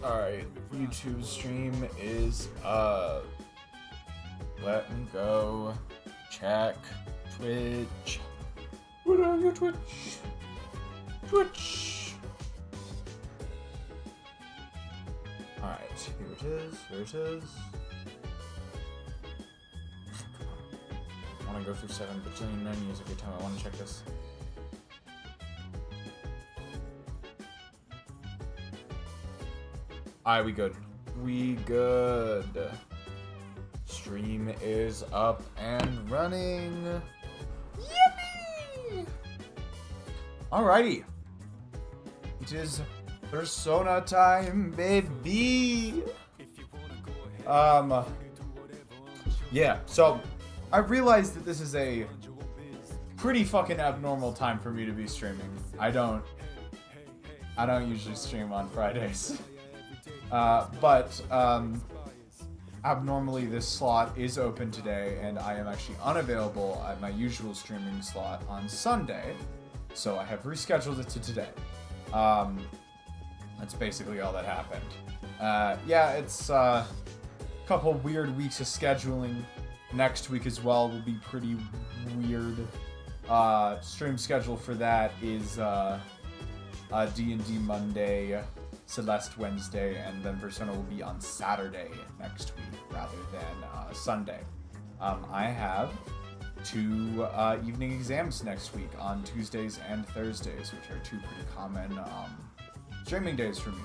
Alright, YouTube stream is up. Let me go check Twitch. What on your Twitch? Twitch. Alright, here it is. Here it is. I want to go through 7 bajillion menus every time I want to check this. Alright, we good. We good. Stream is up and running. Yippee! Alrighty. It is Persona time, baby. Yeah, so I realized that this is a pretty fucking abnormal time for me to be streaming. I don't usually stream on Fridays. But abnormally this slot is open today, and I am actually unavailable at my usual streaming slot on Sunday, so I have rescheduled it to today. That's basically all that happened. Yeah, it's a couple weird weeks of scheduling. Next week as well will be pretty weird. Stream schedule for that is D&D Monday, Celeste Wednesday, and then Persona will be on Saturday next week rather than Sunday. I have 2 evening exams next week on Tuesdays and Thursdays, which are 2 pretty common streaming days for me.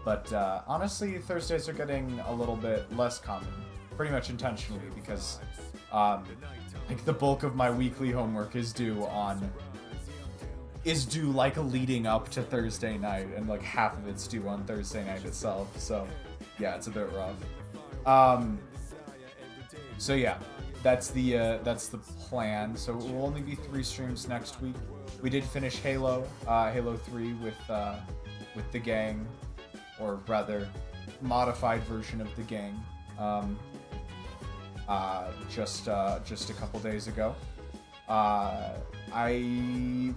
But honestly, Thursdays are getting a little bit less common, pretty much intentionally, because like the bulk of my weekly homework is due like leading up to Thursday night, and like half of it's due on Thursday night itself. So yeah, it's a bit rough. So yeah, that's the plan. So it will only be 3 streams next week. We did finish Halo 3 with the gang, or rather modified version of the gang, just a couple days ago.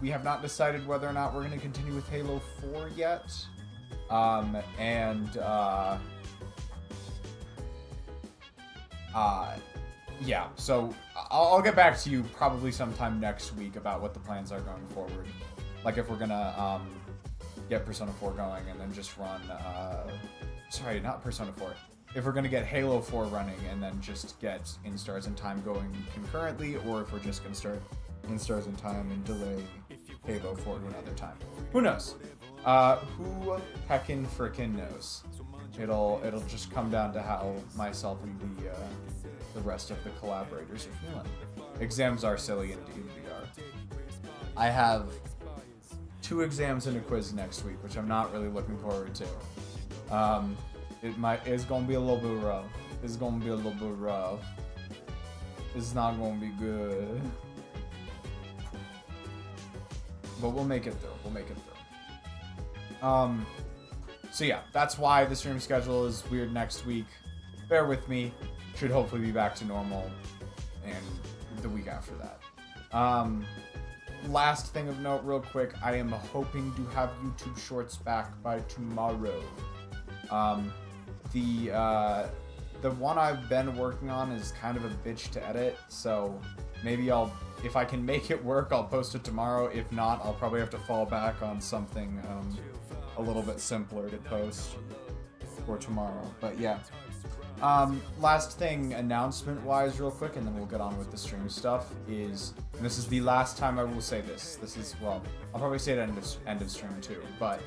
We have not decided whether or not we're going to continue with Halo 4 yet. Yeah, so I'll get back to you probably sometime next week about what the plans are going forward. Like if we're gonna get Persona 4 going and then just run, sorry, not Persona 4. If we're gonna get Halo 4 running and then just get Instars in Time going concurrently, or if we're just gonna start Instars in Time and delay Halo 4 to another time. Who knows? Who heckin' frickin' knows? It'll just come down to how myself and the rest of the collaborators are feeling. Exams are silly indeed, we are. I have 2 exams and a quiz next week, which I'm not really looking forward to. It's gonna be a little bit rough. It's gonna be a little bit rough. It's not gonna be good. But we'll make it through. We'll make it through. So yeah, that's why the stream schedule is weird next week. Bear with me. Should hopefully be back to normal, and the week after that. Last thing of note real quick, I am hoping to have YouTube Shorts back by tomorrow. The one I've been working on is kind of a bitch to edit, so maybe if I can make it work, I'll post it tomorrow. If not, I'll probably have to fall back on something a little bit simpler to post for tomorrow. But yeah. Last thing, announcement-wise, real quick, and then we'll get on with the stream stuff, is, and this is the last time I will say this. This is, well, I'll probably say it at end of stream too, but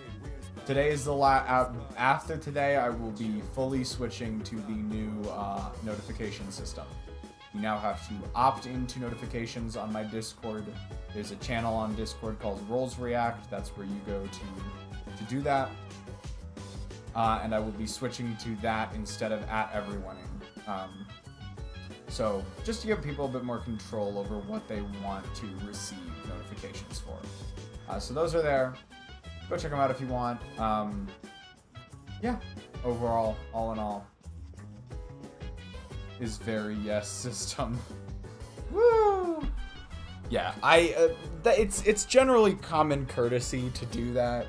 today is the after today, I will be fully switching to the new notification system. You now have to opt into notifications on my Discord. There's a channel on Discord called Rolls React. That's where you go to do that. And I will be switching to that instead of @everyone. So just to give people a bit more control over what they want to receive notifications for. So those are there. Go check them out if you want. Yeah, overall, all in all, is very yes system. Woo! Yeah, it's generally common courtesy to do that.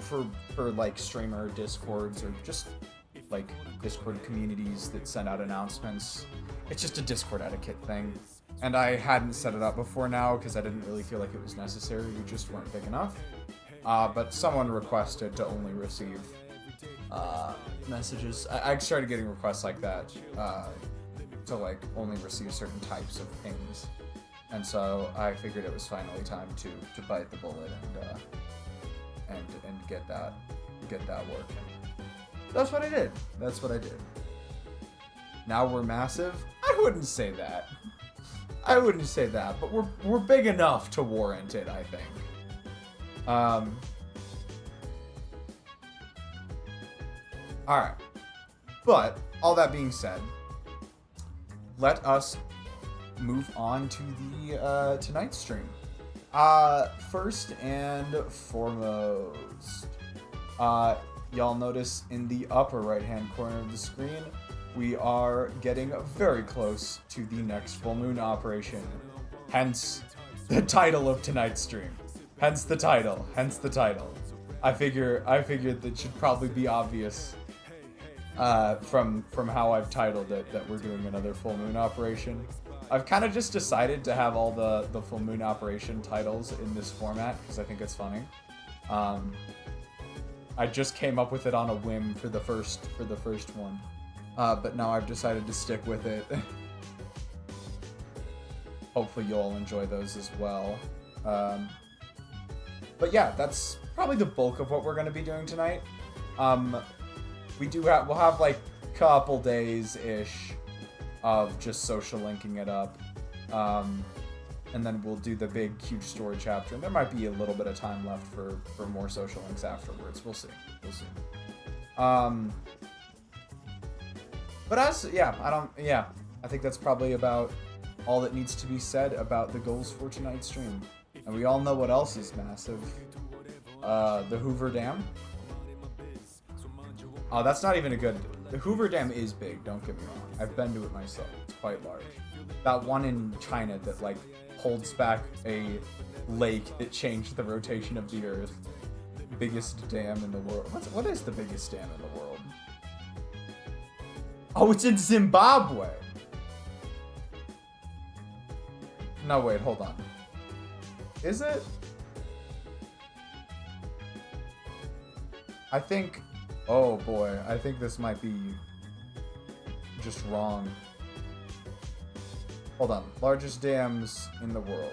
for like streamer discords or just like Discord communities that send out announcements. It's just a Discord etiquette thing. And I hadn't set it up before now because I didn't really feel like it was necessary. We just weren't big enough. But someone requested to only receive messages. I started getting requests like that to like only receive certain types of pings. And so I figured it was finally time to bite the bullet and get that working. That's what I did. That's what I did. Now we're massive? I wouldn't say that. I wouldn't say that, but we're big enough to warrant it, I think. Alright. But, all that being said, let us move on to the tonight's stream. First and foremost, y'all notice in the upper right-hand corner of the screen, we are getting very close to the next full moon operation. Hence, the title of tonight's stream. Hence the title. I figured that should probably be obvious from how I've titled it that we're doing another full moon operation. I've kind of just decided to have all the full moon operation titles in this format because I think it's funny. I just came up with it on a whim for the first one, but now I've decided to stick with it. Hopefully you'll all enjoy those as well. But yeah, that's probably the bulk of what we're going to be doing tonight. We'll have like a couple days-ish of just social linking it up. And then we'll do the big, huge story chapter. And there might be a little bit of time left for more social links afterwards. We'll see. But I think that's probably about all that needs to be said about the goals for tonight's stream. And we all know what else is massive. The Hoover Dam. Oh, that's not even a good... The Hoover Dam is big, don't get me wrong. I've been to it myself. It's quite large. That one in China that, like, holds back a lake that changed the rotation of the Earth. Biggest dam in the world. What is the biggest dam in the world? Oh, it's in Zimbabwe! No, wait, hold on. Is it? I think... Oh boy, I think this might be just wrong. Hold on. Largest dams in the world.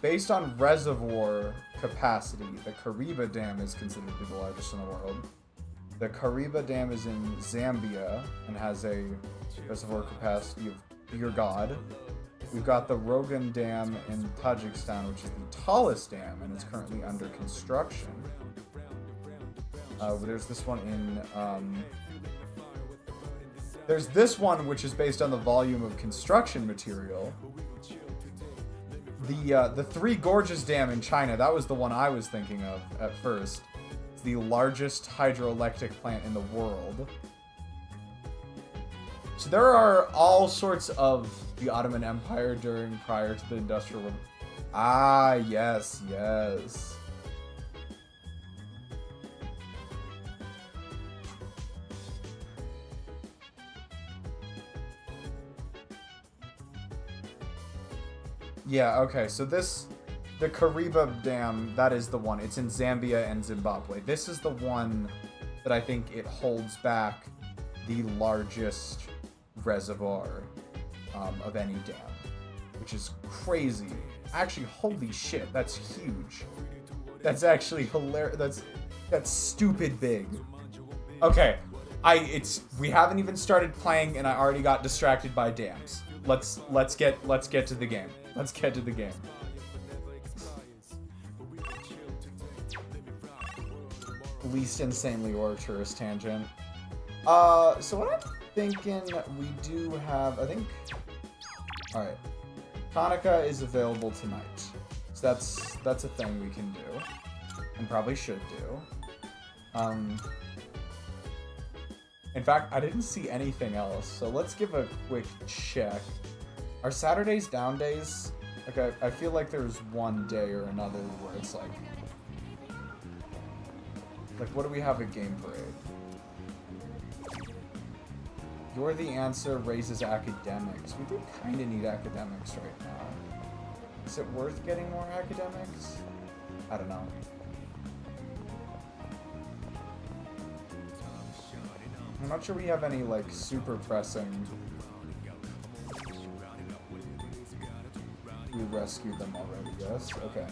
Based on reservoir capacity, the Kariba Dam is considered to be the largest in the world. The Kariba Dam is in Zambia and has a reservoir capacity of dear God. We've got the Rogan Dam in Tajikistan, which is the tallest dam, and it's currently under construction. There's this one in... there's this one, which is based on the volume of construction material. The Three Gorges Dam in China, that was the one I was thinking of at first. It's the largest hydroelectric plant in the world. So there are all sorts of the Ottoman Empire prior to the Industrial Revolution. Ah, yes. Yeah, okay, so the Kariba Dam, that is the one. It's in Zambia and Zimbabwe. This is the one that I think it holds back the largest reservoir of any dam, which is crazy. Actually, holy shit, that's huge. That's actually hilarious. That's stupid big. Okay, we haven't even started playing and I already got distracted by dams. Let's get to the game. Let's get to the game. Least insanely or tourist tangent. So what I'm thinking we do have, I think... Alright. Hanukkah is available tonight. So that's a thing we can do. And probably should do. In fact, I didn't see anything else, so let's give a quick check. Are Saturdays down days? Like, I feel like there's one day or another where it's like, what do we have at Game Parade? You're the answer raises academics. We do kind of need academics right now. Is it worth getting more academics? I don't know. I'm not sure we have any, like, super pressing. We rescued them already, yes? Okay.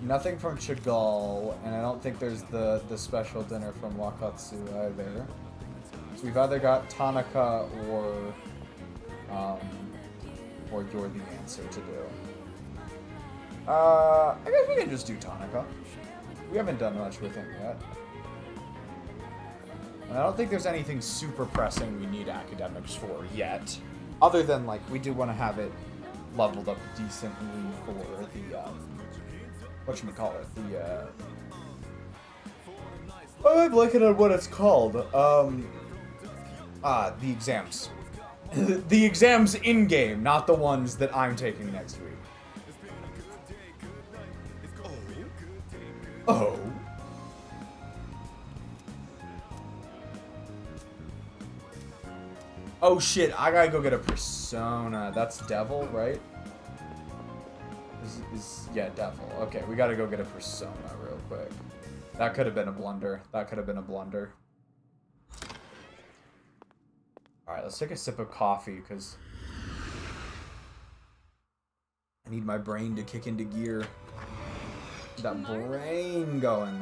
Nothing from Chagall, and I don't think there's the special dinner from Wakatsu either. So we've either got Tanaka or You're the Answer to do. I guess we can just do Tanaka. We haven't done much with him yet. And I don't think there's anything super pressing we need academics for yet. Other than, like, we do want to have it leveled up decently for the, whatchamacallit, I'm looking at what it's called. The exams. The exams in-game, not the ones that I'm taking next week. Oh. Oh shit, I gotta go get a persona. That's Devil, right? Yeah, Devil. Okay, we gotta go get a persona real quick. That could have been a blunder. That could have been a blunder. Alright, let's take a sip of coffee, because I need my brain to kick into gear. That brain going.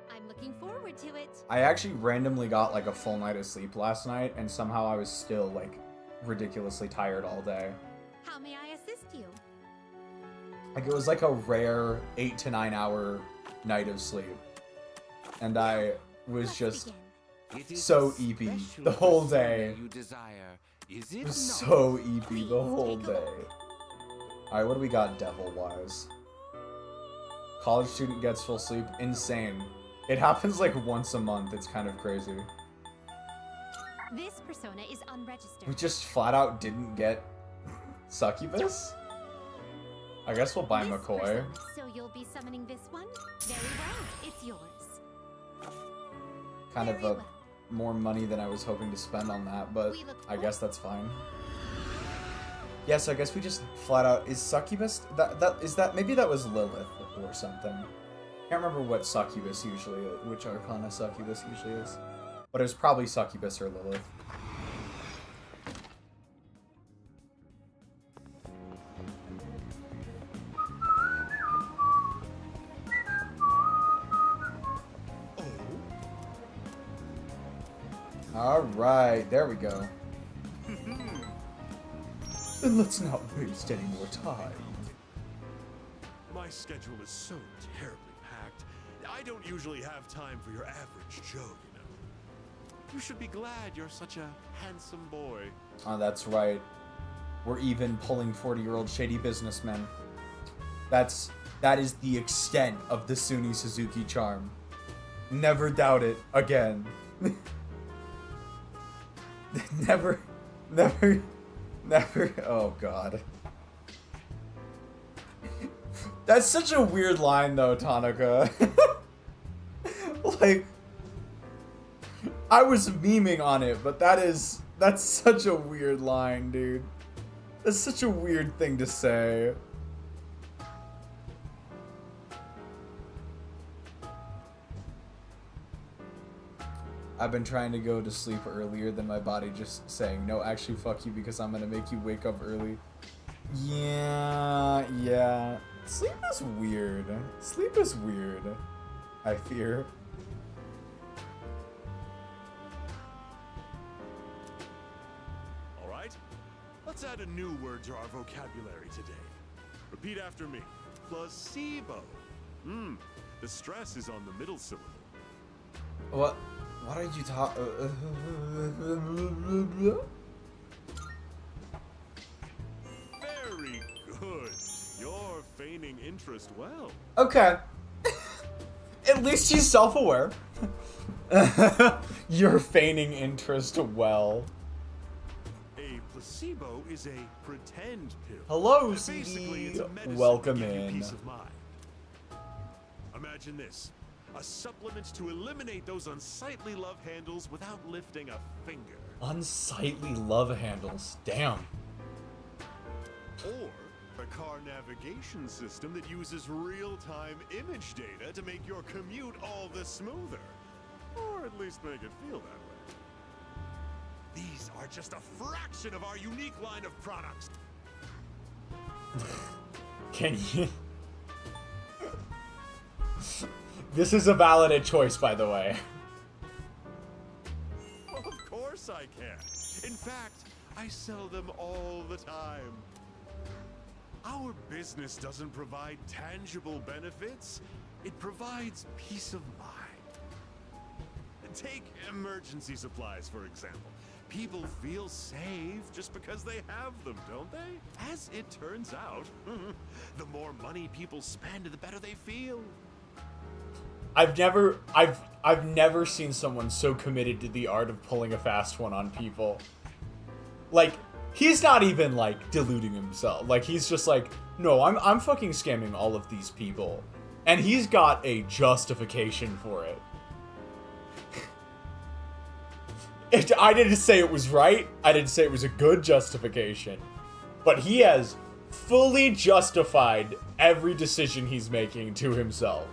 I'm looking forward to it. I actually randomly got like a full night of sleep last night, and somehow I was still like ridiculously tired all day. How may I assist you? Like it was like a rare 8 to 9 hour night of sleep, and I was just so eepy the whole day. It was so eepy the whole day. Alright, what do we got devil-wise? College student gets full sleep. Insane. It happens like once a month. It's kind of crazy. This persona is unregistered. We just flat out didn't get Succubus? I guess we'll buy McCoy. Persona. So you'll be summoning this one? Very well. It's yours. Kind of more money than I was hoping to spend on that, but I guess that's fine. Yes, I guess we just flat out is Succubus. Maybe that was Lilith or something. Can't remember what Succubus usually is, which Arcana Succubus usually is, but it was probably Succubus or Lilith. All right, there we go. Then let's not waste any more time. My schedule is so terribly packed. I don't usually have time for your average Joe, you know. You should be glad you're such a handsome boy. Oh, that's right. We're even pulling 40-year-old shady businessmen. That is the extent of the Suny Suzuki charm. Never doubt it again. Never. Oh, God. That's such a weird line, though, Tanaka. Like, I was memeing on it, but that's such a weird line, dude. That's such a weird thing to say. I've been trying to go to sleep earlier than my body just saying, no, actually, fuck you, because I'm gonna make you wake up early. Yeah. Sleep is weird. Sleep is weird, I fear. All right, let's add a new word to our vocabulary today. Repeat after me. Placebo. The stress is on the middle syllable. What are you talking? Very good. You're feigning interest well. Okay. At least she's self-aware. You're feigning interest well. A placebo is a pretend pill. Hello, Basically, it's a medicine welcome to give you in. peace of mind. Imagine this. A supplement to eliminate those unsightly love handles without lifting a finger. Unsightly love handles. Damn. Or a car navigation system that uses real-time image data to make your commute all the smoother. Or at least make it feel that way. These are just a fraction of our unique line of products. Can you... This is a valid choice, by the way. Of course I can. In fact, I sell them all the time. Our business doesn't provide tangible benefits. It provides peace of mind. Take emergency supplies, for example. People feel safe just because they have them, don't they? As it turns out, the more money people spend, the better they feel. I've never seen someone so committed to the art of pulling a fast one on people. Like, he's not even like deluding himself. Like, he's just like, no, I'm fucking scamming all of these people. And he's got a justification for it. I didn't say it was right. I didn't say it was a good justification. But he has fully justified every decision he's making to himself.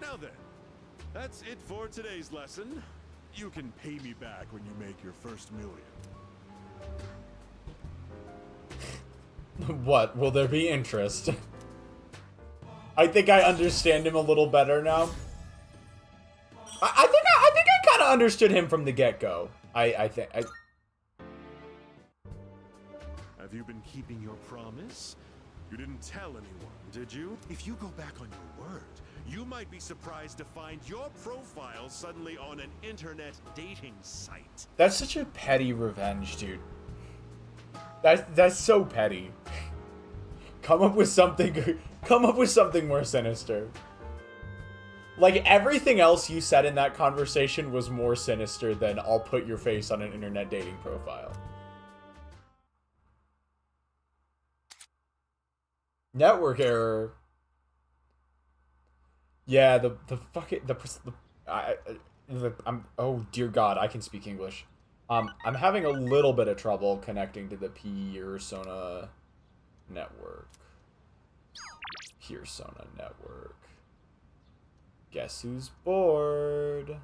Now then, that's it for today's lesson. You can pay me back when you make your first $1,000,000. What? Will there be interest? I think I understand him a little better now. I think I kind of understood him from the get-go. I think. Have you been keeping your promise? You didn't tell anyone, did you? If you go back on your word, you might be surprised to find your profile suddenly on an internet dating site. That's such a petty revenge, dude. That's so petty. Come up with something more sinister. Like, everything else you said in that conversation was more sinister than I'll put your face on an internet dating profile. Network error. Yeah, oh dear God, I can speak English. I'm having a little bit of trouble connecting to the Persona network. Persona network. Guess who's bored?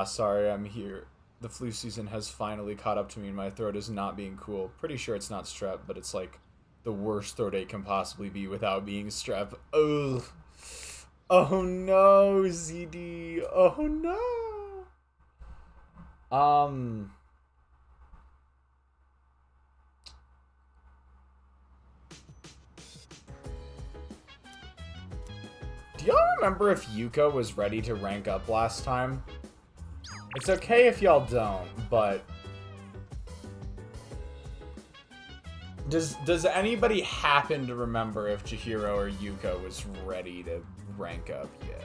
Sorry, I'm here. The flu season has finally caught up to me and my throat is not being cool. Pretty sure it's not strep, but it's like the worst throat ache can possibly be without being strep. Ugh. Oh no, ZD. Oh no. Do y'all remember if Yuka was ready to rank up last time? It's okay if y'all don't, but... Does anybody happen to remember if Chihiro or Yuka was ready to rank up yet?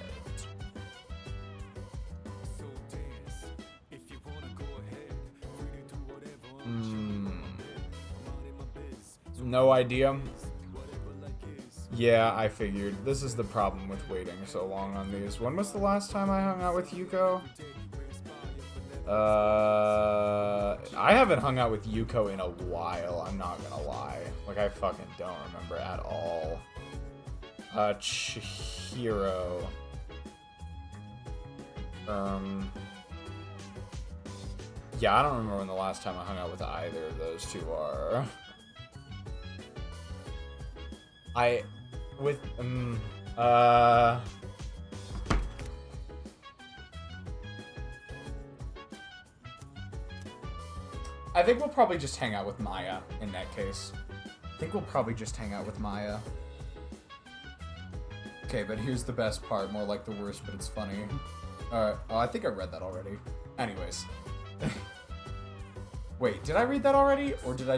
No idea. Yeah, I figured. This is the problem with waiting so long on these. When was the last time I hung out with Yuko? I haven't hung out with Yuko in a while, I'm not gonna lie. Like, I fucking don't remember at all. Chihiro. Yeah, I don't remember when the last time I hung out with either of those two are. I think we'll probably just hang out with Maya in that case. Okay, but here's the best part, more like the worst, but it's funny. Alright, oh, I think I read that already. Anyways. Wait, did I read that already? Or did I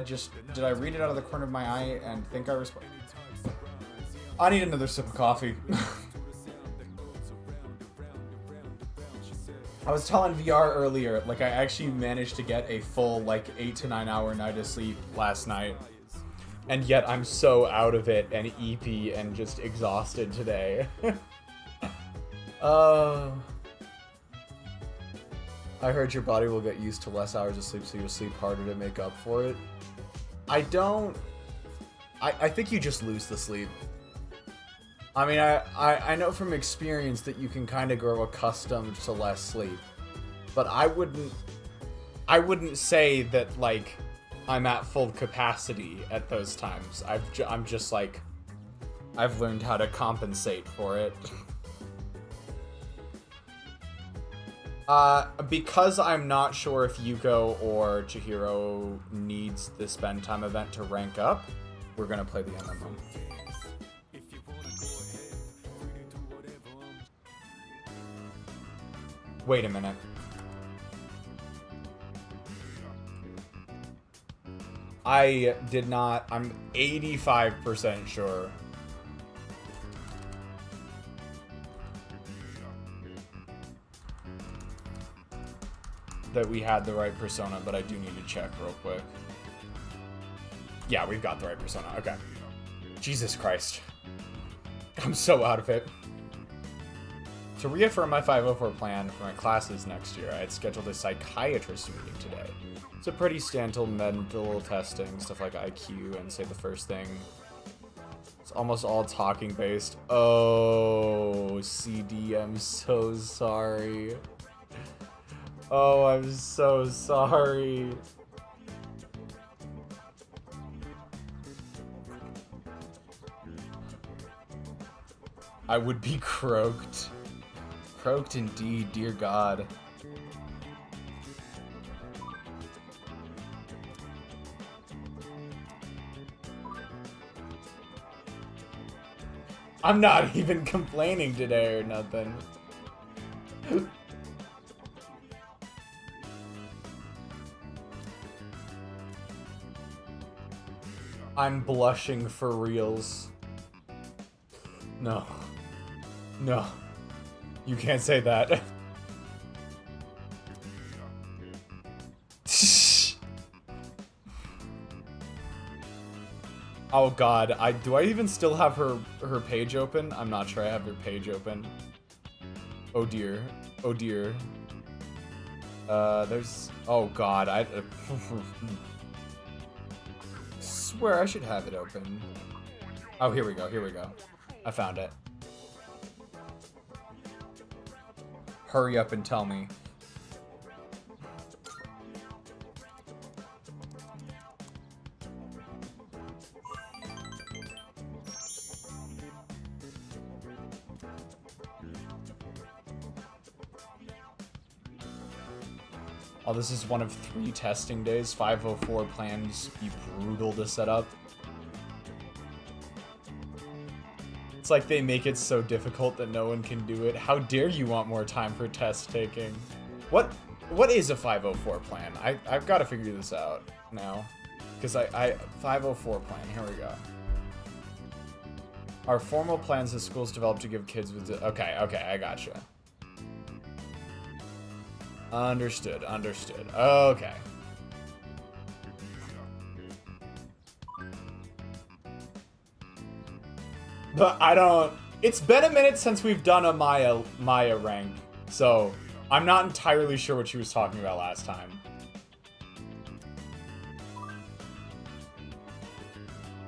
read it out of the corner of my eye and think I responded? I need another sip of coffee. I was telling VR earlier, like I actually managed to get a full like 8 to 9 hour night of sleep last night. And yet I'm so out of it and eepy and just exhausted today. I heard your body will get used to less hours of sleep, so you'll sleep harder to make up for it. I think you just lose the sleep. I mean, I know from experience that you can kind of grow accustomed to less sleep. But I wouldn't say that, like, I'm at full capacity at those times. I'm just, like, I've learned how to compensate for it. Because I'm not sure if Yuko or Chihiro needs the spend time event to rank up, we're gonna play the MMO. Wait a minute. I did not, I'm 85% sure. That we had the right persona, but I do need to check real quick. Yeah, we've got the right persona. Okay. Jesus Christ. I'm so out of it. To reaffirm my 504 plan for my classes next year, I had scheduled a psychiatrist meeting today. It's a pretty standard mental testing, stuff like IQ and say the first thing. It's almost all talking based. Oh, CD, I'm so sorry. Oh, I'm so sorry. I would be croaked. Croaked indeed, dear God. I'm not even complaining today or nothing. I'm blushing for reals. No. No. You can't say that. Oh god, do I even still have her page open? I'm not sure I have her page open. Oh dear. Oh dear. There's, oh god, I swear I should have it open. Oh, here we go, here we go. I found it. Hurry up and tell me. Oh, this is one of 3 testing days. 504 plans be brutal to set up. It's like they make it so difficult that no one can do it. How dare you want more time for test taking? What is a 504 plan? I've got to figure this out now. Because 504 plan, here we go. Our formal plans the schools develop to give kids with, okay, I gotcha. Understood, understood. Okay. But I don't... It's been a minute since we've done a Maya rank, so I'm not entirely sure what she was talking about last time.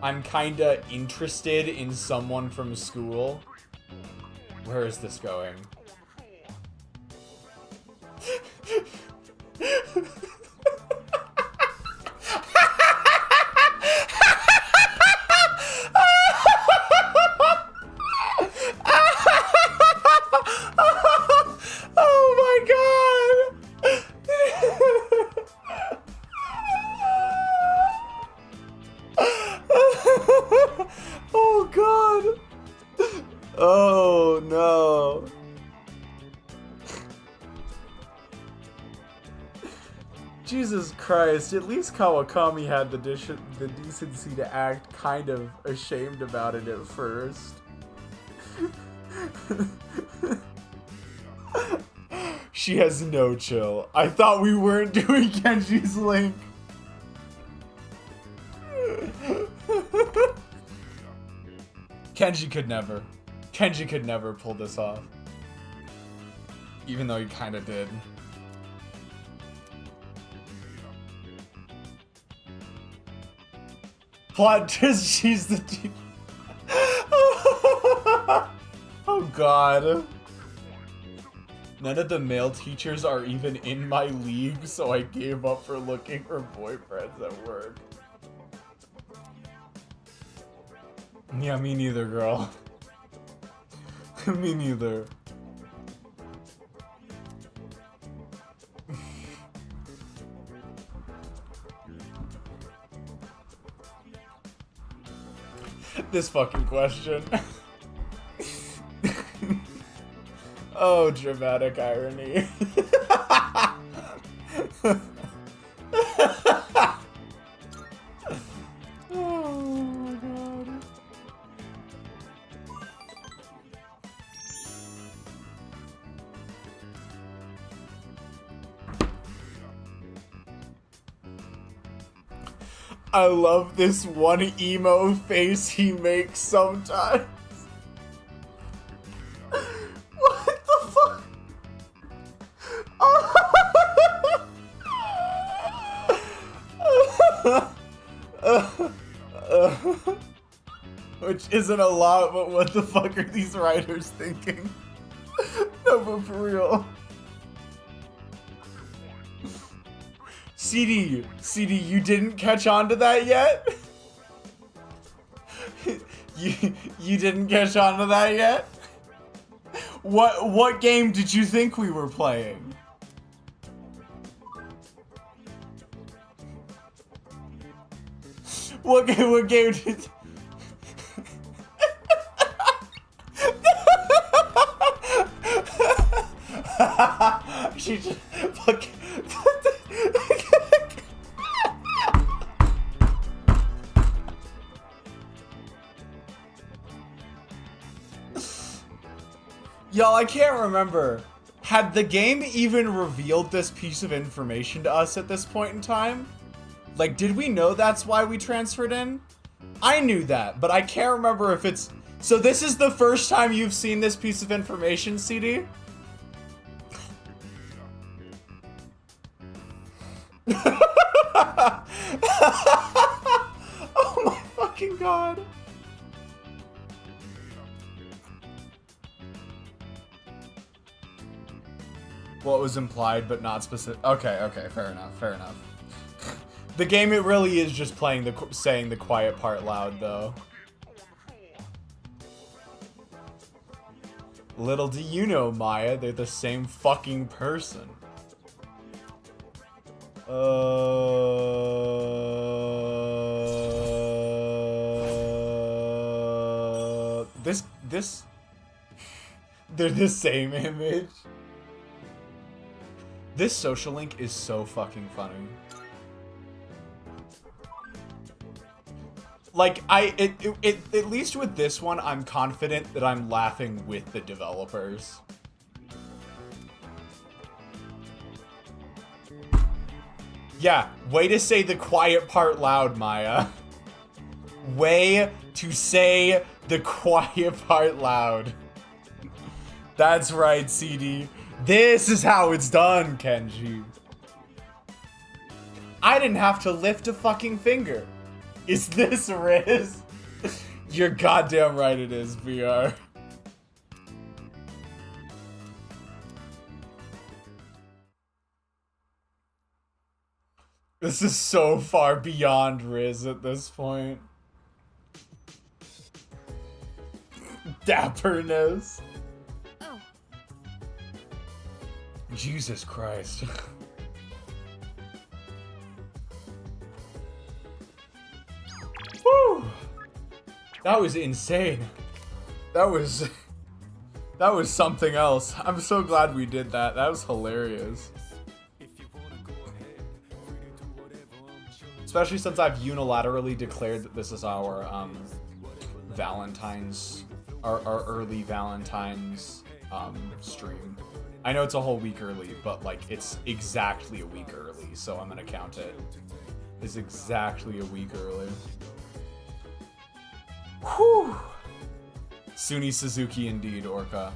I'm kinda interested in someone from school. Where is this going? Jesus Christ, at least Kawakami had the decency to act kind of ashamed about it at first. She has no chill. I thought we weren't doing Kenji's Link. Kenji could never. Kenji could never pull this off. Even though he kind of did. Plot twist, she's the teacher. Oh god. None of the male teachers are even in my league, so I gave up for looking for boyfriends at work. Yeah, me neither, girl. Me neither. This fucking question. Oh, dramatic irony. Oh my god. I love this one emo face he makes sometimes. What the fuck? Which isn't a lot, but what the fuck are these writers thinking? No, but for real. CD, you didn't catch on to that yet? you didn't catch on to that yet? What game did you think we were playing? What game did she just fucking Y'all, I can't remember. Had the game even revealed this piece of information to us at this point in time? Like, did we know that's why we transferred in? I knew that, but I can't remember if it's... So this is the first time you've seen this piece of information, CD? Oh my fucking god. What was implied but not specific. Okay, fair enough. The game, it really is just saying the quiet part loud, though. Little do you know, Maya, they're the same fucking person. This... They're the same image. This social link is so fucking funny. Like, at least with this one, I'm confident that I'm laughing with the developers. Yeah, way to say the quiet part loud, Maya. Way to say the quiet part loud. That's right, CD. This is how it's done, Kenji. I didn't have to lift a fucking finger. Is this Riz? You're goddamn right it is, VR. This is so far beyond Riz at this point. Dapperness. Oh. Jesus Christ. Woo! That was insane. That was something else. I'm so glad we did that. That was hilarious. Especially since I've unilaterally declared that this is our Valentine's, our early Valentine's stream. I know it's a whole week early, but like it's exactly a week early, so I'm gonna count it. It's exactly a week early. Whew. Suny Suzuki indeed, Orca.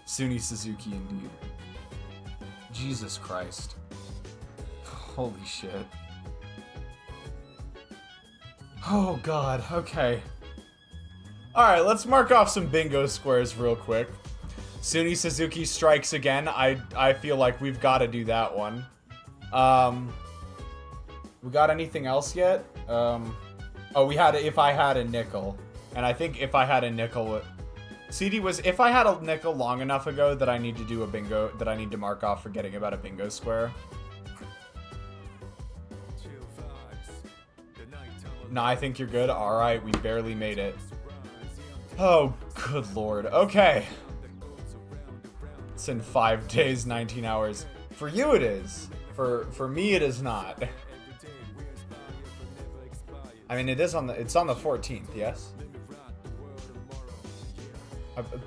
Suny Suzuki indeed. Jesus Christ. Holy shit. Oh god, okay. Alright, let's mark off some bingo squares real quick. Suny Suzuki strikes again. I feel like we've got to do that one. We got anything else yet? Oh, we had If I Had a Nickel. And I think If I Had a Nickel... CD was If I Had a Nickel long enough ago that I need to do a bingo, that I need to mark off forgetting about a bingo square. No, I think you're good. Alright, we barely made it. Oh, good lord. Okay. It's in 5 days, 19 hours. For you it is. For me it is not. I mean, it's on the 14th, yes?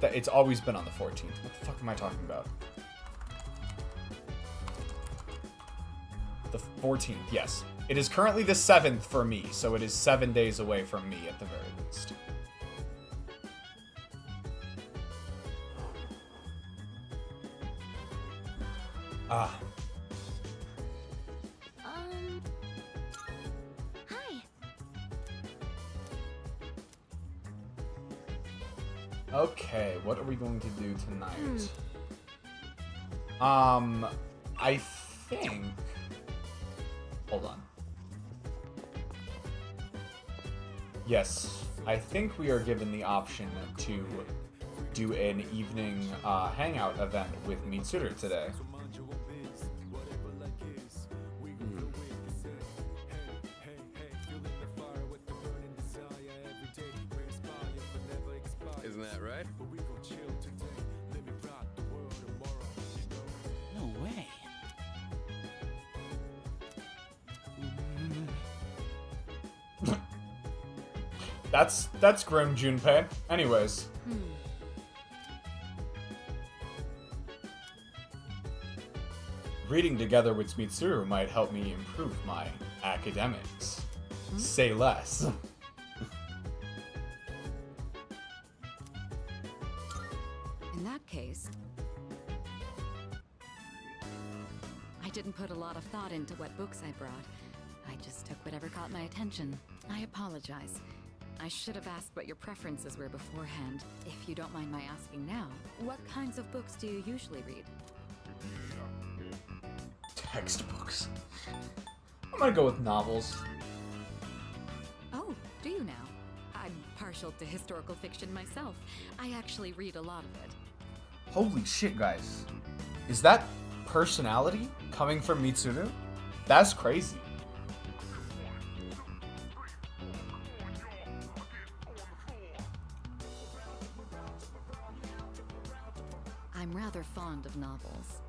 It's always been on the 14th. What the fuck am I talking about? The 14th, yes. It is currently the 7th for me, so it is 7 days away from me at the very least. Ah. Hi. Okay, what are we going to do tonight? I think... Hold on. Yes, I think we are given the option to do an evening hangout event with Mitsuru today. Isn't that right? No way. That's grim, Junpei. Anyways. Reading together with Mitsuru might help me improve my academics. Say less. In that case, I didn't put a lot of thought into what books I brought. I just took whatever caught my attention. I apologize. I should have asked what your preferences were beforehand. If you don't mind my asking now, what kinds of books do you usually read? Textbooks. I'm gonna go with novels. Oh, do you now? I'm partial to historical fiction myself. I actually read a lot of it. Holy shit, guys. Is that personality coming from Mitsuru? That's crazy. I'm rather fond of novels.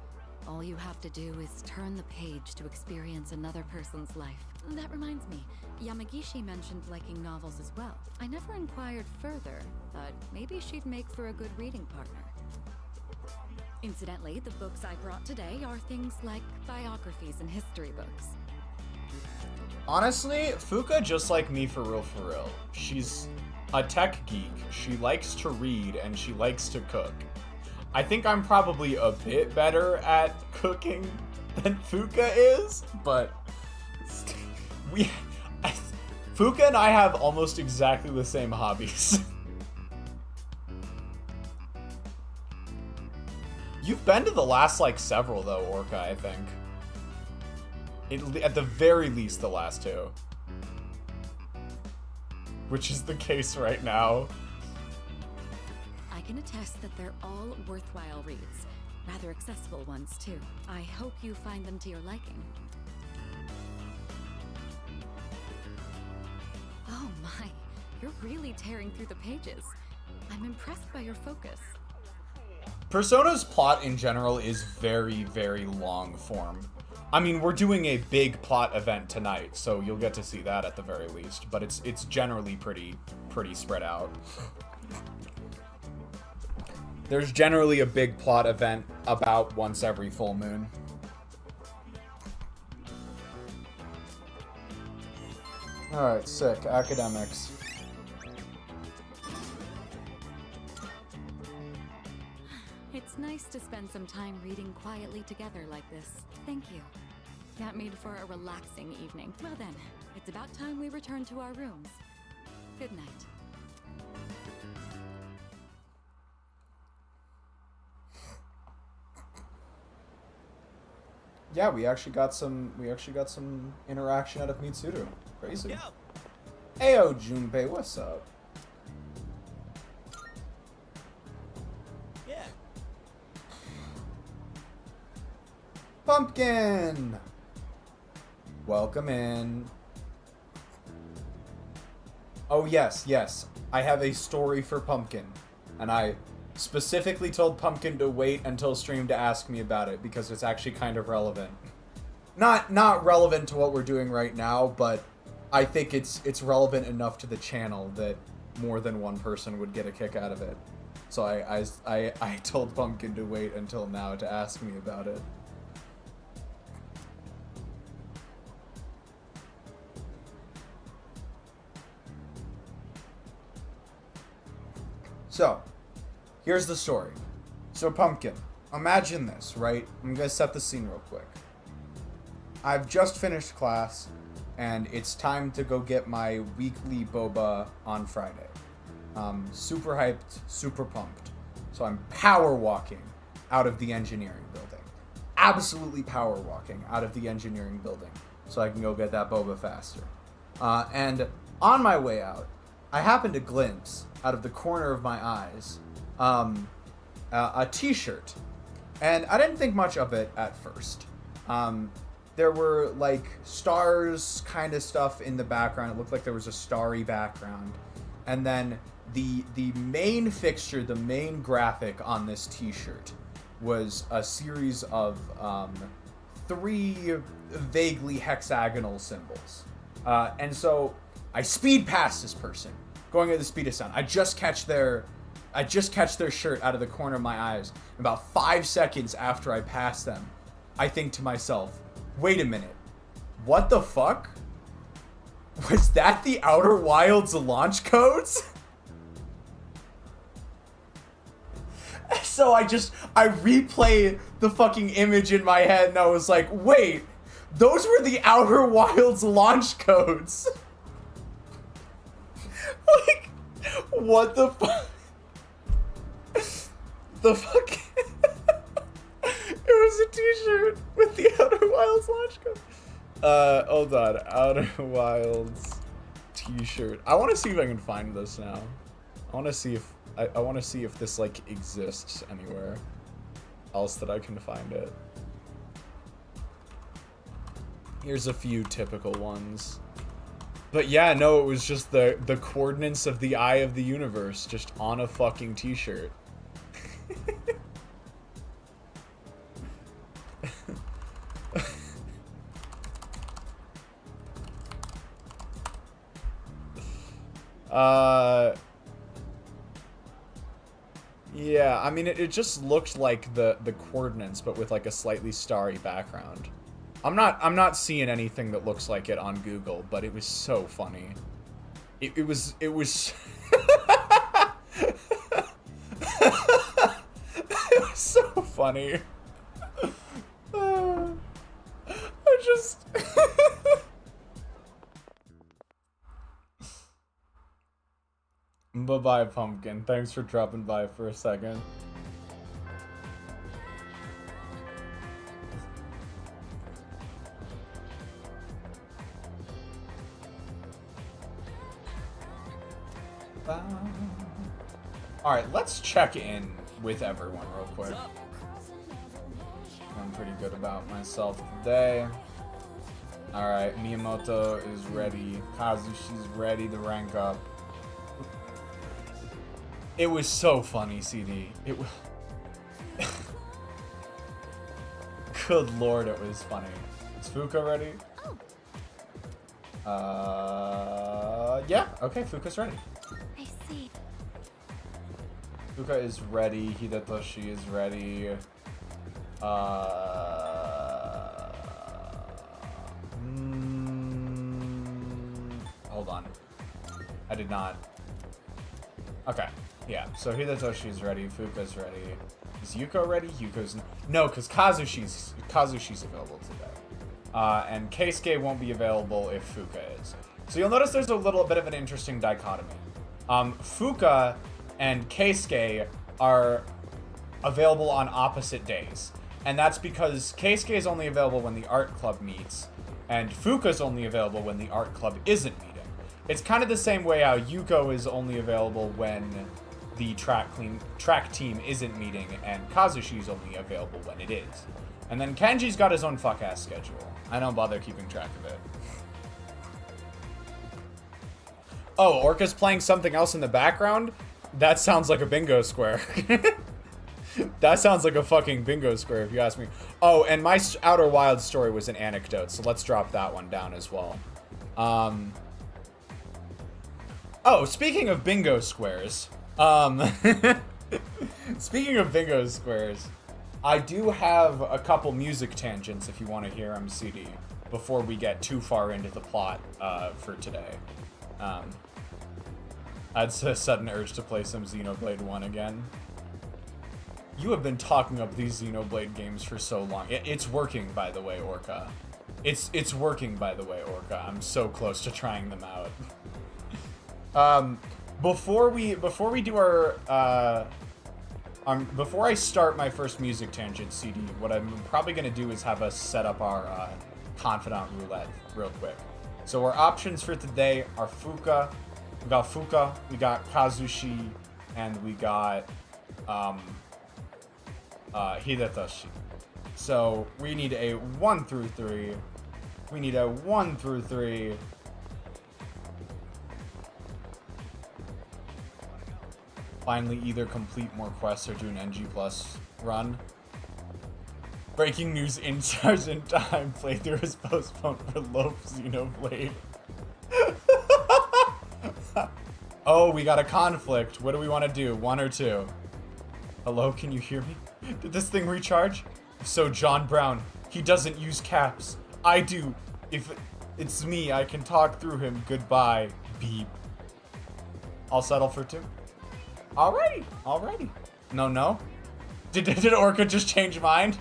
All you have to do is turn the page to experience another person's life. That reminds me, Yamagishi mentioned liking novels as well. I never inquired further, but maybe she'd make for a good reading partner. Incidentally, the books I brought today are things like biographies and history books. Honestly, Fuka just like me for real. She's a tech geek. She likes to read and she likes to cook. I think I'm probably a bit better at cooking than Fuka is, but Fuka and I have almost exactly the same hobbies. You've been to the last, like, several, though, Orca, I think. At the very least, the last two. Which is the case right now. I can attest that they're all worthwhile reads. Rather accessible ones, too. I hope you find them to your liking. Oh my, you're really tearing through the pages. I'm impressed by your focus. Persona's plot in general is very, very long form. I mean, we're doing a big plot event tonight, so you'll get to see that at the very least. But it's generally pretty spread out. There's generally a big plot event about once every full moon. Alright, sick. Academics. It's nice to spend some time reading quietly together like this. Thank you. That made for a relaxing evening. Well then, it's about time we return to our rooms. Good night. Yeah, we actually got some interaction out of Mitsuru. Crazy. Ayo, Junpei, what's up? Yeah. Pumpkin! Welcome in. Oh yes, yes. I have a story for Pumpkin. And I specifically told Pumpkin to wait until stream to ask me about it because it's actually kind of relevant. Not relevant to what we're doing right now, but I think it's relevant enough to the channel that more than one person would get a kick out of it. So I told Pumpkin to wait until now to ask me about it. So, here's the story. So, Pumpkin, imagine this, right? I'm gonna set the scene real quick. I've just finished class, and it's time to go get my weekly boba on Friday. Super hyped, super pumped. So I'm power walking out of the engineering building. Absolutely power walking out of the engineering building so I can go get that boba faster. And on my way out, I happened to glimpse out of the corner of my eyes a t-shirt. And I didn't think much of it at first. There were like stars kind of stuff in the background. It looked like there was a starry background. And then the main fixture, the main graphic on this t-shirt was a series of 3 vaguely hexagonal symbols. And so I speed past this person, going at the speed of sound. I just catch their shirt out of the corner of my eyes. About 5 seconds after I pass them, I think to myself, wait a minute, what the fuck? Was that the Outer Wilds launch codes? So I replay the fucking image in my head and I was like, wait, those were the Outer Wilds launch codes. Like, what the fuck? The fuck? It was a t-shirt with the Outer Wilds launch code. Hold on. Outer Wilds t-shirt. I want to see if I can find this now. I want to see if this like exists anywhere else that I can find it. Here's a few typical ones. But yeah, no, it was just the coordinates of the eye of the universe just on a fucking t-shirt. Yeah, I mean, it just looked like the coordinates, but with like a slightly starry background. I'm not seeing anything that looks like it on Google, but it was so funny. It was it was so funny. I just Bye-bye, Pumpkin. Thanks for dropping by for a second. Alright, let's check in with everyone real quick. I'm pretty good about myself today. Alright, Miyamoto is ready. Kazushi's ready to rank up. It was so funny, CD. It was... Good lord, it was funny. Is Fuka ready? Oh. Yeah. Okay, Fuka's ready. I see. Fuka is ready. Hidetoshi is ready. Hold on. I did not. Okay. Yeah. So Hidetoshi is ready. Fuka's ready. Is Yuko ready? Yuko's no, because Kazushi's available today. And Keisuke won't be available if Fuka is. So you'll notice there's a little bit of an interesting dichotomy. Fuka and Keisuke are available on opposite days. And that's because Keisuke is only available when the art club meets, and Fuka's only available when the art club isn't meeting. It's kind of the same way how Yuko is only available when the track team isn't meeting, and Kazushi's only available when it is. And then Kenji's got his own fuck-ass schedule. I don't bother keeping track of it. Oh, Orca's playing something else in the background? That sounds like a bingo square. That sounds like a fucking bingo square, if you ask me. Oh, and my Outer Wilds story was an anecdote, so let's drop that one down as well. Oh, speaking of bingo squares, speaking of bingo squares, I do have a couple music tangents if you want to hear them, CD, before we get too far into the plot for today. I had a sudden urge to play some Xenoblade 1 again. You have been talking up these Xenoblade games for so long. It's working, by the way, Orca. It's working, by the way, Orca. I'm so close to trying them out. Before we do our before I start my first music tangent CD, what I'm probably gonna do is have us set up our confidant roulette real quick. So our options for today are Fuka. We got Fuka, we got Kazushi, and we got Hidetoshi. So we need a 1 through 3. We need a 1 through 3. Finally, either complete more quests or do an NG Plus run. Breaking news: In Sergeant Time playthrough is postponed for Lope Xenoblade. Oh, we got a conflict. What do we want to do? 1 or 2? Hello, can you hear me? Did this thing recharge? If so, John Brown. He doesn't use caps. I do. If it's me, I can talk through him. Goodbye. Beep. I'll settle for 2. Alrighty. Alrighty. No. Did Orca just change mind?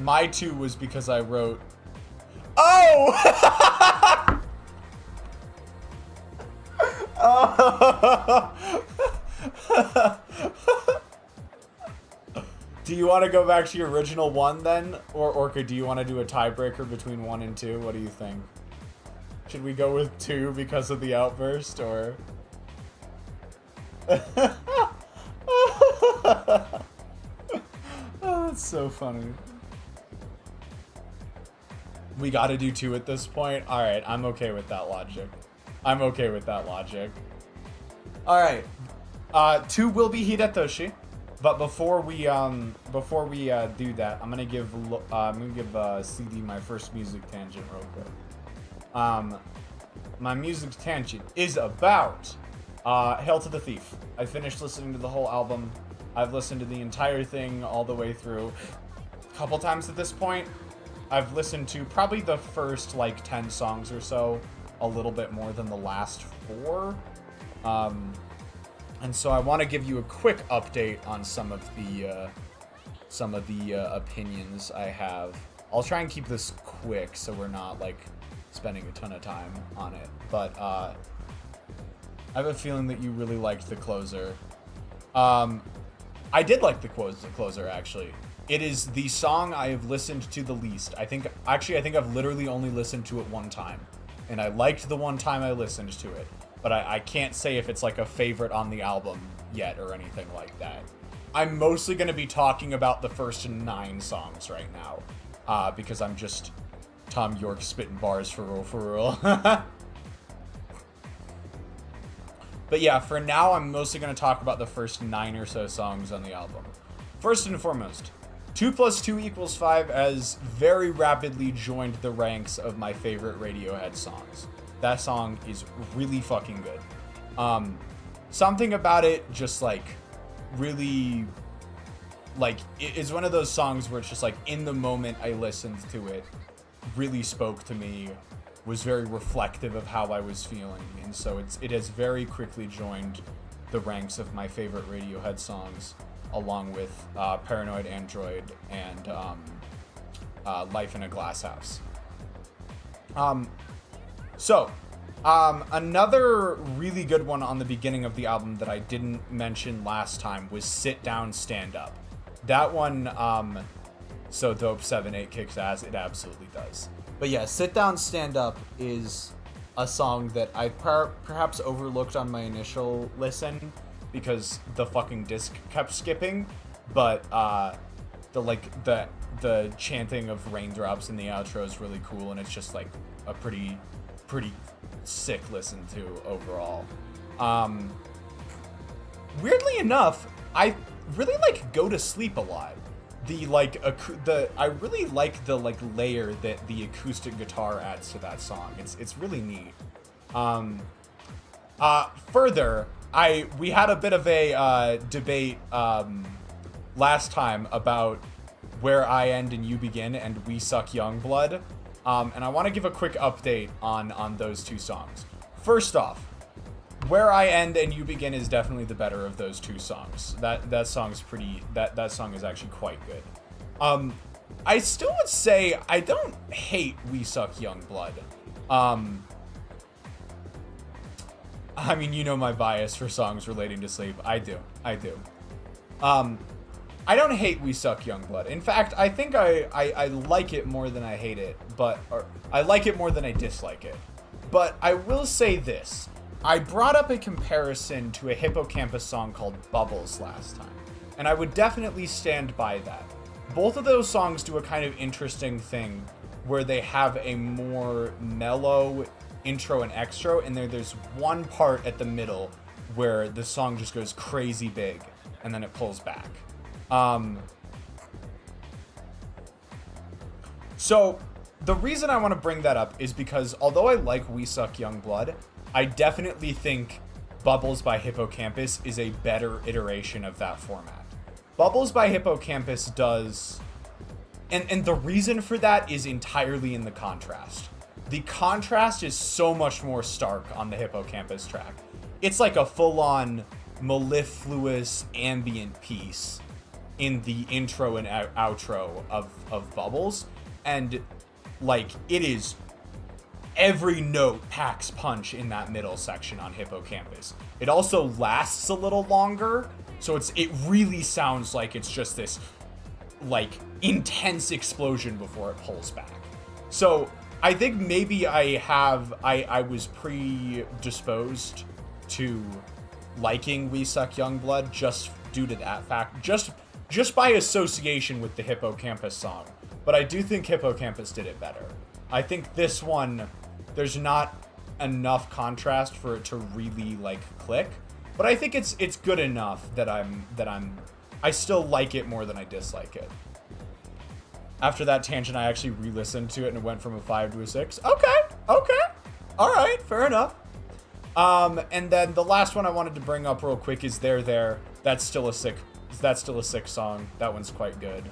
My 2 was because I wrote... Oh! Do you want to go back to your original 1 then? Or Orca, do you want to do a tiebreaker between 1 and 2? What do you think? Should we go with 2 because of the outburst, or? Oh, that's so funny. We gotta do 2 at this point? Alright, I'm okay with that logic. Alright. 2 will be Hidetoshi. But before we do that, I'm gonna give CD my first music tangent real quick. My music tangent is about Hail to the Thief. I finished listening to the whole album. I've listened to the entire thing all the way through a couple times at this point. I've listened to probably the first like 10 songs or so, a little bit more than the last 4. And so I want to give you a quick update on some of the opinions I have. I'll try and keep this quick so we're not like spending a ton of time on it. But I have a feeling that you really liked the closer. I did like the closer actually. It is the song I have listened to the least. I think I've literally only listened to it 1 time, and I liked the 1 time I listened to it. But I can't say if it's like a favorite on the album yet or anything like that. I'm mostly going to be talking about the first 9 songs right now, because I'm just Tom York spitting bars for real. But yeah, for now, I'm mostly going to talk about the first 9 or so songs on the album. first and foremost, 2 + 2 = 5 has very rapidly joined the ranks of my favorite Radiohead songs. That song is really fucking good. Something about it just like really, like, it's one of those songs where it's just like in the moment I listened to it, really spoke to me, was very reflective of how I was feeling, and so it has very quickly joined the ranks of my favorite Radiohead songs, along with Paranoid Android and Life in a Glass House. Another really good one on the beginning of the album that I didn't mention last time was Sit Down, Stand Up. That one, so dope 7/8 kicks ass, it absolutely does. But yeah, Sit Down, Stand Up is a song that I perhaps overlooked on my initial listen because the fucking disc kept skipping, but the chanting of raindrops in the outro is really cool, and it's just like a pretty sick listen to overall. Weirdly enough, I really like Go to Sleep a lot. I really like the like layer that the acoustic guitar adds to that song. It's really neat. Further, we had a bit of a debate last time about Where I End and You Begin and We Suck Youngblood. And I want to give a quick update on those two songs. First off, Where I End and You Begin is definitely the better of those two songs. That song's that song is actually quite good. I still would say I don't hate We Suck Youngblood. I mean, you know my bias for songs relating to sleep. I do. I don't hate We Suck Youngblood. In fact, I think I like it more than I hate it, or I like it more than I dislike it. But I will say this. I brought up a comparison to a Hippocampus song called Bubbles last time, and I would definitely stand by that. Both of those songs do a kind of interesting thing where they have a more mellow intro and extra, and there's one part at the middle where the song just goes crazy big, and then it pulls back. So the reason I want to bring that up is because although I like We Suck Youngblood, I definitely think Bubbles by Hippocampus is a better iteration of that format. Bubbles by Hippocampus does, and the reason for that is entirely in the contrast. The contrast is so much more stark on the Hippocampus track. It's like a full-on mellifluous ambient piece in the intro and outro of Bubbles, and like it is every note packs punch in that middle section on Hippocampus. It also lasts a little longer, so it really sounds like it's just this like intense explosion before it pulls back. So I think maybe I was predisposed to liking We Suck Youngblood just due to that fact, just by association with the Hippocampus song. But I do think Hippocampus did it better. I think this one, there's not enough contrast for it to really like click, but I think it's good enough that I still like it more than I dislike it. After that tangent, I actually re-listened to it and it went from a 5 to a 6. Okay. All right, fair enough. And then the last one I wanted to bring up real quick is There. That's still a sick song. That one's quite good.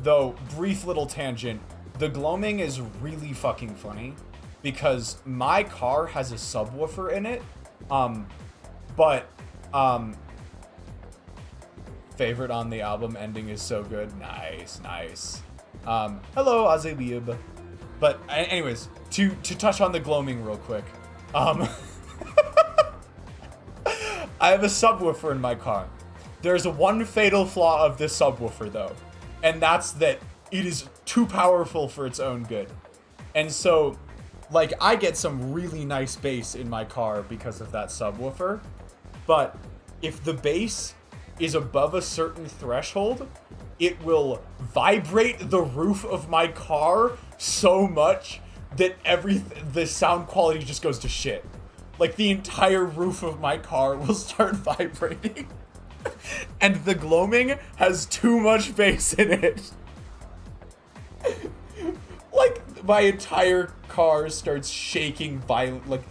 Though, brief little tangent, the gloaming is really fucking funny because my car has a subwoofer in it. Favorite on the album ending is so good. Nice. Hello, Azalib. But anyways, to touch on the gloaming real quick. I have a subwoofer in my car. There's one fatal flaw of this subwoofer though, and that's that it is too powerful for its own good. And so, like, I get some really nice bass in my car because of that subwoofer, but if the bass is above a certain threshold, it will vibrate the roof of my car so much that the sound quality just goes to shit. Like, the entire roof of my car will start vibrating. And the gloaming has too much bass in it. Like, my entire car starts shaking violently. Like,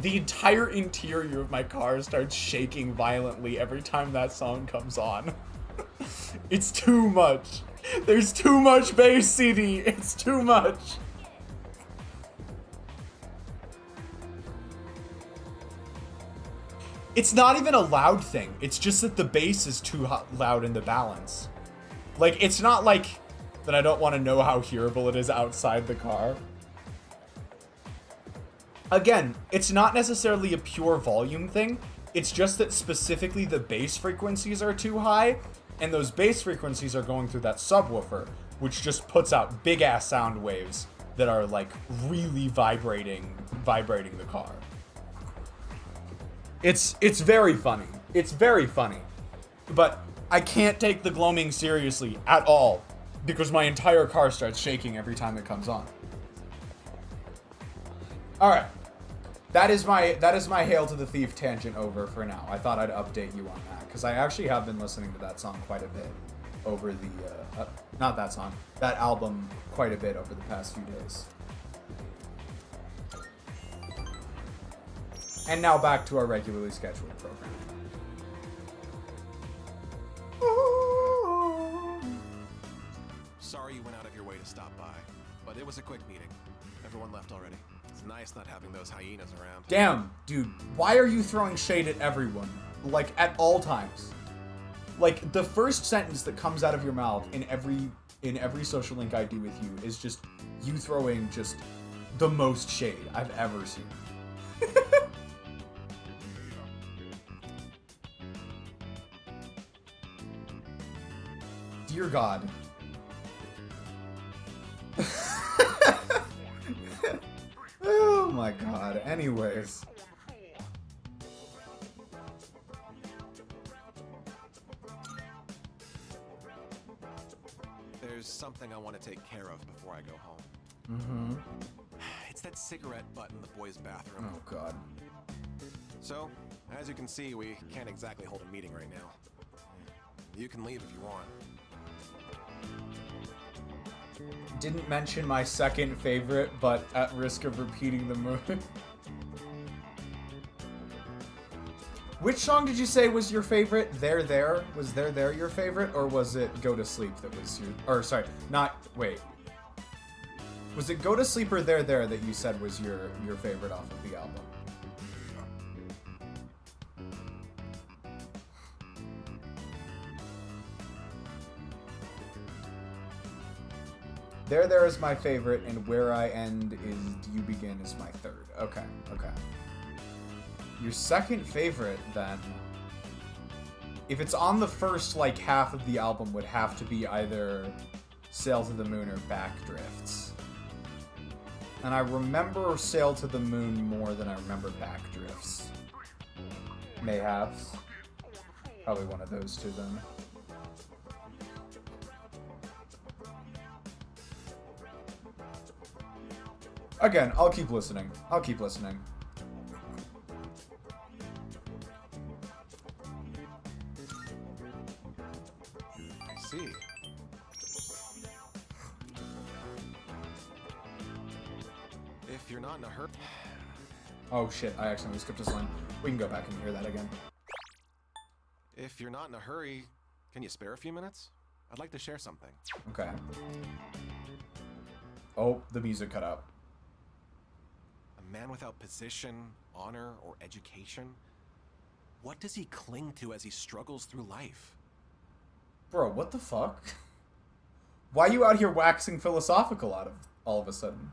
the entire interior of my car starts shaking violently every time that song comes on. It's too much. There's too much bass, CD. It's too much. It's not even a loud thing. It's just that the bass is too loud in the balance. Like, it's not like that I don't want to know how hearable it is outside the car. Again, it's not necessarily a pure volume thing. It's just that specifically the bass frequencies are too high, and those bass frequencies are going through that subwoofer, which just puts out big-ass sound waves that are, like, really vibrating the car. It's very funny. It's very funny. But I can't take the gloaming seriously at all because my entire car starts shaking every time it comes on. All right. That is my Hail to the Thief tangent over for now. I thought I'd update you on that because I actually have been listening to that song quite a bit over the not that song, that album quite a bit over the past few days. And now back to our regularly scheduled program. Sorry you went out of your way to stop by, but it was a quick meeting. Everyone left already. It's nice not having those hyenas around. Damn, dude, why are you throwing shade at everyone? Like, at all times. Like, the first sentence that comes out of your mouth in every social link I do with you is just you throwing just the most shade I've ever seen. Dear God. Oh my God. Anyways. There's something I want to take care of before I go home. Mm-hmm. It's that cigarette butt in the boys' bathroom. Oh God. So, as you can see, we can't exactly hold a meeting right now. You can leave if you want. Didn't mention my second favorite, but at risk of repeating the movie. Which song did you say was your favorite? There, There? Was There, There your favorite? Or was it Go to Sleep that was your... Or, sorry, not... Wait. Was it Go to Sleep or There, There that you said was your favorite off of the album? There, There is my favorite, and Where I End is You Begin is my third. Okay, okay. Your second favorite, then, if it's on the first, like, half of the album, would have to be either Sail to the Moon or Backdrifts. And I remember Sail to the Moon more than I remember Backdrifts. Mayhaps. Probably one of those two, then. Again, I'll keep listening. I'll keep listening. I see. If you're not in a hurry... Oh shit, I accidentally skipped this line. We can go back and hear that again. If you're not in a hurry, can you spare a few minutes? I'd like to share something. Okay. Oh, the music cut out. A man without position, honor, or education? What does he cling to as he struggles through life? Bro, what the fuck? Why are you out here waxing philosophical out of all of a sudden?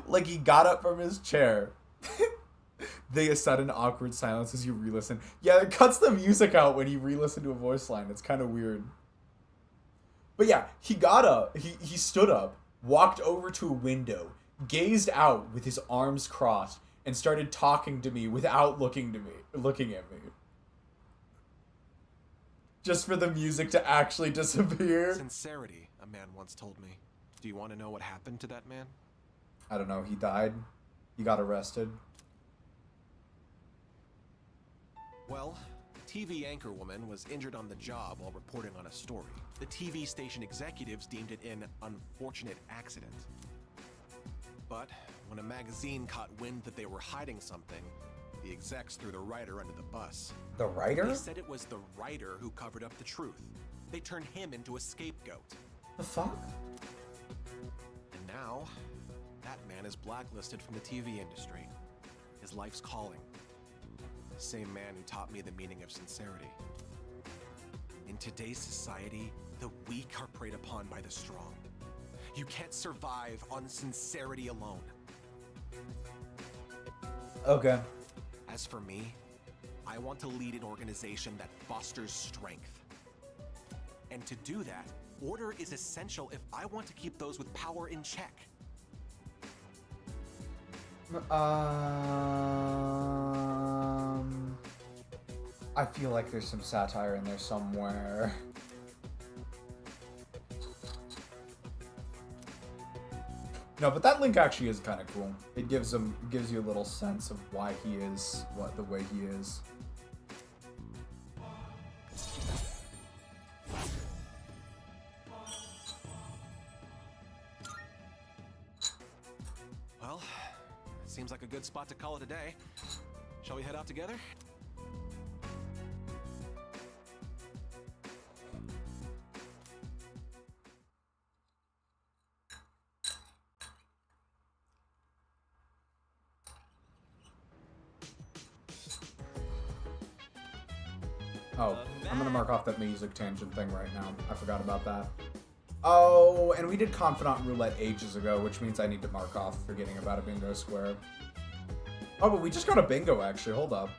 Like he got up from his chair. The sudden awkward silence as you re-listen. Yeah, it cuts the music out when you re-listen to a voice line. It's kind of weird. But yeah, he got up, he stood up, walked over to a window, gazed out with his arms crossed, and started talking to me without looking at me. Just for the music to actually disappear. Sincerity, a man once told me. Do you want to know what happened to that man? I don't know, he died. he got arrested. Well, TV anchorwoman was injured on the job while reporting on a story. The TV station executives deemed it an unfortunate accident. But when a magazine caught wind that they were hiding something, the execs threw the writer under the bus. The writer? They said it was the writer who covered up the truth. They turned him into a scapegoat. The fuck? And now, that man is blacklisted from the TV industry. His life's calling. The same man who taught me the meaning of sincerity. In today's society, the weak are preyed upon by the strong. You can't survive on sincerity alone. Okay. As for me, I want to lead an organization that fosters strength. And to do that, order is essential if I want to keep those with power in check. I feel like there's some satire in there somewhere. No, but that link actually is kind of cool. It gives you a little sense of why he is the way he is. Well, seems like a good spot to call it a day. Shall we head out together? Oh, I'm gonna mark off that music tangent thing right now. I forgot about that. Oh, and we did Confidant Roulette ages ago, which means I need to mark off forgetting about a bingo square. Oh, but we just got a bingo, actually. Hold up.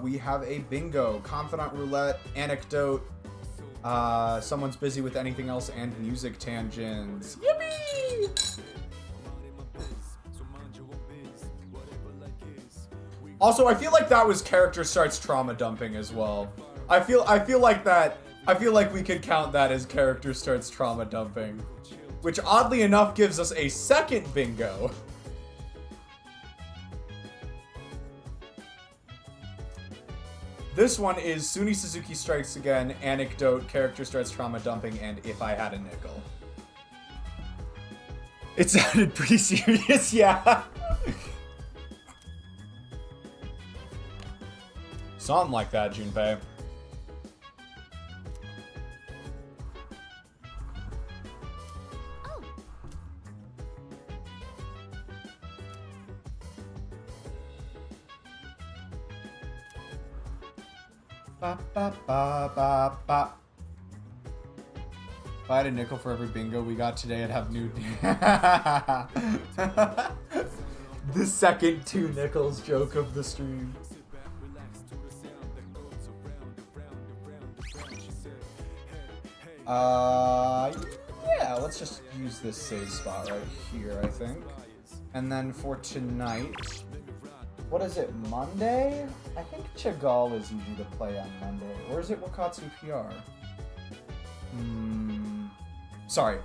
We have a bingo. Confidant Roulette, anecdote, someone's busy with anything else, and music tangents. Yippee! Also, I feel like that was character starts trauma dumping as well. I feel like we could count that as character starts trauma dumping, which oddly enough gives us a second bingo. This one is Suny Suzuki strikes again, anecdote, character starts trauma dumping, and if I had a nickel. It sounded pretty serious, yeah. Something like that, Junpei. Ba, ba, ba, ba, ba. If I had a nickel for every bingo we got today, I'd have new... The second 2 nickels joke of the stream. Yeah, let's just use this save spot right here, I think. And then for tonight, what is it, Monday? I think Chagall is easy to play on Monday. Or is it Wakatsu PR? Sorry.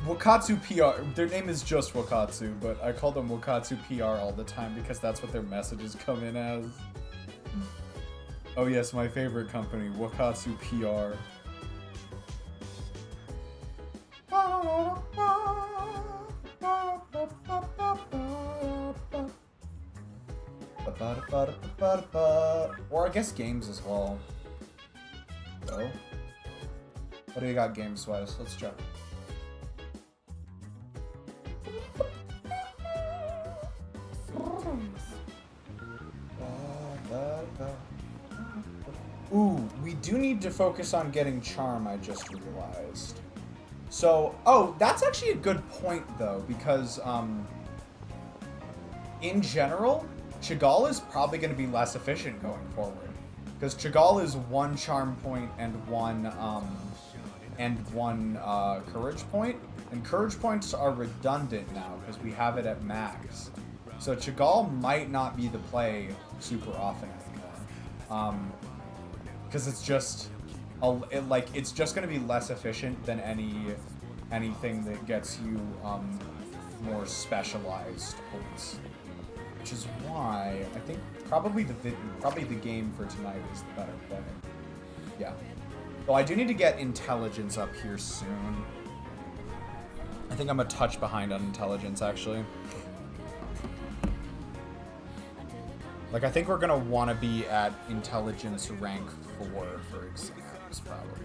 Wakatsu PR, their name is just Wakatsu, but I call them Wakatsu PR all the time because that's what their messages come in as. Oh yes, my favorite company, Wakatsu PR. Or I guess games as well. So, what do you got games wise? Let's check. Ooh, we do need to focus on getting charm, I just realized. So, oh, that's actually a good point though, because in general, Chagall is probably going to be less efficient going forward. Because Chagall is 1 charm point and one courage point. And courage points are redundant now because we have it at max. So Chagall might not be the play super often anymore. Because it's just it's just going to be less efficient than anything that gets you more specialized points. Which is why I think probably the game for tonight is the better play. Yeah. Well, I do need to get intelligence up here soon. I think I'm a touch behind on intelligence, actually. Like, I think we're gonna want to be at intelligence rank 4 for exams, probably.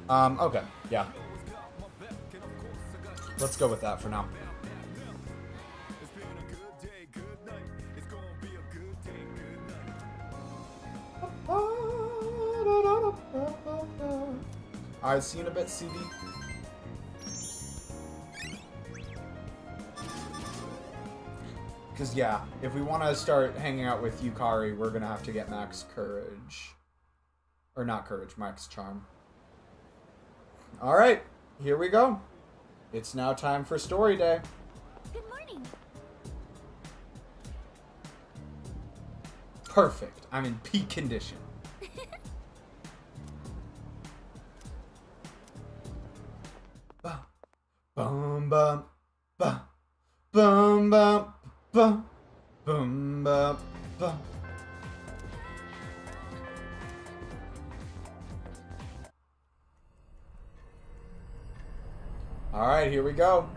Okay, yeah. Let's go with that for now. Alright, see you in a bit, CD. Because, yeah, if we want to start hanging out with Yukari, we're going to have to get max courage. Or not courage, max charm. Alright, here we go. It's now time for story day. Good morning. Perfect. I'm in peak condition. Bum bum bum bum bum bum bum bum bum. All right, here we go.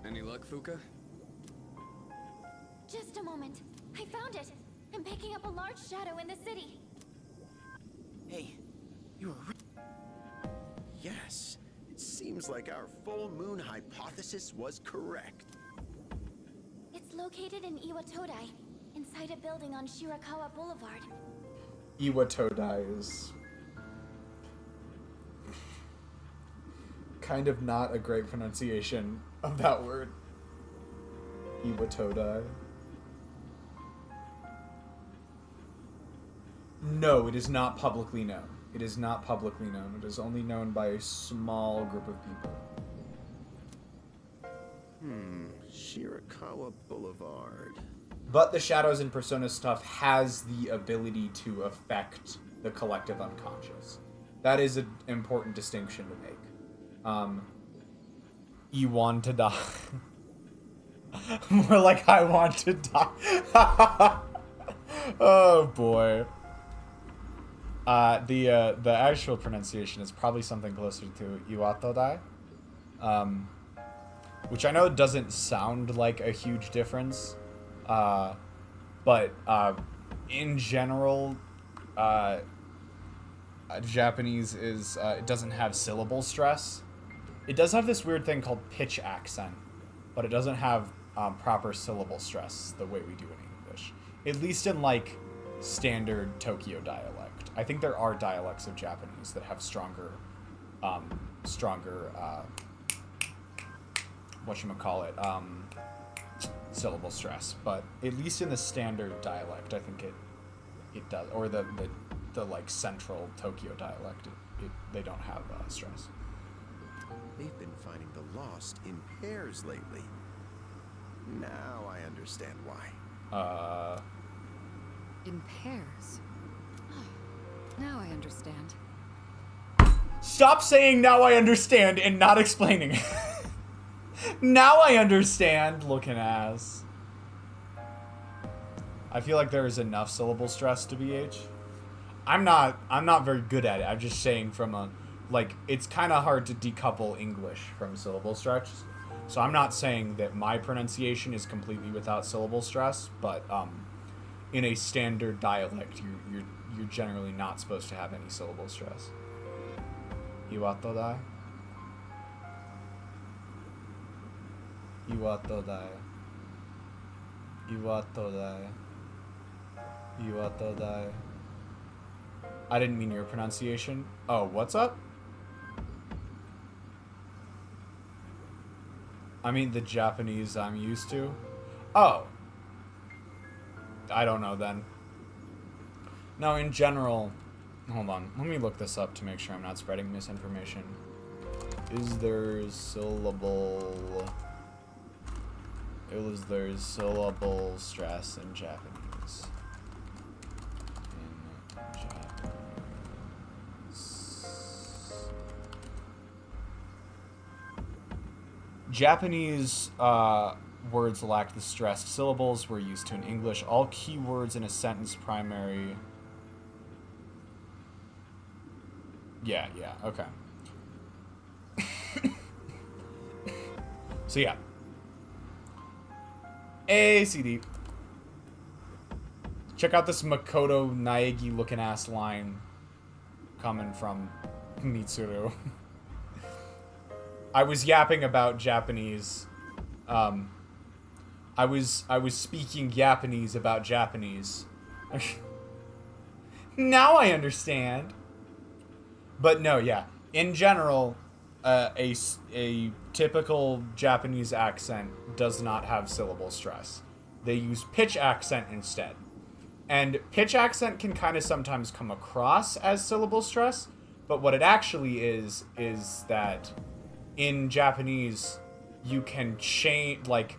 Any luck, Fuka? Just a moment. I found it. I'm picking up a large shadow in the city. Hey, you were yes. It seems like our full moon hypothesis was correct. It's located in Iwatodai, inside a building on Shirakawa Boulevard. Iwatodai is kind of not a great pronunciation of that word. Iwatodai. No, it is not publicly known. It is not publicly known. It is only known by a small group of people. Shirakawa Boulevard. But the Shadows and Persona stuff has the ability to affect the collective unconscious. That is an important distinction to make. You want to die. More like I want to die. Oh boy. The actual pronunciation is probably something closer to Iwatodai. Which I know doesn't sound like a huge difference. But in general, Japanese is, it doesn't have syllable stress. It does have this weird thing called pitch accent, but it doesn't have proper syllable stress the way we do in English. At least in, like, standard Tokyo dialect. I think there are dialects of Japanese that have stronger, syllable stress, but at least in the standard dialect, I think it does, or the like central Tokyo dialect, they don't have stress. They've been finding the lost in pairs lately. Now I understand why. In pairs. Now I understand. Stop saying "now I understand" and not explaining. Now I understand, looking ass. I feel like there is enough syllable stress to BH. I'm not very good at it. I'm just saying from a, like, it's kind of hard to decouple English from syllable stress. So I'm not saying that my pronunciation is completely without syllable stress, but in a standard dialect, you're generally not supposed to have any syllable stress. Iwatodai. Iwatodai. Iwatodai. Iwatodai. I didn't mean your pronunciation. Oh, what's up? I mean the Japanese I'm used to. Oh. I don't know then. No, in general... Hold on. Let me look this up to make sure I'm not spreading misinformation. Is there syllable... there's syllable stress in Japanese. Japanese words lack the stressed syllables we're used to in English. All keywords in a sentence primary. Yeah, okay. So yeah. ACD. Check out this Makoto Naegi looking ass line coming from Mitsuru. I was yapping about Japanese. I was speaking Japanese about Japanese. Now I understand. But no, yeah. In general, a typical Japanese accent does not have syllable stress. They use pitch accent instead. And pitch accent can kind of sometimes come across as syllable stress, but what it actually is that in Japanese, you can change, like,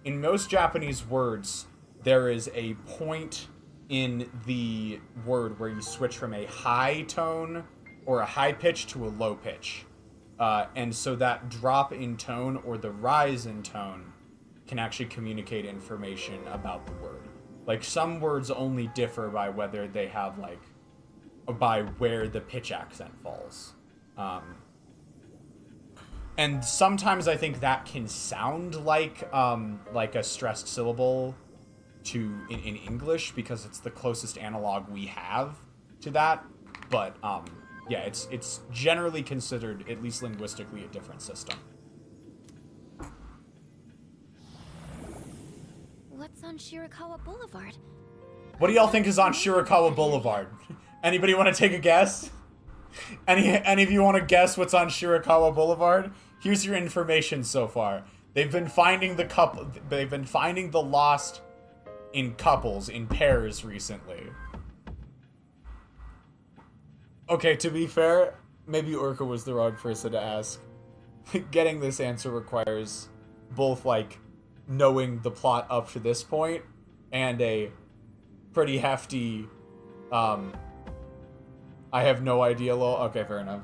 in most Japanese words, there is a point in the word where you switch from a high tone or a high pitch to a low pitch. And so that drop in tone or the rise in tone can actually communicate information about the word. Like, some words only differ by whether they have, like, by where the pitch accent falls. And sometimes I think that can sound like a stressed syllable in English because it's the closest analog we have to that. But yeah, it's generally considered, at least linguistically, a different system. What's on Shirakawa Boulevard? What do y'all think is on Shirakawa Boulevard? Anybody want to take a guess? Any of you want to guess what's on Shirakawa Boulevard? Here's your information so far. They've been finding the lost in couples, in pairs recently. Okay, to be fair, maybe Urka was the wrong person to ask. Getting this answer requires both, like, knowing the plot up to this point and a pretty hefty, I have no idea. Okay, fair enough.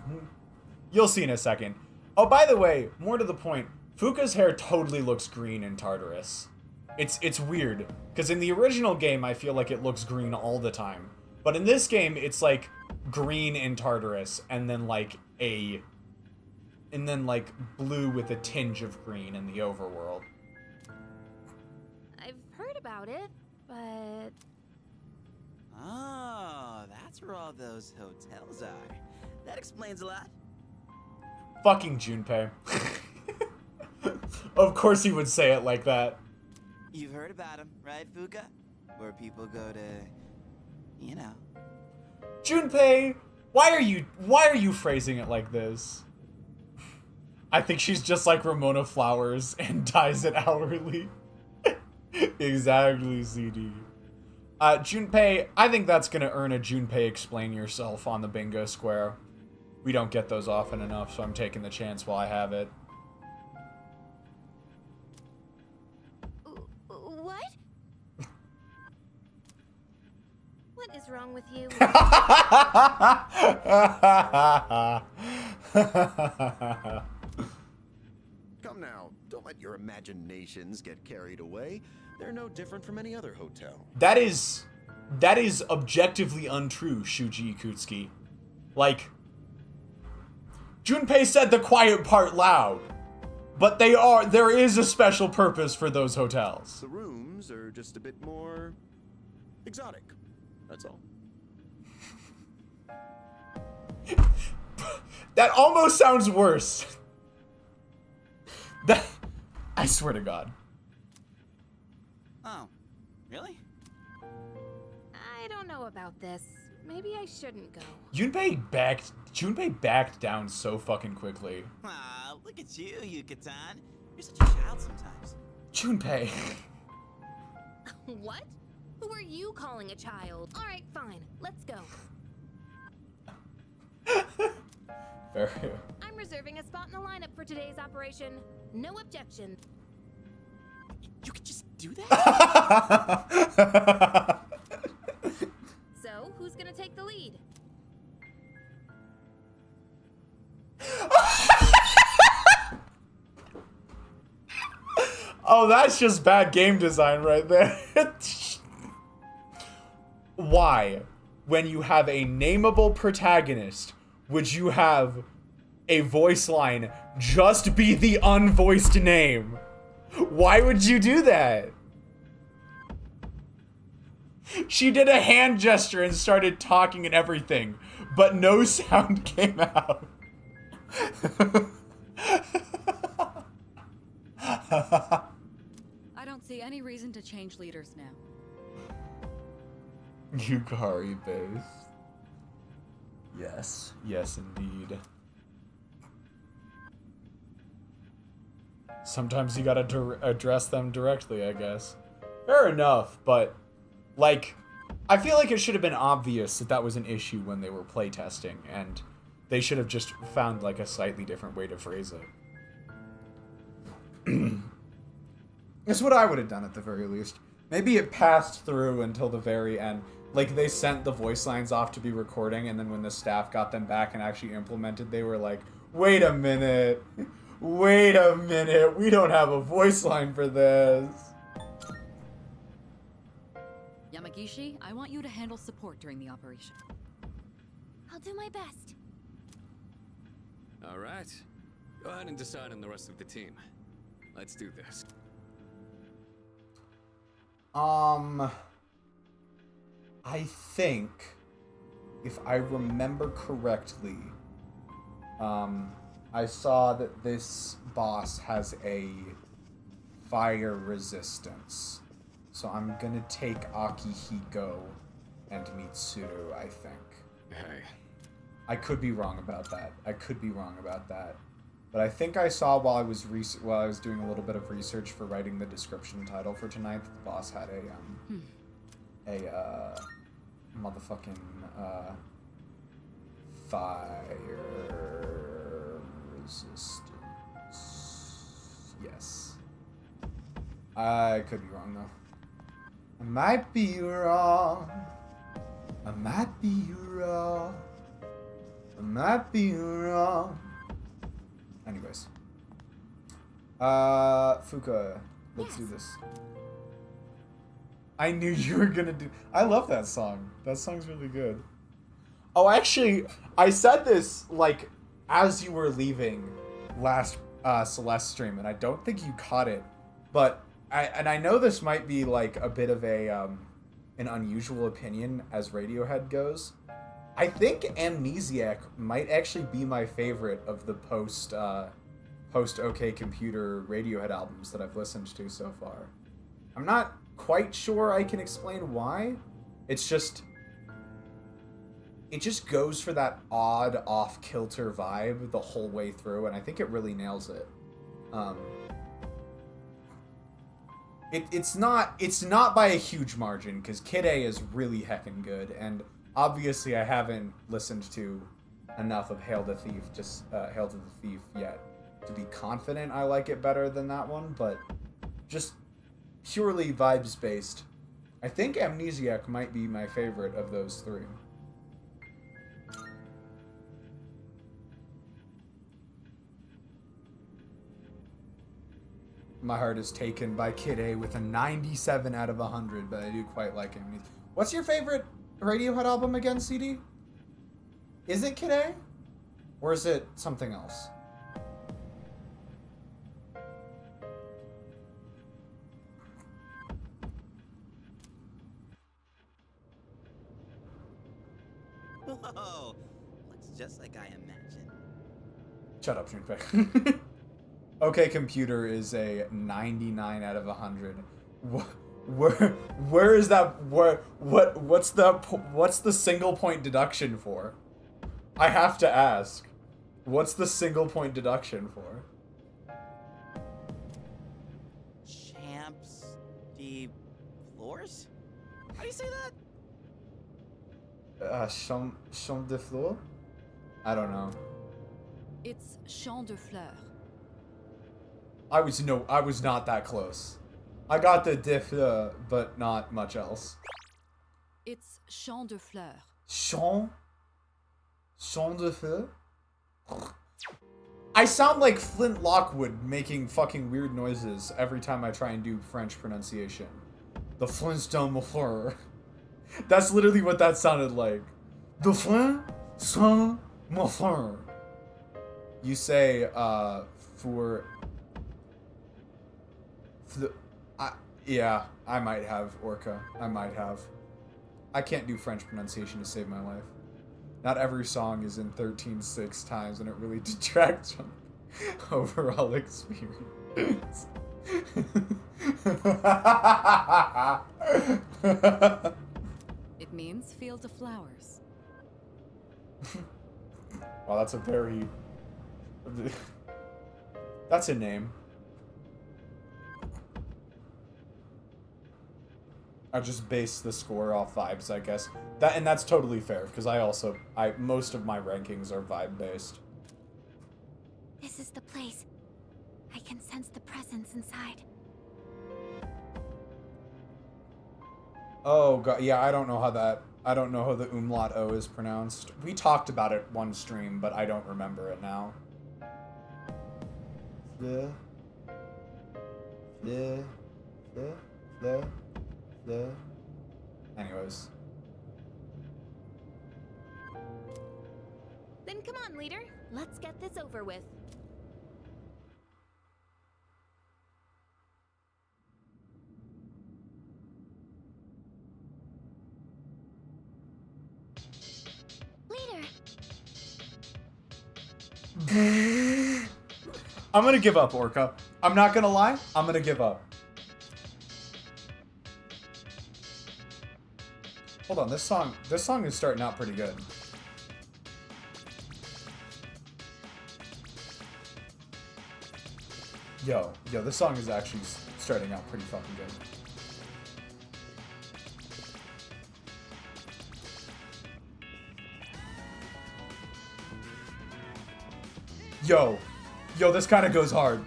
You'll see in a second. Oh, by the way, more to the point, Fuka's hair totally looks green in Tartarus. It's weird, because in the original game, I feel like it looks green all the time. But in this game, it's like green in Tartarus, and then like blue with a tinge of green in the overworld. I've heard about it, but... Oh, that's where all those hotels are. That explains a lot. Fucking Junpei. Of course he would say it like that. You've heard about them, right, Fuka? Where people go to, you know. Junpei, why are you phrasing it like this? I think she's just like Ramona Flowers and dyes it hourly. Exactly, CD. Junpei, I think that's gonna earn a Junpei explain yourself on the bingo square. We don't get those often enough, so I'm taking the chance while I have it. What? What is wrong with you? Come now, don't let your imaginations get carried away. They're no different from any other hotel. That is objectively untrue, Shuji Ikutsuki. Like, Junpei said the quiet part loud, but there is a special purpose for those hotels. The rooms are just a bit more exotic, that's all. That almost sounds worse. That, I swear to God. Oh, really? I don't know about this. Maybe I shouldn't go. Junpei backed down so fucking quickly. Ah, look at you, Yucatan. You're such a child sometimes. Junpei. What? Who are you calling a child? All right, fine. Let's go. Fair. I'm reserving a spot in the lineup for today's operation. No objection. You could just do that? So, who's gonna take the lead? Oh, that's just bad game design right there. Why, when you have a nameable protagonist, would you have a voice line just be the unvoiced name? Why would you do that? She did a hand gesture and started talking and everything, but no sound came out. I don't see any reason to change leaders now. Yukari base. Yes. Yes, indeed. Sometimes you gotta address them directly, I guess. Fair enough, but, like, I feel like it should have been obvious that that was an issue when they were playtesting, and they should have just found, like, a slightly different way to phrase it. That's what I would have done at the very least. Maybe it passed through until the very end. Like, they sent the voice lines off to be recording, and then when the staff got them back and actually implemented, they were like, wait a minute. Wait a minute. We don't have a voice line for this. Yamagishi, I want you to handle support during the operation. I'll do my best. All right. Go ahead and decide on the rest of the team. Let's do this. I think, if I remember correctly, I saw that this boss has a fire resistance. So I'm gonna take Akihiko and Mitsuru, I think. Hey. I could be wrong about that. But I think I saw while I was doing a little bit of research for writing the description title for tonight that the boss had a motherfucking fire resistance. Yes. I could be wrong though. I might be wrong. I might be wrong. Anyways. Fuka, let's do this. I knew you were gonna do... I love that song. That song's really good. Oh, actually, I said this, like, as you were leaving last Celeste stream, and I don't think you caught it, but... I know this might be, like, a bit of a, an unusual opinion as Radiohead goes. I think Amnesiac might actually be my favorite of the post OK Computer Radiohead albums that I've listened to so far. I'm not quite sure I can explain why. It just goes for that odd off-kilter vibe the whole way through, and I think it really nails it. It's not by a huge margin, because Kid A is really heckin' good, and obviously I haven't listened to enough of Hail to the Thief yet to be confident I like it better than that one, but just purely vibes based, I think Amnesiac might be my favorite of those three. My heart is taken by Kid A with a 97 out of 100, but I do quite like him. What's your favorite Radiohead album again, CD? Is it Kid A? Or is it something else? Whoa, looks just like I imagined. Shut up, Shrinkback. OK Computer is a 99 out of 100. Where is that? What's the single point deduction for? I have to ask. What's the single point deduction for? Champs de floors? How do you say that? Champ de fleur? I don't know. It's Champ de Fleurs. I was not that close. I got the de fleur, but not much else. It's champ de fleurs. Champ? Champ de fleur? I sound like Flint Lockwood making fucking weird noises every time I try and do French pronunciation. The Flintstone Fleur. That's literally what that sounded like. The Flintstone Fleur. You say, for... Yeah, I might have, Orca. I might have. I can't do French pronunciation to save my life. Not every song is in 13/6 times, and it really detracts from overall experience. It means field of flowers. Wow, that's a very... That's a name. I just base the score off vibes, I guess. And that's totally fair, because most of my rankings are vibe based. This is the place. I can sense the presence inside. Oh god, yeah, I don't know how the umlaut O is pronounced. We talked about it one stream, but I don't remember it now. Anyways. Then come on, leader. Let's get this over with. Leader. I'm gonna give up, Orca. I'm not gonna lie, I'm gonna give up. Hold on, this song is starting out pretty good. Yo, this song is actually starting out pretty fucking good. Yo, this kind of goes hard.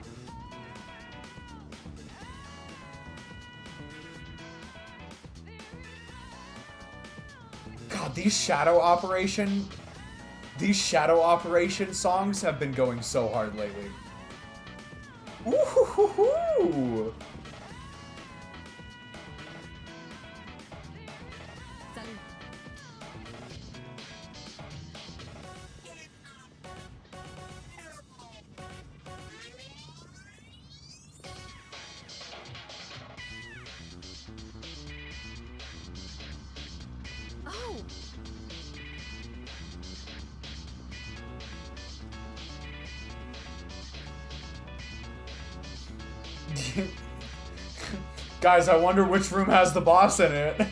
God, these shadow operation songs have been going so hard lately. Ooh. Salut. Oh. Guys, I wonder which room has the boss in it.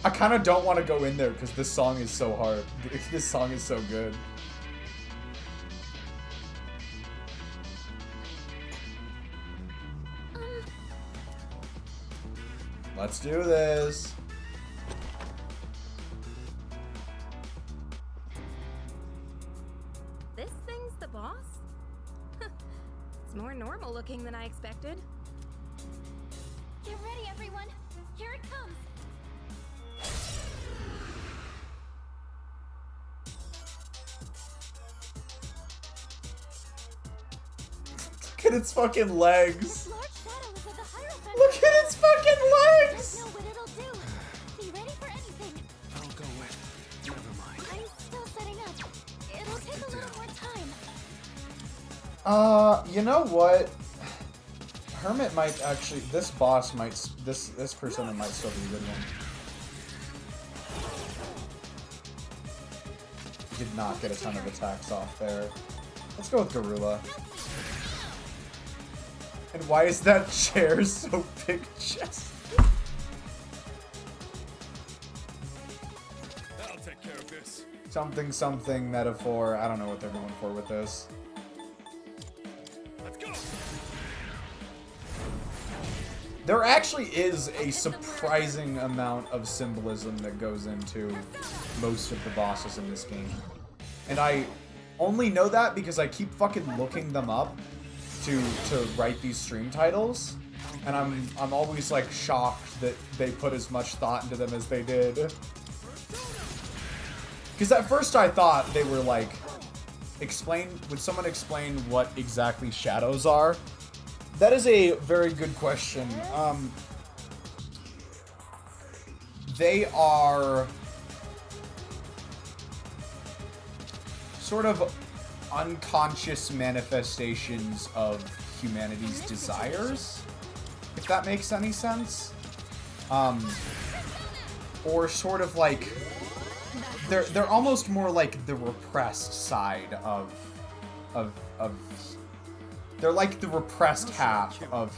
I kind of don't want to go in there because this song is so hard. This song is so good. Let's do this. This thing's the boss? It's more normal looking than I expected. Get ready, everyone. Here it comes. Look at its fucking legs. Large shadow is at the Hierophant. Look at its fucking Don't legs. know what it'll do. Be ready for anything. I'll go with. Never mind. I'm still setting up. It'll take a little more time. You know what? Hermit might actually, this persona might still be a good one. Did not get a ton of attacks off there. Let's go with Garula. And why is that chair so big chested? I'll take care of this. Something metaphor. I don't know what they're going for with this. Let's go. There actually is a surprising amount of symbolism that goes into most of the bosses in this game. And I only know that because I keep fucking looking them up. to write these stream titles, and I'm always like shocked that they put as much thought into them as they did. Because at first I thought they were like, would someone explain what exactly shadows are? That is a very good question. They are sort of unconscious manifestations of humanity's desires, if that makes any sense. Or sort of like, they're almost more like the repressed side of they're like the repressed half of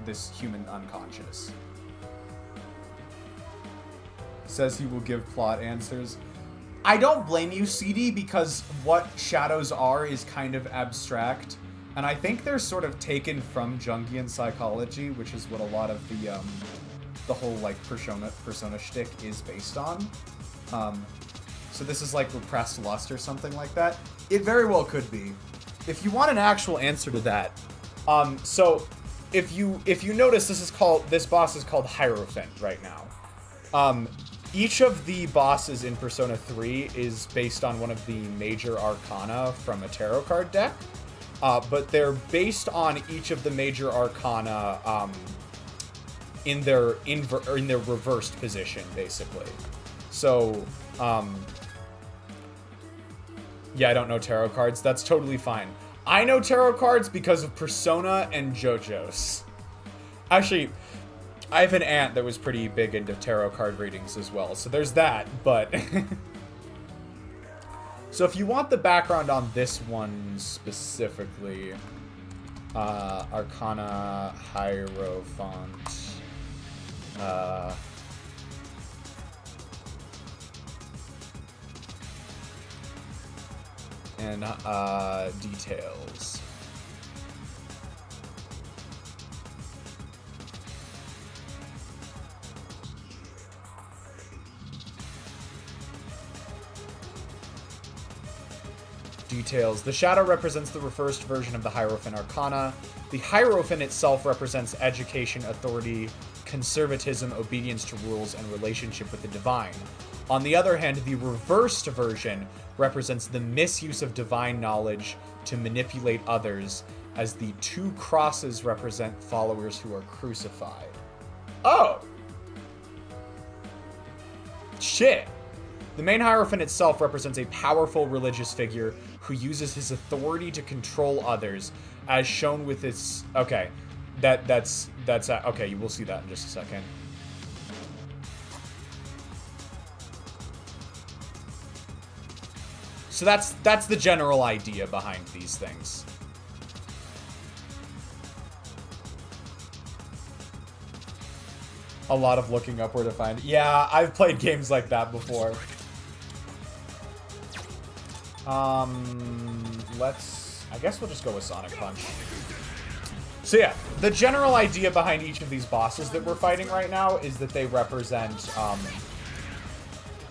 this human unconscious. Says he will give plot answers. I don't blame you, CD, because what shadows are is kind of abstract, and I think they're sort of taken from Jungian psychology, which is what a lot of the whole like persona shtick is based on. So this is like repressed lust or something like that. It very well could be. If you want an actual answer to that, so if you notice, this boss is called Hierophant right now. Each of the bosses in Persona 3 is based on one of the major arcana from a tarot card deck, but they're based on each of the major arcana in their reversed position, basically. So, yeah, I don't know tarot cards. That's totally fine. I know tarot cards because of Persona and JoJo's. Actually, I have an aunt that was pretty big into tarot card readings as well, so there's that, but... So if you want the background on this one specifically, Arcana Hierophant, and details. Details. The shadow represents the reversed version of the Hierophant Arcana. The Hierophant itself represents education, authority, conservatism, obedience to rules, and relationship with the divine. On the other hand, the reversed version represents the misuse of divine knowledge to manipulate others, as the two crosses represent followers who are crucified. Oh! Shit! The main Hierophant itself represents a powerful religious figure who uses his authority to control others, as shown with its... Okay, that's okay, you will see that in just a second. So that's the general idea behind these things. A lot of looking up where to find. Yeah, I've played games like that before. I guess we'll just go with Sonic Punch. So yeah, the general idea behind each of these bosses that we're fighting right now is that they represent,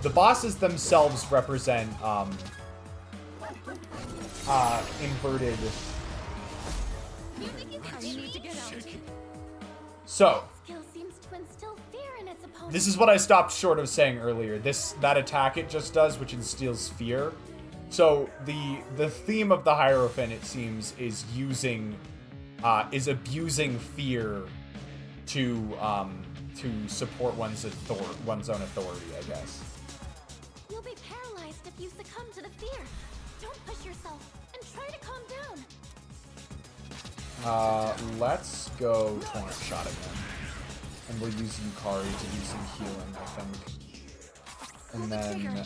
the bosses themselves represent, inverted. So, this is what I stopped short of saying earlier. That attack it just does, which instills fear. So the theme of the Hierophant, it seems, is abusing fear to support one's own authority, I guess. You'll be paralyzed if you succumb to the fear. Don't push yourself and try to calm down. Let's go Torrent Shot again. And we'll use Yukari to do some healing, I think. And then,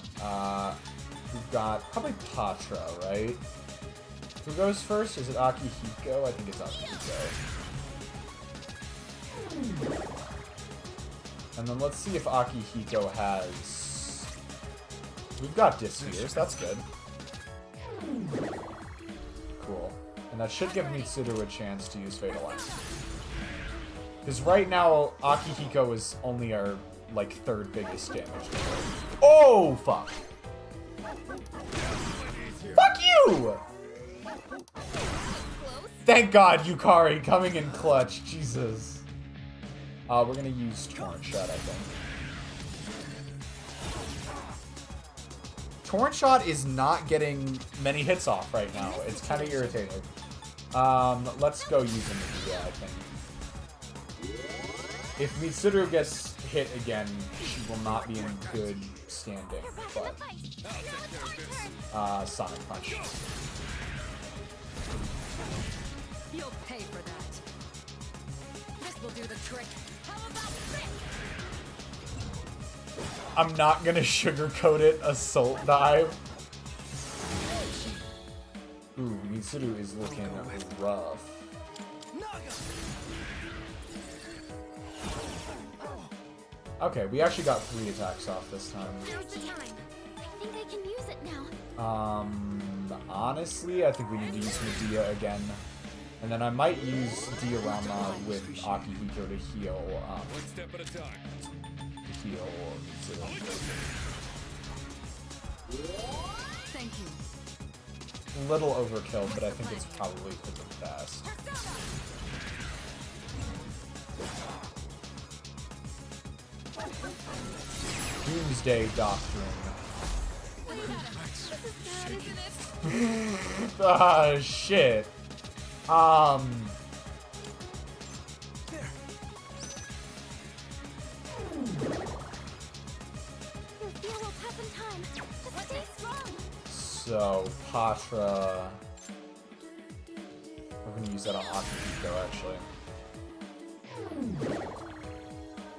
we've got probably Patra, right? Who goes first? Is it Akihiko? I think it's Akihiko. And then let's see if Akihiko has... We've got Dyspheres, that's good. Cool. And that should give Mitsuru a chance to use Fatal Lines. Because right now, Akihiko is only our, like, third biggest damage. Oh, fuck! Fuck you! Thank God, Yukari coming in clutch. Jesus. We're gonna use Torrent Shot, I think. Torrent Shot is not getting many hits off right now. It's kind of irritating. Let's go use Medea, I think. If Mitsuru gets hit again, she will not be in good standing, but... Sonic Punch. You'll pay for that. This will do the trick. How about this? I'm not gonna sugarcoat it. Assault dive. Ooh, Mitsuru is looking rough. Okay, we actually got 3 attacks off this time. Now's the time. I think I can use it now. Honestly, I think we need to use Medea again. And then I might use Diorama with Akihiko to heal, One step at a time. to heal Mitsuru. Thank you. Little overkill, but I think it's probably for the best. Doomsday Doctrine. Ah, shit. Your fear will pass in time. Just stay strong. So, Patra. We're gonna use that on Akihiko, actually.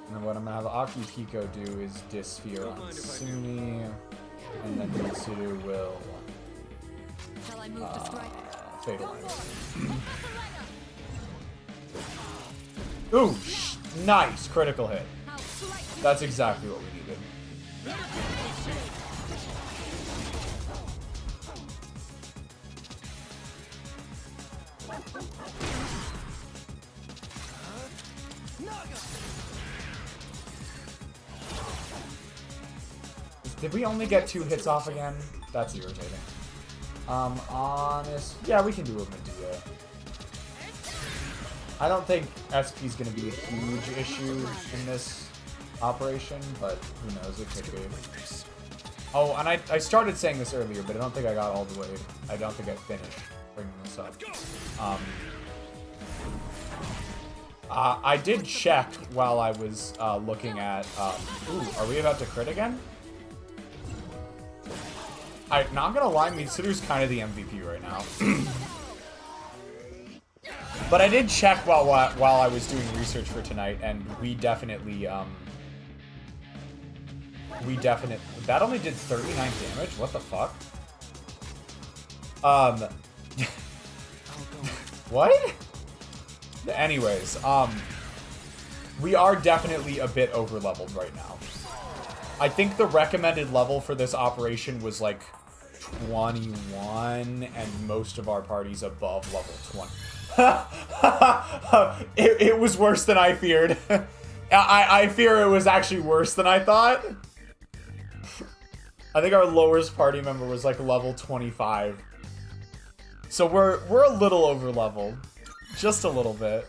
And then what I'm gonna have Akihiko do is Dysphere on Suny, and then Mitsuru will Shall I move to strike? Fatal. Ooh, nice critical hit. How slight That's exactly what we needed. Did we only get 2 hits off again? That's irritating. Yeah, we can do a Medea. I don't think SP is going to be a huge issue in this operation, but who knows, it could be. Oh, and I started saying this earlier, but I don't think I got all the way. I don't think I finished bringing this up. I did check while I was looking at... ooh, are we about to crit again? I'm not gonna lie, Mitsuru's kind of the MVP right now. But I did check while I was doing research for tonight, and we definitely, that only did 39 damage? What the fuck? What? Anyways, we are definitely a bit over-leveled right now. I think the recommended level for this operation was like 21, and most of our parties above level 20. It was worse than I feared. I fear it was actually worse than I thought. I think our lowest party member was like level 25. So we're a little over leveled. Just a little bit.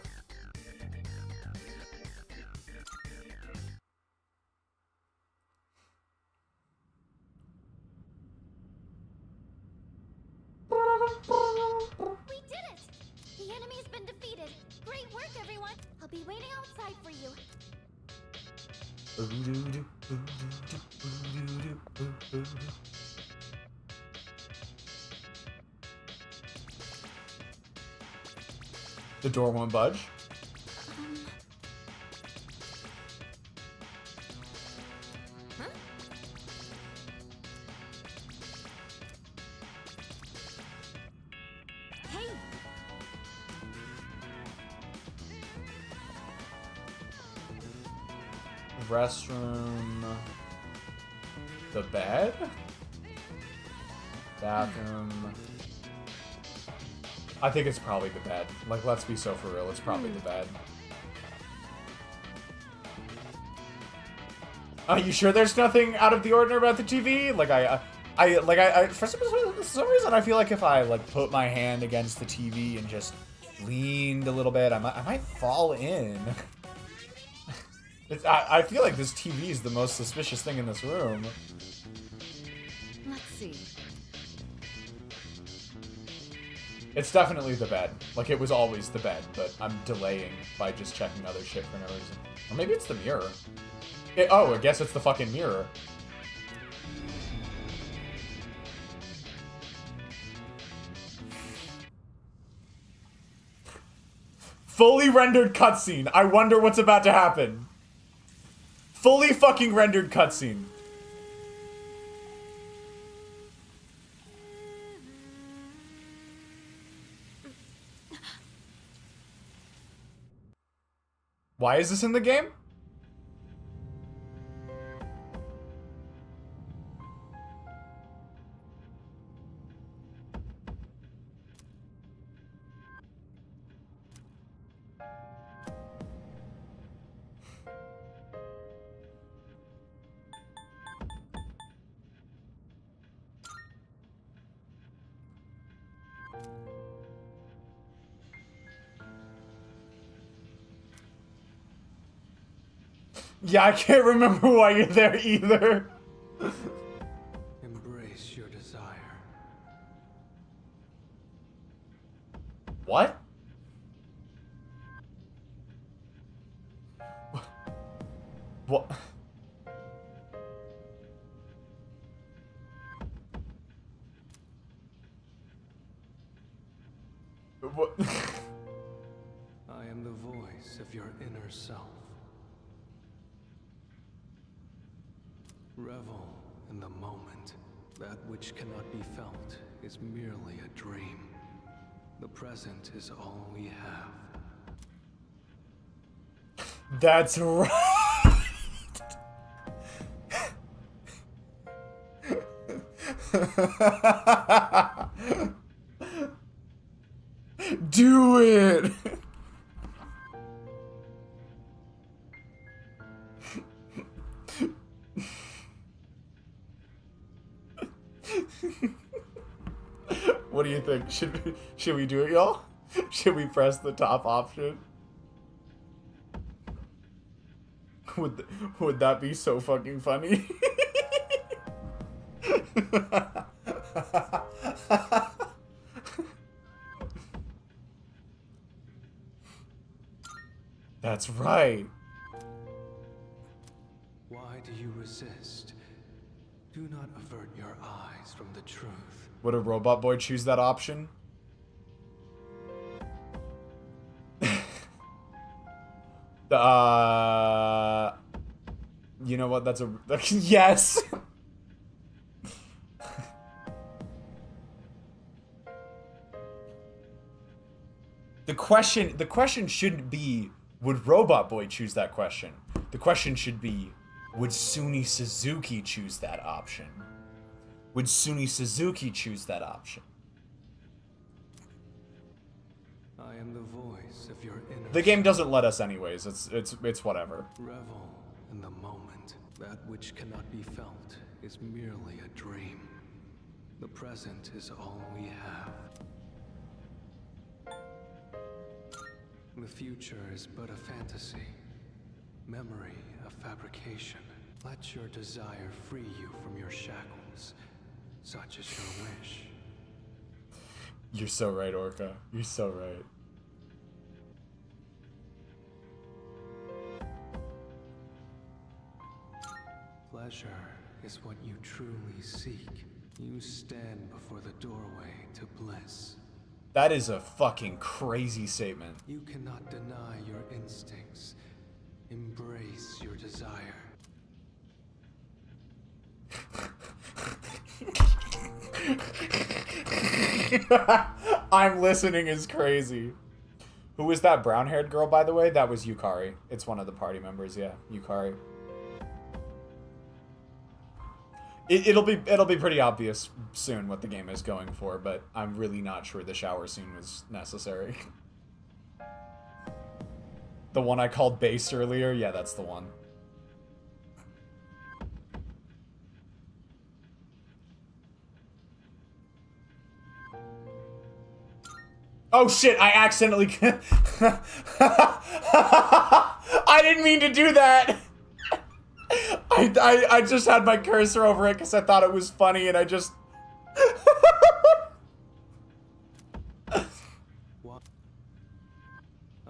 We did it! The enemy's been defeated. Great work, everyone. I'll be waiting outside for you. The door won't budge. Huh? Hey, Restroom. The bed? Bathroom. I think it's probably the bed. Like, let's be so for real. It's probably the bed. Are you sure there's nothing out of the ordinary about the TV? Like, for some reason, I feel like if I, like, put my hand against the TV and just leaned a little bit. I might fall in. I feel like this TV is the most suspicious thing in this room. Let's see. It's definitely the bed. Like, it was always the bed, but I'm delaying by just checking other shit for no reason. Or maybe it's the mirror. Oh, I guess it's the fucking mirror. Fully rendered cutscene. I wonder what's about to happen. Fully fucking rendered cutscene. Why is this in the game? Yeah, I can't remember why you're there either. Embrace your desire. What? What? What? I am the voice of your inner self. Revel in the moment. That which cannot be felt is merely a dream. The present is all we have. That's right. Do it. What do you think? Should we do it, y'all? Should we press the top option? Would that be so fucking funny? That's right. Why do you resist? Do not avert your eyes from the truth. Would a robot boy choose that option? You know what? That's a yes. The question shouldn't be, would Robot Boy choose that question? The question should be, would Suny Suzuki choose that option? Would Suny Suzuki choose that option? I am the voice of your inner. The game doesn't let us anyways. It's whatever. Revel in the moment. That which cannot be felt is merely a dream. The present is all we have. The future is but a fantasy. Memory a fabrication. Let your desire free you from your shackles. Such is your wish. You're so right, Orca. You're so right. Pleasure is what you truly seek. You stand before the doorway to bliss. That is a fucking crazy statement. You cannot deny your instincts. Embrace your desire. I'm listening is crazy. Who was that brown-haired girl, by the way? That was Yukari. It's one of the party members, yeah. Yukari. It'll be pretty obvious soon what the game is going for, but I'm really not sure the shower scene was necessary. The one I called based earlier? Yeah, that's the one. Oh shit, I accidentally... I didn't mean to do that! I just had my cursor over it because I thought it was funny and I just...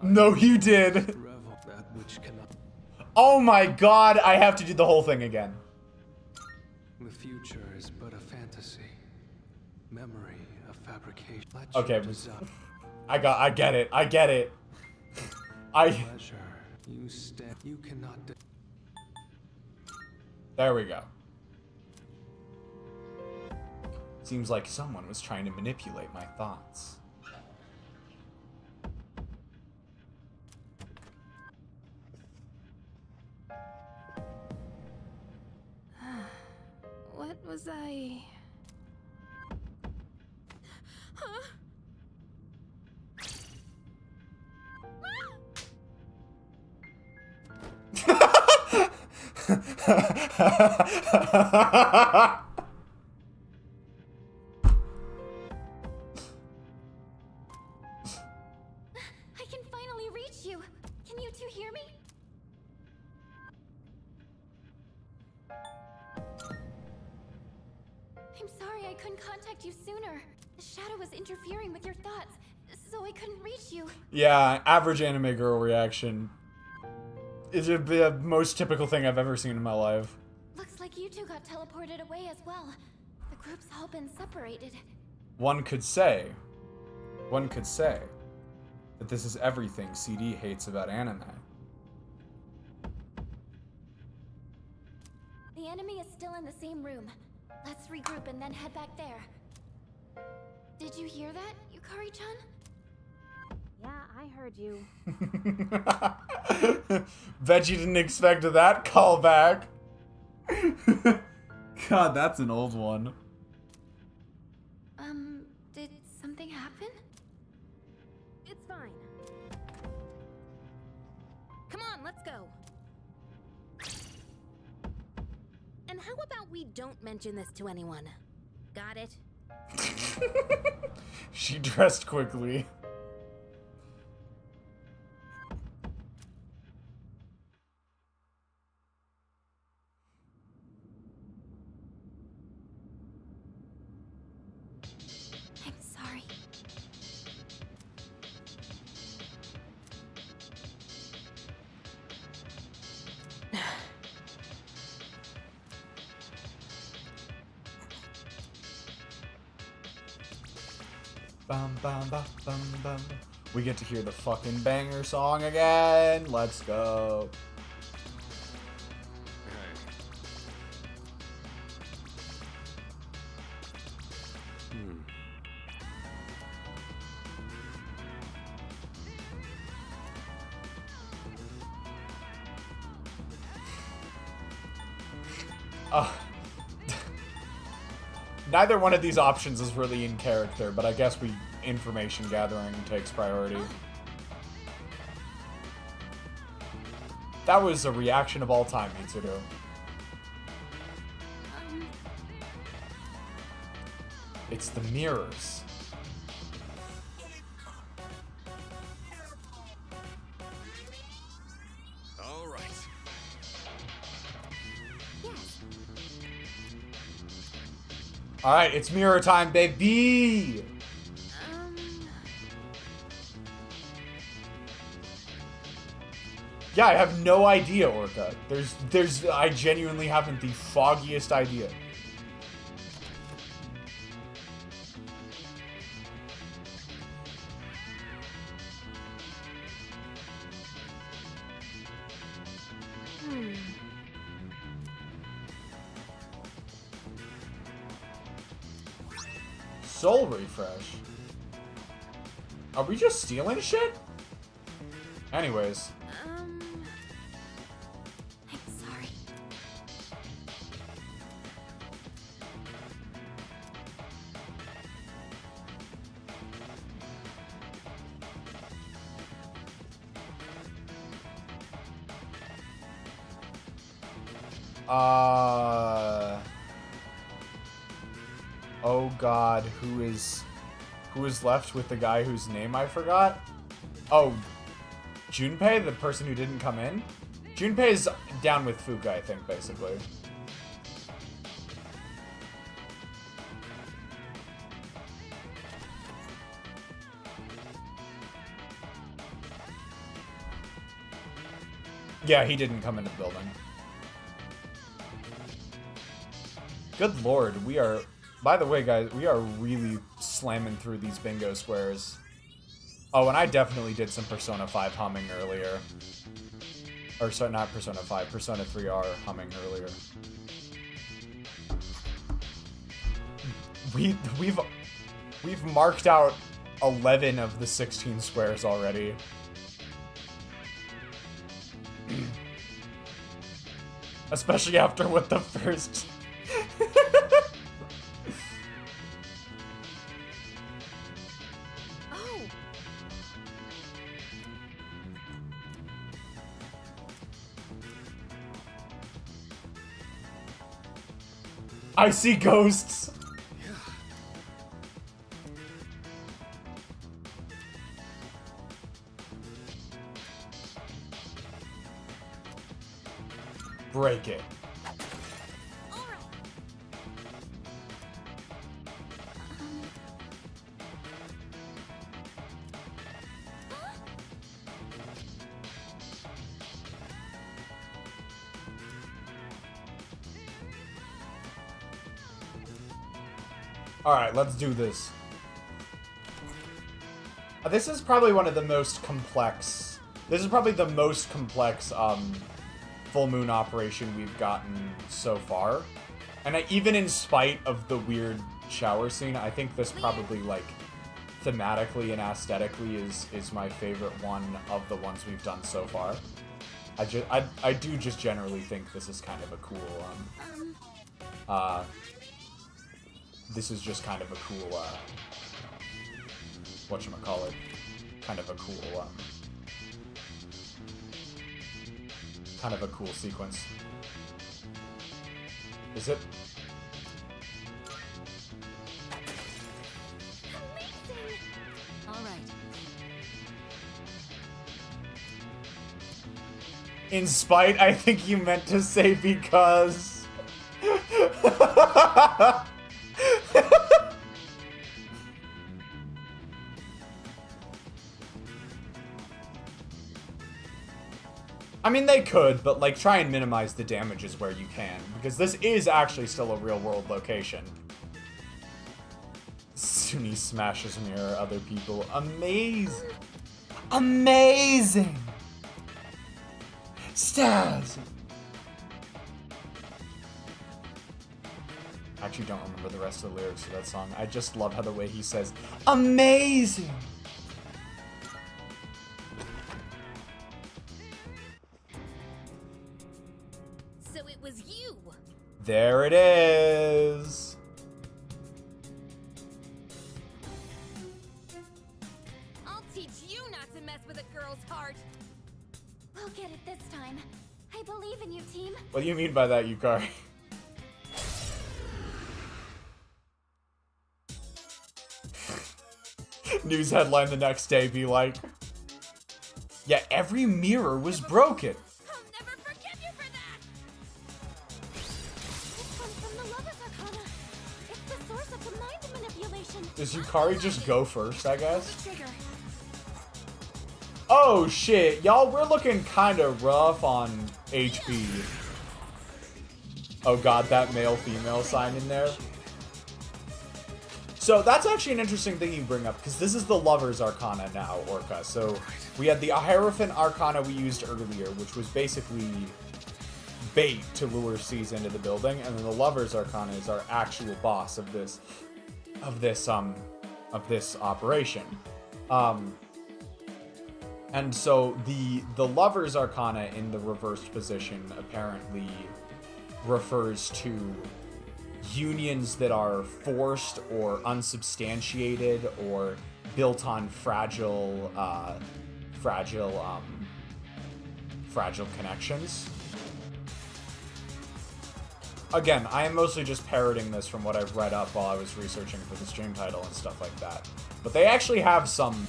No, you did. Oh my god, I have to do the whole thing again. The future is but a fantasy. Memory, a fabrication. Okay, I get it. I get it. Pleasure. You cannot. There we go. Seems like someone was trying to manipulate my thoughts. What was I... Huh? I can finally reach you. Can you two hear me? I'm sorry I couldn't contact you sooner. The shadow was interfering with your thoughts, so I couldn't reach you. Yeah, average anime girl reaction. Is the most typical thing I've ever seen in my life. Looks like you two got teleported away as well. The group's all been separated. One could say that this is everything CD hates about anime. The enemy is still in the same room. Let's regroup and then head back there. Did you hear that, Yukari-chan? Yeah, I heard you. Bet you didn't expect that callback. God, that's an old one. Did something happen? It's fine. Come on, let's go. And how about we don't mention this to anyone? Got it? She dressed quickly. I'm sorry. Bum, bum, bum, bum, bum. We get to hear the fucking banger song again. Let's go. Neither one of these options is really in character, but I guess information gathering takes priority. That was a reaction of all time, Mitsuru. It's the mirrors. All right. All right, it's mirror time, baby. Yeah, I have no idea, Orca. I genuinely haven't the foggiest idea. Soul refresh? Are we just stealing shit? Anyways. I'm sorry. Oh god, who is... Who was left with the guy whose name I forgot? Oh, Junpei, the person who didn't come in? Junpei's down with Fuka, I think, basically. Yeah, he didn't come into the building. Good lord, we are... By the way, guys, we are really slamming through these bingo squares. Oh, and I definitely did some Persona 5 humming earlier. Or, sorry, not Persona 5, Persona 3R humming earlier. We've marked out 11 of the 16 squares already. Especially after what the first... I see ghosts! Break it. Alright, let's do this. This is probably one of the most complex... This is probably the most complex, full moon operation we've gotten so far. And even in spite of the weird shower scene, I think this probably, like, thematically and aesthetically is my favorite one of the ones we've done so far. I do just generally think this is kind of a cool, this is just kind of a cool, whatchamacallit, kind of a cool, kind of a cool sequence. Is it? All right. In spite, I think you meant to say because. I mean, they could, but, like, try and minimize the damages where you can, because this is actually still a real-world location. Suny smashes mirror other people. Amazing! Amazing! Stars! I actually don't remember the rest of the lyrics of that song. I just love how the way he says, amazing! There it is! I'll teach you not to mess with a girl's heart. We'll get it this time. I believe in you, team. What do you mean by that, Yukari? News headline the next day be like, yeah, every mirror was broken. Does Yukari just go first, I guess? Oh shit, y'all, we're looking kinda rough on HP. Oh god, that male-female sign in there. So that's actually an interesting thing you bring up, because this is the Lover's Arcana now, Orca. So we had the Hierophant Arcana we used earlier, which was basically bait to lure C's into the building, and then the Lover's Arcana is our actual boss of this operation. And so the Lover's Arcana in the reversed position apparently refers to unions that are forced or unsubstantiated or built on fragile connections. again, I am mostly just parroting this from what I've read up while I was researching for the stream title and stuff like that. But they actually have some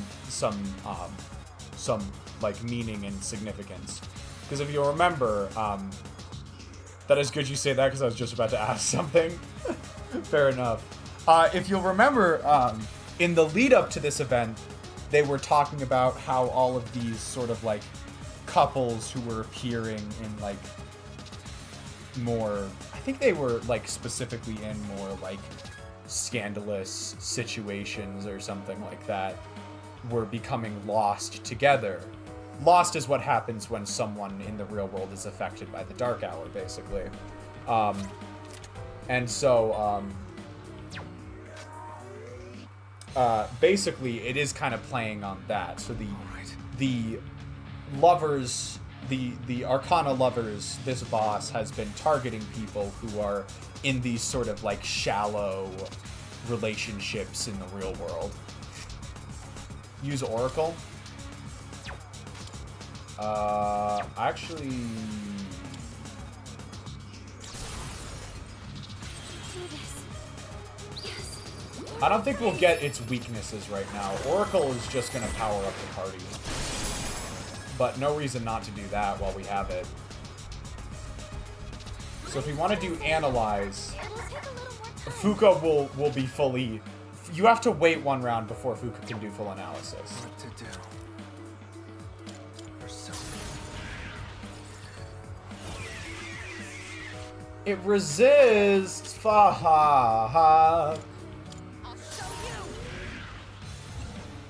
like meaning and significance. Because if you'll remember, that is good you say that because I was just about to ask something. Fair enough. If you'll remember, in the lead up to this event, they were talking about how all of these sort of like couples who were appearing in like more, I think they were like specifically in more like scandalous situations or something like that, were becoming lost together. Lost is what happens when someone in the real world is affected by the dark hour, basically. And so, basically, it is kind of playing on that. So the lovers, the Arcana lovers, this boss has been targeting people who are in these sort of like shallow relationships in the real world. Use Oracle. Actually, I don't think we'll get its weaknesses right now. Oracle is just gonna power up the party, but no reason not to do that while we have it. So if we want to do Analyze, Fuka will be fully... You have to wait one round before Fuka can do full analysis. What to do? It resists. Fuck.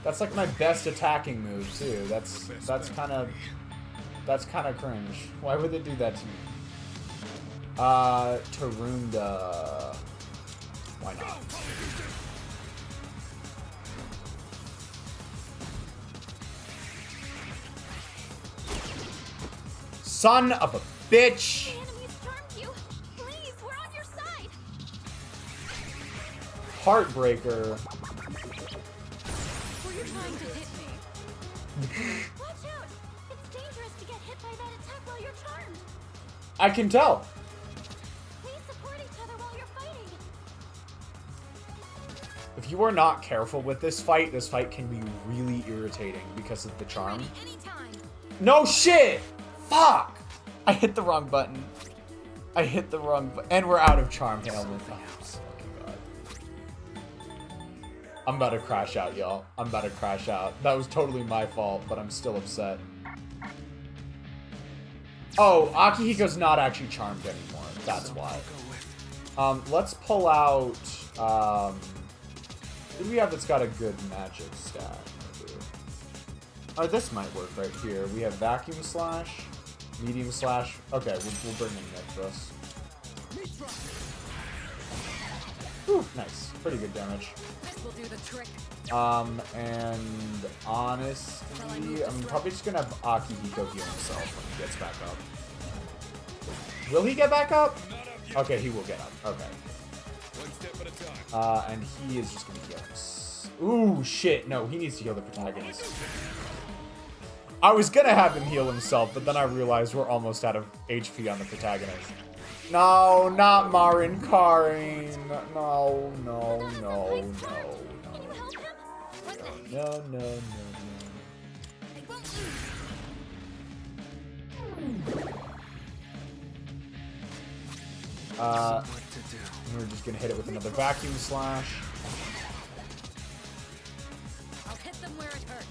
That's like my best attacking move too. That's kind of cringe. Why would they do that to me? Tarunda. Why not? Son of a bitch! The enemy's charmed you. Please, we're on your side. Heartbreaker. Were you trying to hit me? Watch out! It's dangerous to get hit by that attack while you're charmed. I can tell. Please support each other while you're fighting. If you are not careful with this fight can be really irritating because of the charm. Anytime. No shit! Fuck! I hit the wrong button. And we're out of charm ailment. Oh, fucking God. I'm about to crash out, y'all. I'm about to crash out. That was totally my fault, but I'm still upset. Oh, Akihiko's not actually charmed anymore. That's why. Let's pull out... who do we have that's got a good magic stat? Oh, this might work right here. We have Vacuum Slash, Medium Slash. Okay, we'll bring in Mithras. Ooh, nice. Pretty good damage. This will do the trick. And honestly, I'm probably just gonna have Akihiko heal himself when he gets back up. Will he get back up? Okay, he will get up. Okay. And he is just gonna heal him. Ooh, shit. No, he needs to heal the protagonist. I was gonna have him heal himself, but then I realized we're almost out of HP on the protagonist. No, not Marin Karin. No. We're just gonna hit it with another Vacuum Slash. I'll hit them where it hurts.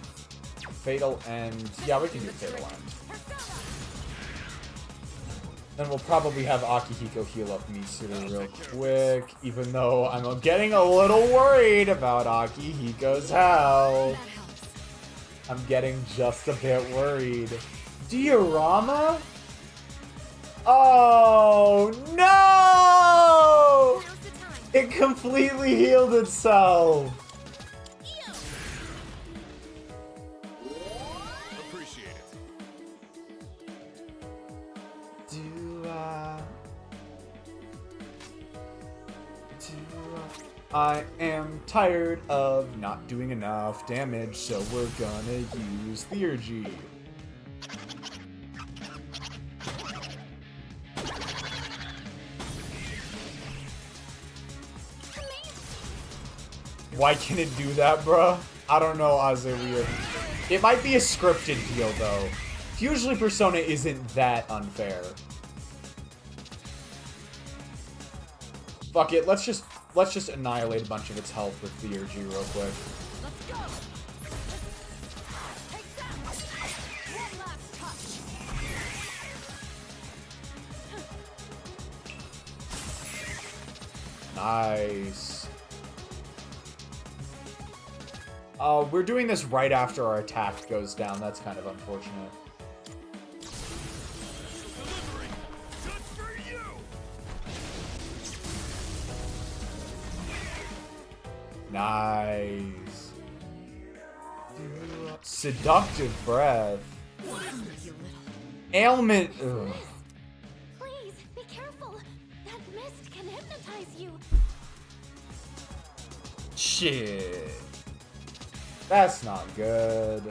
Fatal End. Yeah, we can do Fatal End. Then we'll probably have Akihiko heal up Mitsuru real quick, even though I'm getting a little worried about Akihiko's health. I'm getting just a bit worried. Diorama? Oh, no! It completely healed itself. Appreciate it. I am tired of not doing enough damage, so we're gonna use Theurgy. Why can it do that, bruh? I don't know, Azir. It might be a scripted deal, though. Usually Persona isn't that unfair. Fuck it, let's just annihilate a bunch of its health with Theurgy real quick. Let's go. Take that. One last touch. Nice. We're doing this right after our attack goes down. That's kind of unfortunate. Delivering just for you. Nice. Seductive breath. Ailment. Ugh. Please, be careful. That mist can hypnotize you. Shit. That's not good.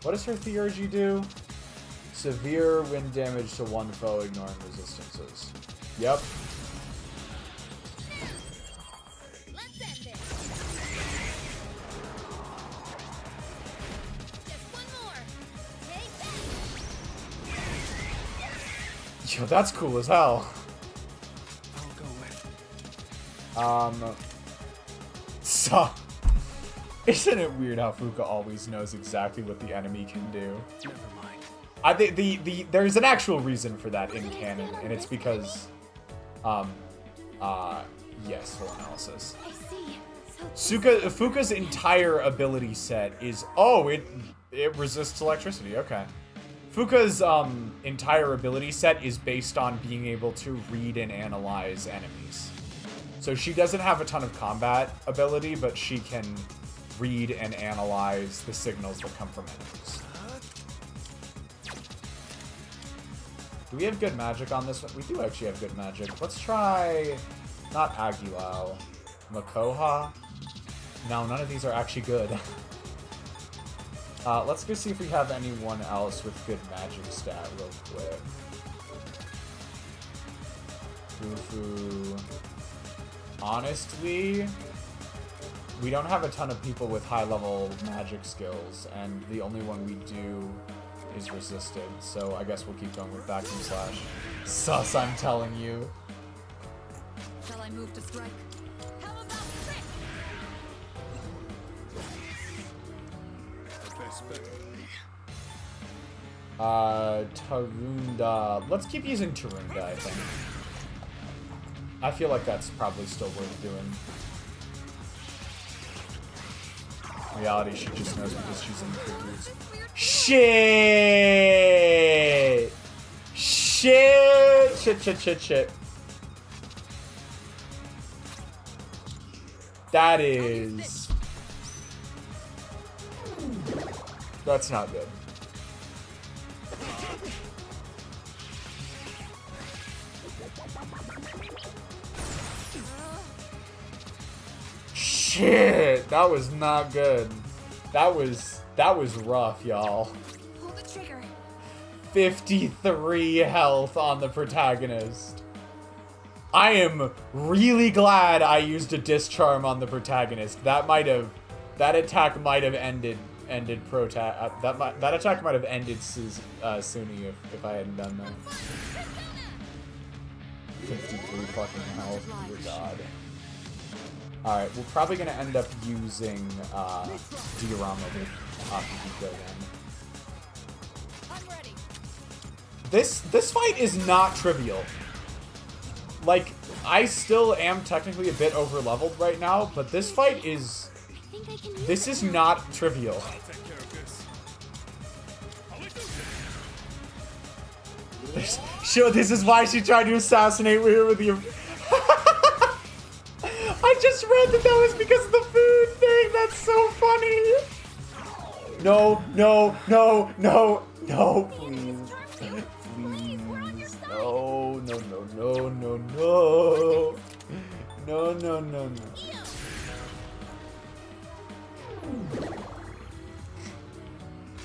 What does her Theurgy do? Severe wind damage to one foe, ignoring resistances. Yep. Let's end this. Just one more. Take that. Yo, that's cool as hell. I'll go with. So, isn't it weird how Fuka always knows exactly what the enemy can do? Never mind. I think there's an actual reason for that in canon, and it's because, yes, full analysis. I see. So Fuka's entire ability set is, oh, it resists electricity, okay. Fuka's entire ability set is based on being able to read and analyze enemies. So she doesn't have a ton of combat ability, but she can read and analyze the signals that come from enemies. Do we have good magic on this one? We do actually have good magic. Let's try, not Aguilao, Makoha. No, none of these are actually good. Let's go see if we have anyone else with good magic stat real quick. Fufu. Honestly, we don't have a ton of people with high-level magic skills, and the only one we do is resisted, so I guess we'll keep going with Vacuum Slash. Sus, I'm telling you. Shall I move to strike? how about this? Tarunda. Let's keep using Tarunda, I think. I feel like that's probably still worth doing. In reality, she just knows because she's in the previews. Shit! Shit! That is... That's not good. Shit, that was not good. That was rough, y'all. Pull the trigger. 53 health on the protagonist. I am really glad I used a discharm on the protagonist. That attack might have ended that attack might have ended Suny if I hadn't done that. 53 fucking health, dear god. Alright, we're probably gonna end up using Diorama with Akihiko then. I'm ready. This fight is not trivial. Like, I still am technically a bit over leveled right now, but this fight is... I think I can use This it is now. not trivial. I'll take care of this. Sure, this is why she tried to assassinate her with your... I just read that was because of the food thing. That's so funny. No, please. Please. No.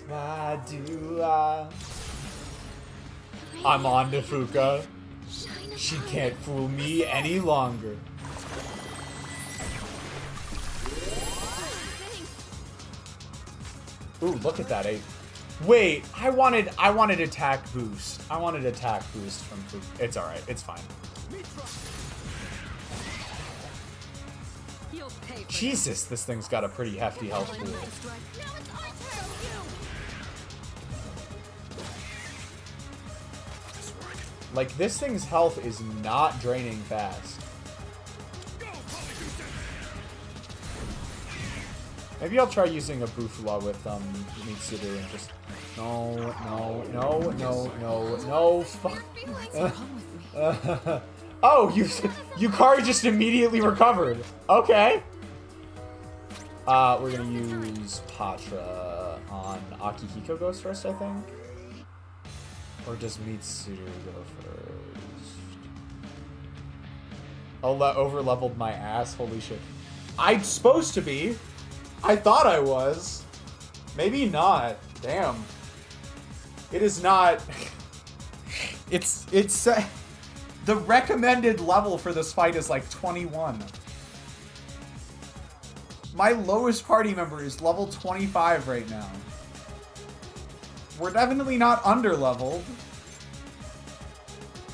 Why do I? I'm on to Fuka. She can't fool me any longer. Ooh, look at that. Wait, I wanted attack boost. I wanted attack boost from Bout. It's alright. It's fine. Jesus, this thing's got a pretty hefty health pool. Like, this thing's health is not draining fast. Maybe I'll try using a Bufula with Mitsuru and just no, fuck. Oh, Yukari just immediately recovered. Okay. We're gonna use Patra on Akihiko goes first, I think. Or does Mitsuru go first? Oh, over-leveled my ass. Holy shit. I'm supposed to be. I thought I was. Maybe not. Damn. It is not. It's the recommended level for this fight is like 21. My lowest party member is level 25 right now. We're definitely not under-leveled.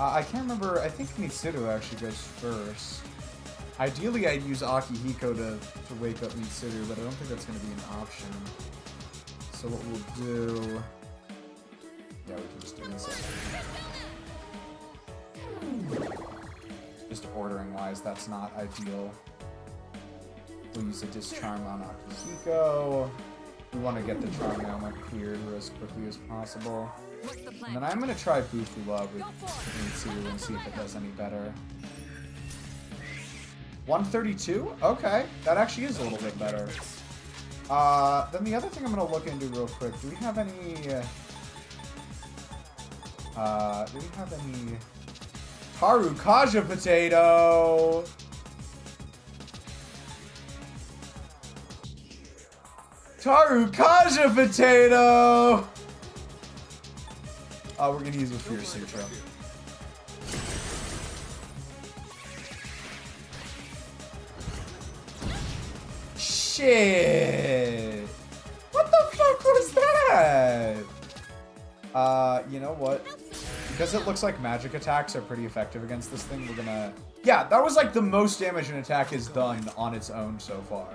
I can't remember. I think Mitsuru actually goes first. Ideally, I'd use Akihiko to wake up Mitsuru, but I don't think that's going to be an option. So what we'll do... Yeah, we can just do this. Just ordering-wise, that's not ideal. We'll use a Discharm on Akihiko. We want to get the Charm Ailment cleared as quickly as possible. And then I'm going to try Bufula with Mitsuru and see if it does any better. 132? Okay, that actually is a little bit better. Then the other thing I'm going to look into real quick, do we have any... Taru Kaja Potato! Taru Kaja Potato! We're gonna use a Fierce Sutra. Shit! What the fuck was that? You know what? Because it looks like magic attacks are pretty effective against this thing, we're gonna... Yeah, that was like the most damage an attack has done on its own so far.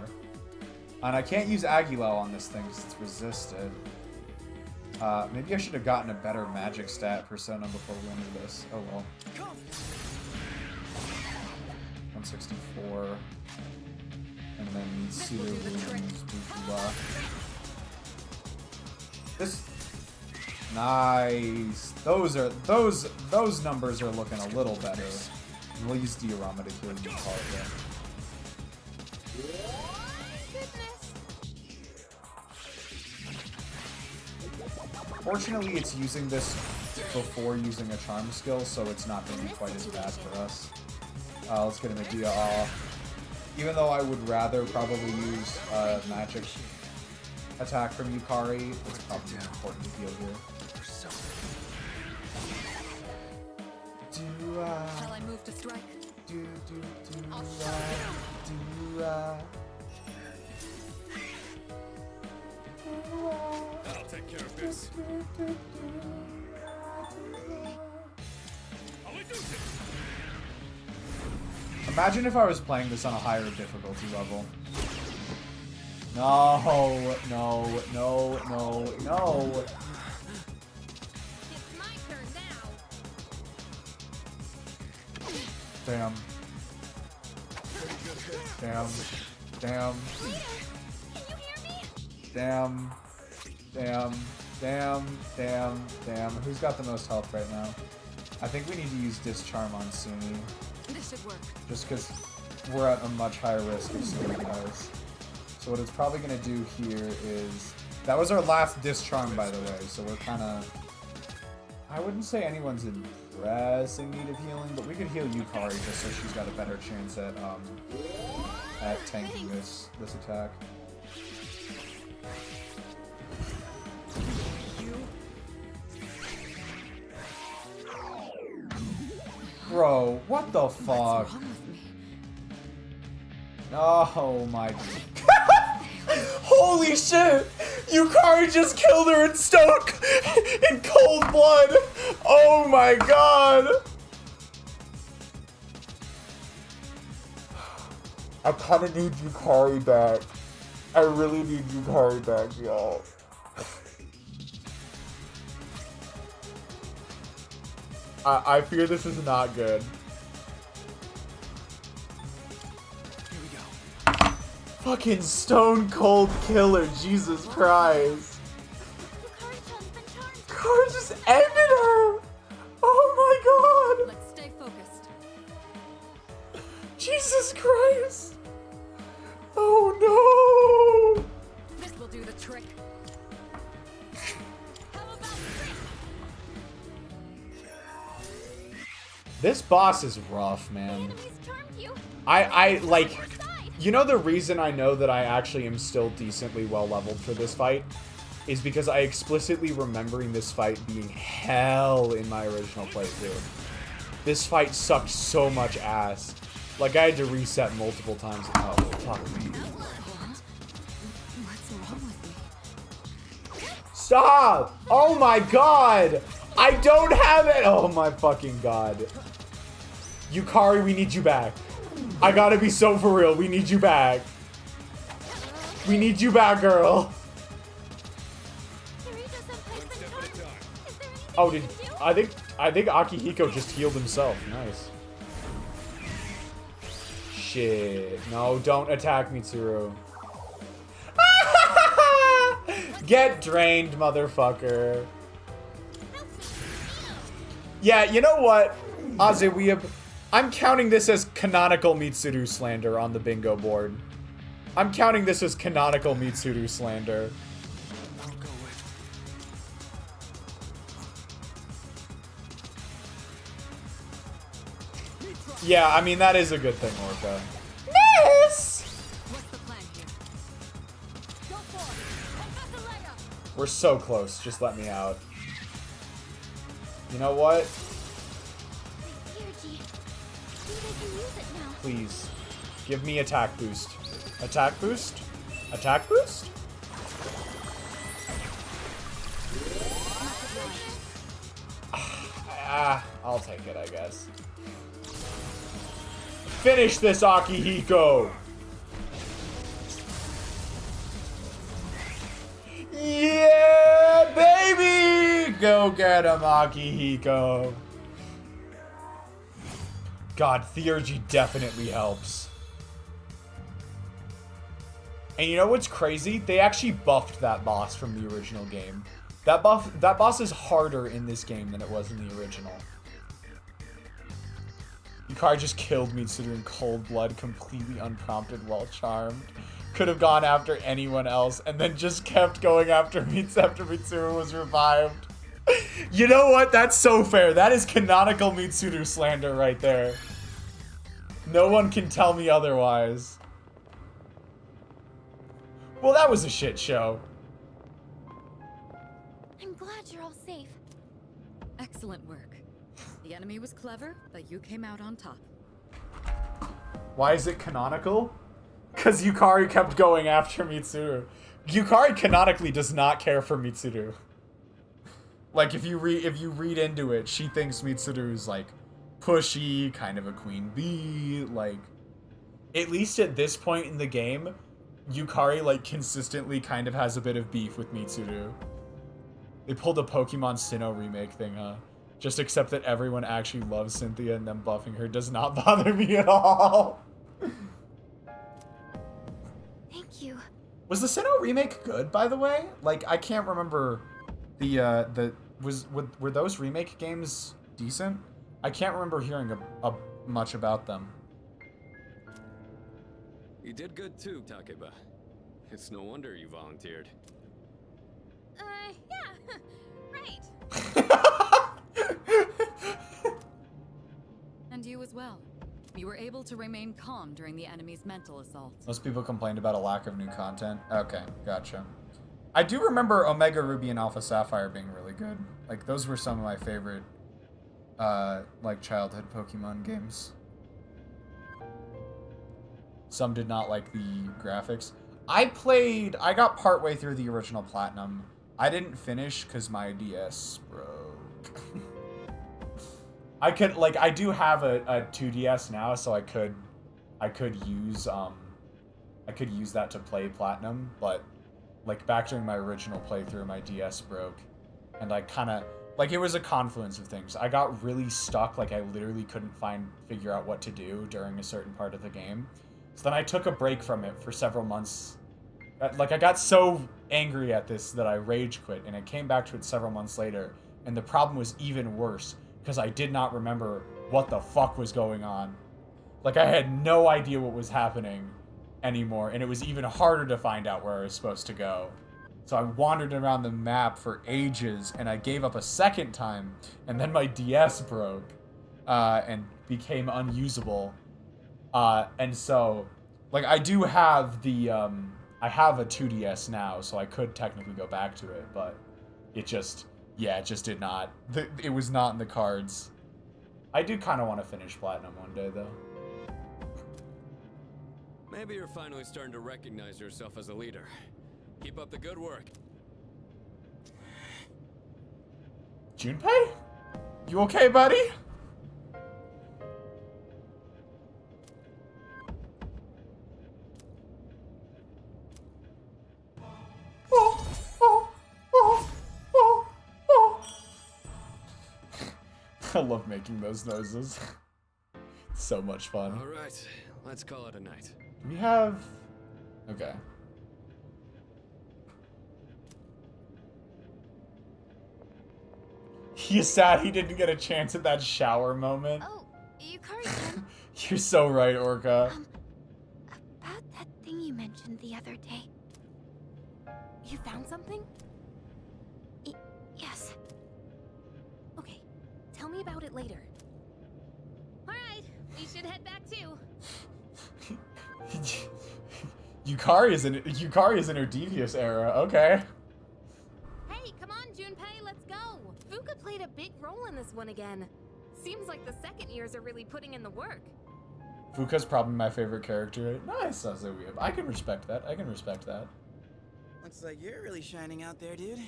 And I can't use Aguilau on this thing because it's resisted. Maybe I should have gotten a better magic stat persona before we went into this. Oh well. 164. And then Mitsuru and Bufula. This... Nice. Those numbers are looking a little better. And we'll use Diorama to heal Yukari. Fortunately, it's using this before using a charm skill, so it's not going to be quite as bad for us. Let's get a Medea off. Even though I would rather probably use magic attack from Yukari, it's probably important to heal here. Shall I move to strike? I'll take care of this. Imagine if I was playing this on a higher difficulty level. No. It's my turn now. Damn. Can you hear me? Damn. Who's got the most health right now? I think we need to use Discharm on Suny. This should work. Just because we're at a much higher risk if Suny dies. So what it's probably going to do here is... That was our last Discharm, by the way, so we're kind of... I wouldn't say anyone's in pressing need of healing, but we could heal Yukari just so she's got a better chance at tanking this attack. Bro, what the fuck? What's wrong with me? Oh my... Holy shit! Yukari just killed her in in cold blood! Oh my god! I kinda need Yukari back. I really need Yukari back, y'all. I fear this is not good. Here we go. Fucking stone cold killer, Jesus Christ. Yukari-chan's been charmed. Car just ended her! Oh my god! Let's stay focused. Jesus Christ! Oh no! This will do the trick. This boss is rough, man. Enemies charmed you. I like, Your side. you know the reason I know that I actually am still decently well leveled for this fight is because I explicitly remembering this fight being hell in my original playthrough. This fight sucked so much ass. Like I had to reset multiple times. Oh, fuck me. What's wrong with me? Stop! Oh my god! I don't have it! Oh my fucking god. Yukari, we need you back. I gotta be so for real. We need you back. We need you back, girl. Kirito-senpai's been charmed. Is there anything Oh, we did can do? I think Akihiko just healed himself. Nice. Shit. No, don't attack Mitsuru. Get drained, motherfucker. Yeah, you know what, Aze, I'm counting this as canonical Mitsuru slander on the bingo board. I'm counting this as canonical Mitsuru slander. I'll go with. Yeah, I mean, that is a good thing, Orca. Miss! What's the plan here? Go for it. Confront. We're so close. Just let me out. You know what? Energy. Maybe they can use it now. Please. Give me attack boost. Attack boost? Attack boost? I'll take it, I guess. Finish this, Akihiko! Yeah, baby! Go get him, Akihiko. God, Theurgy definitely helps. And you know what's crazy? They actually buffed that boss from the original game. That boss is harder in this game than it was in the original. Yukari just killed Mitsuru in cold blood, completely unprompted while charmed. Could have gone after anyone else and then just kept going after Mitsuru was revived. You know what? That's so fair. That is canonical Mitsuru slander right there. No one can tell me otherwise. Well, that was a shit show. I'm glad you're all safe. Excellent work. The enemy was clever, but you came out on top. Why is it canonical? Because Yukari kept going after Mitsuru. Yukari canonically does not care for Mitsuru. Like, if you read into it, she thinks Mitsuru's, like, pushy, kind of a queen bee, like... At least at this point in the game, Yukari, like, consistently kind of has a bit of beef with Mitsuru. They pulled a Pokemon Sinnoh remake thing, huh? Just accept that everyone actually loves Cynthia and them buffing her does not bother me at all. Thank you. Was the Sinnoh remake good, by the way? Like, I can't remember were those remake games decent? I can't remember hearing much about them. You did good too, Takeba. It's no wonder you volunteered. Yeah. Right. And you as well. You were able to remain calm during the enemy's mental assault. Most people complained about a lack of new content. Okay, gotcha. I do remember Omega Ruby and Alpha Sapphire being really good. Like, those were some of my favorite, like, childhood Pokemon games. Some did not like the graphics. I got partway through the original Platinum. I didn't finish because my DS broke. I do have a 2DS now, so I could use that to play Platinum, but like back during my original playthrough, my DS broke, and I kind of, like, it was a confluence of things. I got really stuck, like I literally couldn't figure out what to do during a certain part of the game. So then I took a break from it for several months. Like, I got so angry at this that I rage quit, and I came back to it several months later, and the problem was even worse, because I did not remember what the fuck was going on. Like, I had no idea what was happening anymore, and it was even harder to find out where I was supposed to go. So I wandered around the map for ages, and I gave up a second time, and then my DS broke, and became unusable. And so, like, I do have the, I have a 2DS now, so I could technically go back to it, but it just, yeah, it just did not. It was not in the cards. I do kind of want to finish Platinum one day, though. Maybe you're finally starting to recognize yourself as a leader. Keep up the good work. Junpei? You okay, buddy? I love making those noises. It's so much fun. All right, let's call it a night. We have... Okay. He's sad he didn't get a chance at that shower moment. Oh, Yukari-san. You're so right, Orca. About that thing you mentioned the other day. You found something? Yes. Okay, tell me about it later. Alright, we should head back too. Yukari is in her devious era. Okay. Hey, come on, Junpei, let's go. Fuka played a big role in this one again. Seems like the second years are really putting in the work. Fuka's probably my favorite character. Nice, I can respect that. I can respect that. Looks like you're really shining out there, dude.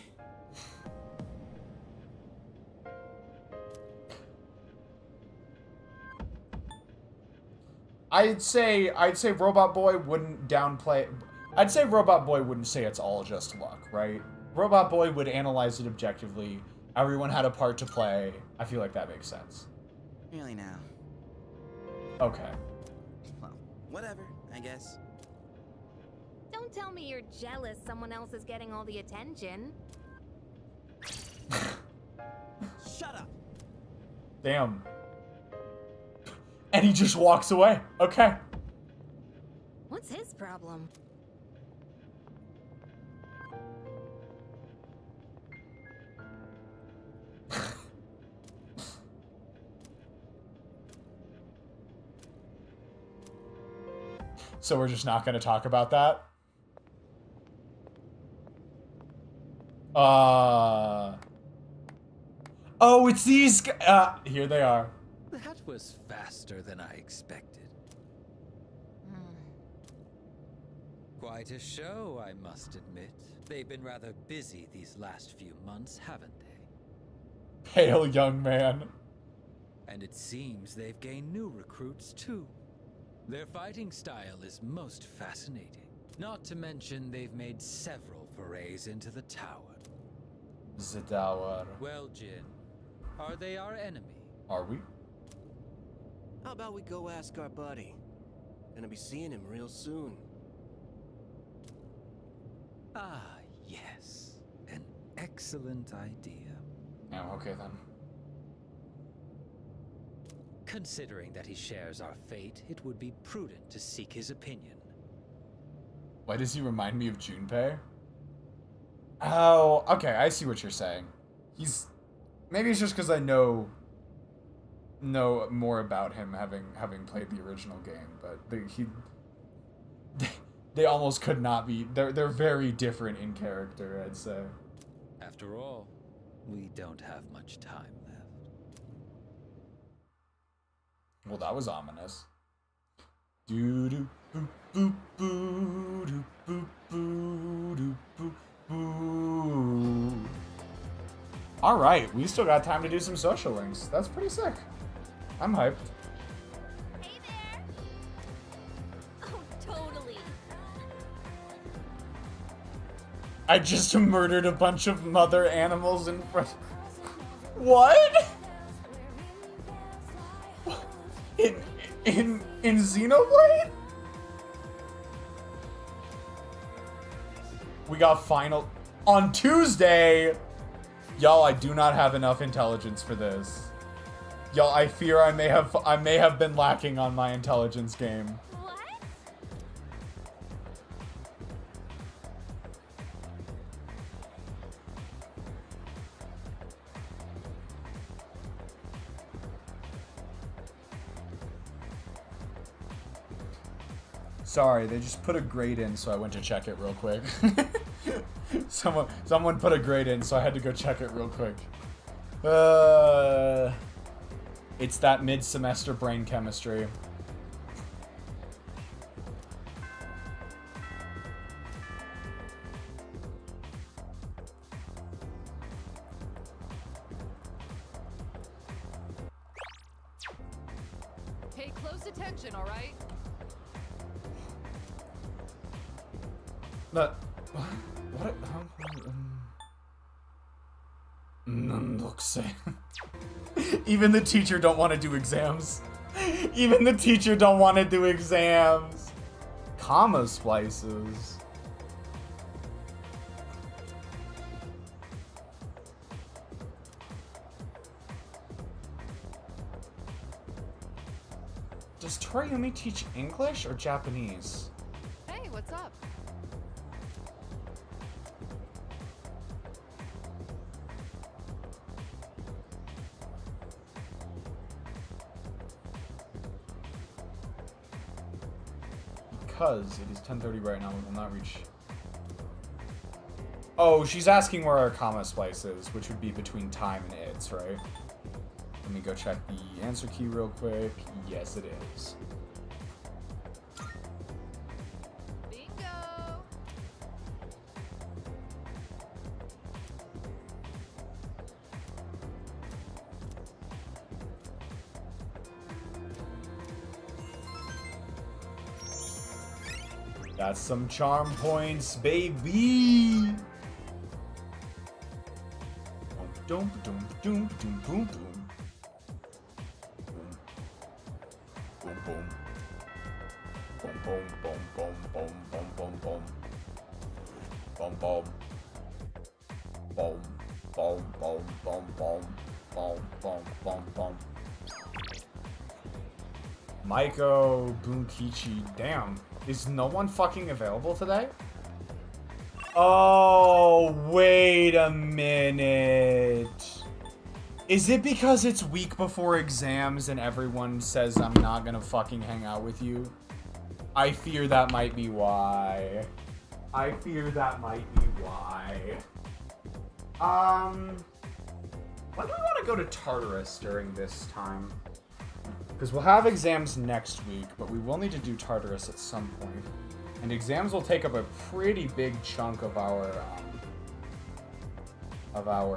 I'd say Robot Boy wouldn't downplay. I'd say Robot Boy wouldn't say it's all just luck, right? Robot Boy would analyze it objectively. Everyone had a part to play. I feel like that makes sense. Really now. Okay. Well, whatever, I guess. Don't tell me you're jealous someone else is getting all the attention. Shut up! Damn. And he just walks away. Okay. What's his problem? So we're just not going to talk about that? Oh, it's these here they are. That was faster than I expected. Quite a show, I must admit. They've been rather busy these last few months, haven't they? Pale young man. And it seems they've gained new recruits, too. Their fighting style is most fascinating. Not to mention they've made several forays into the tower. The tower. Well, Jin, are they our enemy? Are we? How about we go ask our buddy? Gonna be seeing him real soon. Ah, yes. An excellent idea. Yeah, okay then. Considering that he shares our fate, it would be prudent to seek his opinion. Why does he remind me of Junpei? Oh, okay, I see what you're saying. Maybe it's just because I know more about him having played the original game, but they almost could not be. They're very different in character, I'd say. After all, we don't have much time left. Well, that was ominous. Doo doo boop boop boo doo boop. Alright, we still got time to do some social links. That's pretty sick. I'm hyped. Hey there. Oh, totally. I just murdered a bunch of mother animals in front. What? In Xenoblade? We got final on Tuesday. Y'all, I do not have enough intelligence for this. Y'all, I fear I may have been lacking on my intelligence game. What? Sorry, they just put a grade in, so I went to check it real quick. Someone put a grade in, so I had to go check it real quick. It's that mid-semester brain chemistry. Pay close attention, all right? What? Even the teacher don't want to do exams. Even the teacher don't want to do exams. Comma splices. Does Toriumi teach English or Japanese? Hey, what's up? Because it is 10:30 right now, we will not reach. Oh, she's asking where our comma splice is, which would be between time and its, right? Let me go check the answer key real quick. Yes, it is. Bingo! That's some charm points, baby. Boom, boom, boom, boom, boom, boom. Boom, boom. Boom, boom, boom, boom, boom, boom, boom, boom. Boom, boom. Boom, boom, boom, boom, boom. Boom, boom, boom, boom. Maiko Bunkichi, damn. Is no one fucking available today? Oh, wait a minute. Is it because it's week before exams and everyone says I'm not gonna fucking hang out with you? I fear that might be why. I fear that might be why. When do we want to go to Tartarus during this time? Because we'll have exams next week, but we will need to do Tartarus at some point. And exams will take up a pretty big chunk of our, God,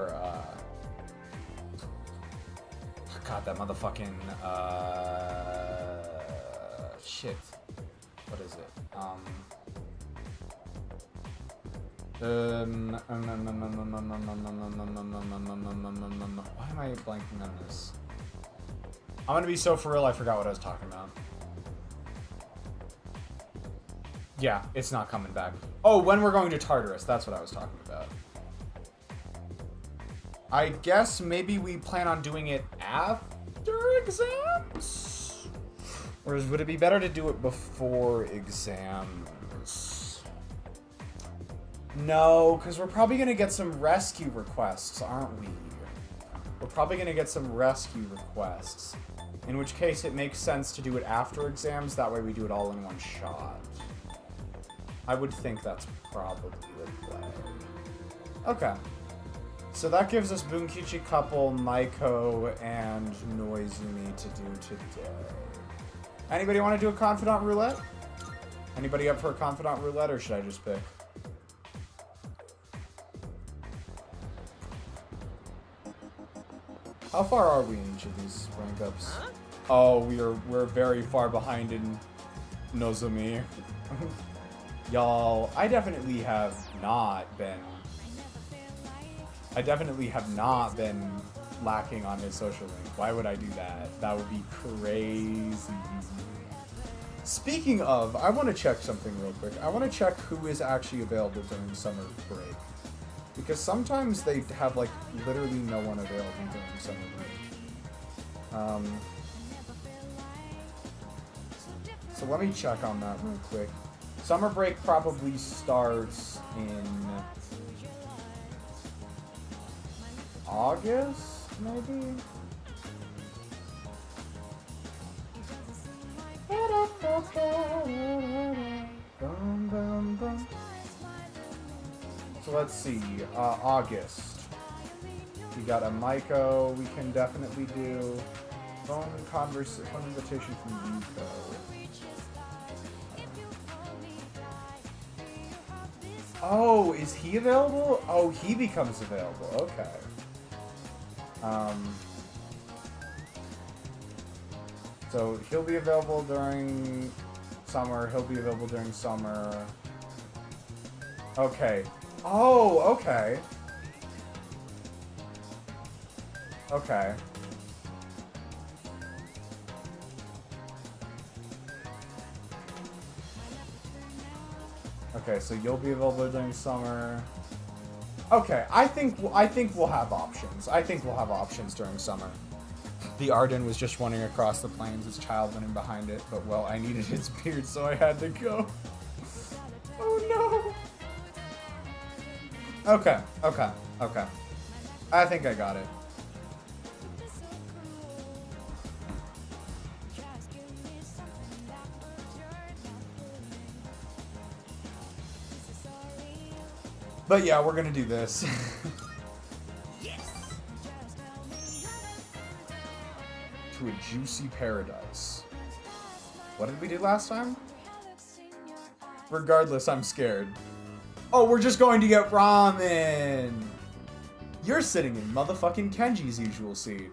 that motherfucking, shit. What is it? Why am I blanking on this? I'm gonna be so for real, I forgot what I was talking about. Yeah, it's not coming back. Oh, when we're going to Tartarus, that's what I was talking about. I guess maybe we plan on doing it after exams? Or would it be better to do it before exams? No, because we're probably gonna get some rescue requests, aren't we? We're probably gonna get some rescue requests. In which case, it makes sense to do it after exams. That way we do it all in one shot. I would think that's probably the play. Okay. So that gives us Bunkichi Couple, Maiko, and Noizumi to do today. Anybody want to do a Confidant Roulette? Anybody up for a Confidant Roulette, or should I just pick? How far are we in each of these rank ups? Oh, we're very far behind in Nozomi. Y'all, I definitely have not been lacking on his social link. Why would I do that? That would be crazy. Speaking of, I want to check something real quick. I want to check who is actually available during summer break. Because sometimes they have, like, literally no one available during summer break. So let me check on that real quick. Summer break probably starts in August, maybe? So let's see, August. We got a Maiko we can definitely do. Phone invitation from Yuko. Oh, is he available? Oh, he becomes available. Okay. So he'll be available during summer. He'll be available during summer. Okay. Oh, okay. Okay. Okay, so you'll be available during summer. Okay, I think we'll have options. I think we'll have options during summer. The Arden was just running across the plains, his child went in behind it, but well, I needed his beard, so I had to go. Oh no! Okay. I think I got it. But yeah, we're gonna do this. To a juicy paradise. What did we do last time? Regardless, I'm scared. Oh, we're just going to get ramen! You're sitting in motherfucking Kenji's usual seat.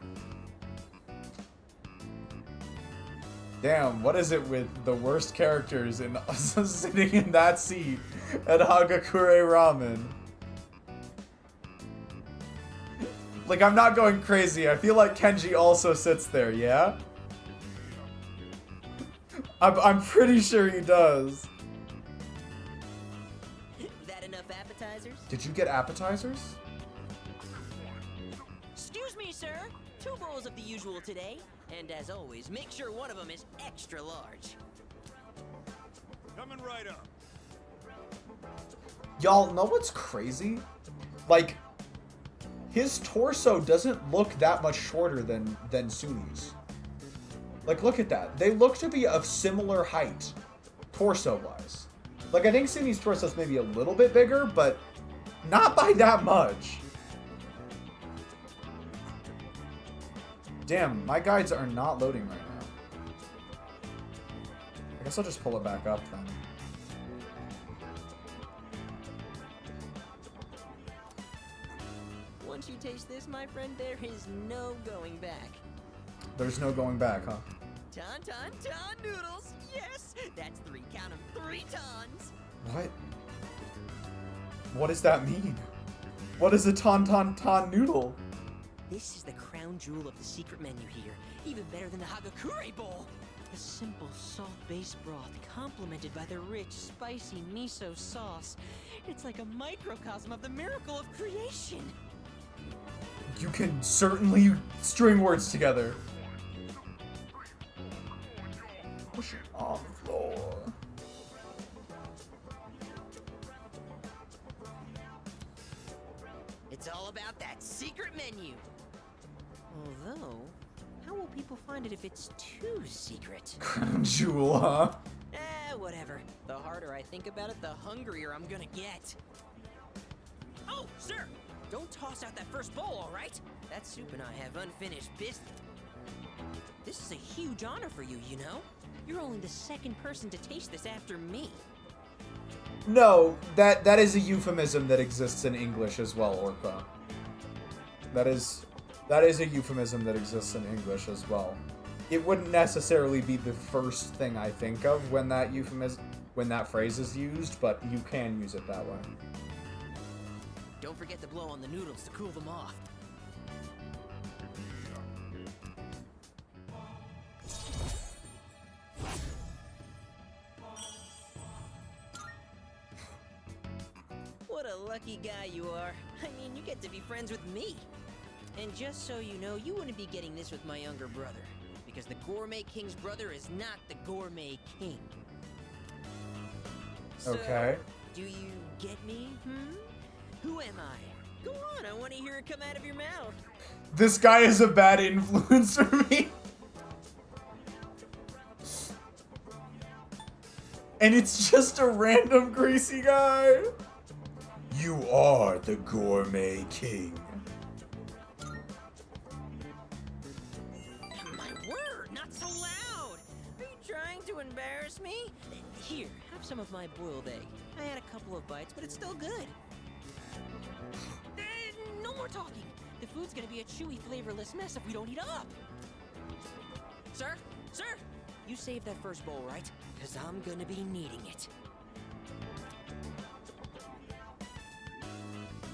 Damn, what is it with the worst characters in sitting in that seat at Hagakure Ramen? Like, I'm not going crazy. I feel like Kenji also sits there, yeah? I'm pretty sure he does. That enough appetizers? Did you get appetizers? Excuse me, sir. 2 bowls of the usual today. And as always, make sure one of them is extra large. Coming right up. Y'all know what's crazy? Like, his torso doesn't look that much shorter than Suny's. Like, look at that. They look to be of similar height, torso-wise. Like, I think Suny's torso is maybe a little bit bigger, but not by that much. Damn, my guides are not loading right now. I guess I'll just pull it back up then. Once you taste this, my friend, there is no going back. There's no going back, huh? Ton noodles! Yes! That's 3, count 'em, 3 tons! What? What does that mean? What is a ton noodle? This is the crown jewel of the secret menu here. Even better than the Hagakure bowl. A simple salt-based broth complemented by the rich, spicy miso sauce. It's like a microcosm of the miracle of creation. You can certainly string words together. Push it on the floor. It's all about that secret menu. Although, how will people find it if it's too secret? Crown jewel, huh? Whatever. The harder I think about it, the hungrier I'm gonna get. Oh, sir! Don't toss out that first bowl, all right? That soup and I have unfinished business. This is a huge honor for you, you know? You're only the 2nd person to taste this after me. No, that is a euphemism that exists in English as well, Orca. That is That is a euphemism that exists in English as well. It wouldn't necessarily be the first thing I think of when that phrase is used, but you can use it that way. Don't forget to blow on the noodles to cool them off. What a lucky guy you are. I mean, you get to be friends with me. And just so you know, you wouldn't be getting this with my younger brother. Because the Gourmet King's brother is not the Gourmet King. Okay. So, do you get me, Who am I? Go on, I want to hear it come out of your mouth. This guy is a bad influence for me. And it's just a random greasy guy. You are the Gourmet King. My word, not so loud! Are you trying to embarrass me? Here, have some of my boiled egg. I had a couple of bites, but it's still good. No more talking. The food's gonna be a chewy, flavorless mess if we don't eat up. Sir? Sir? You saved that first bowl, right? Because I'm gonna be needing it.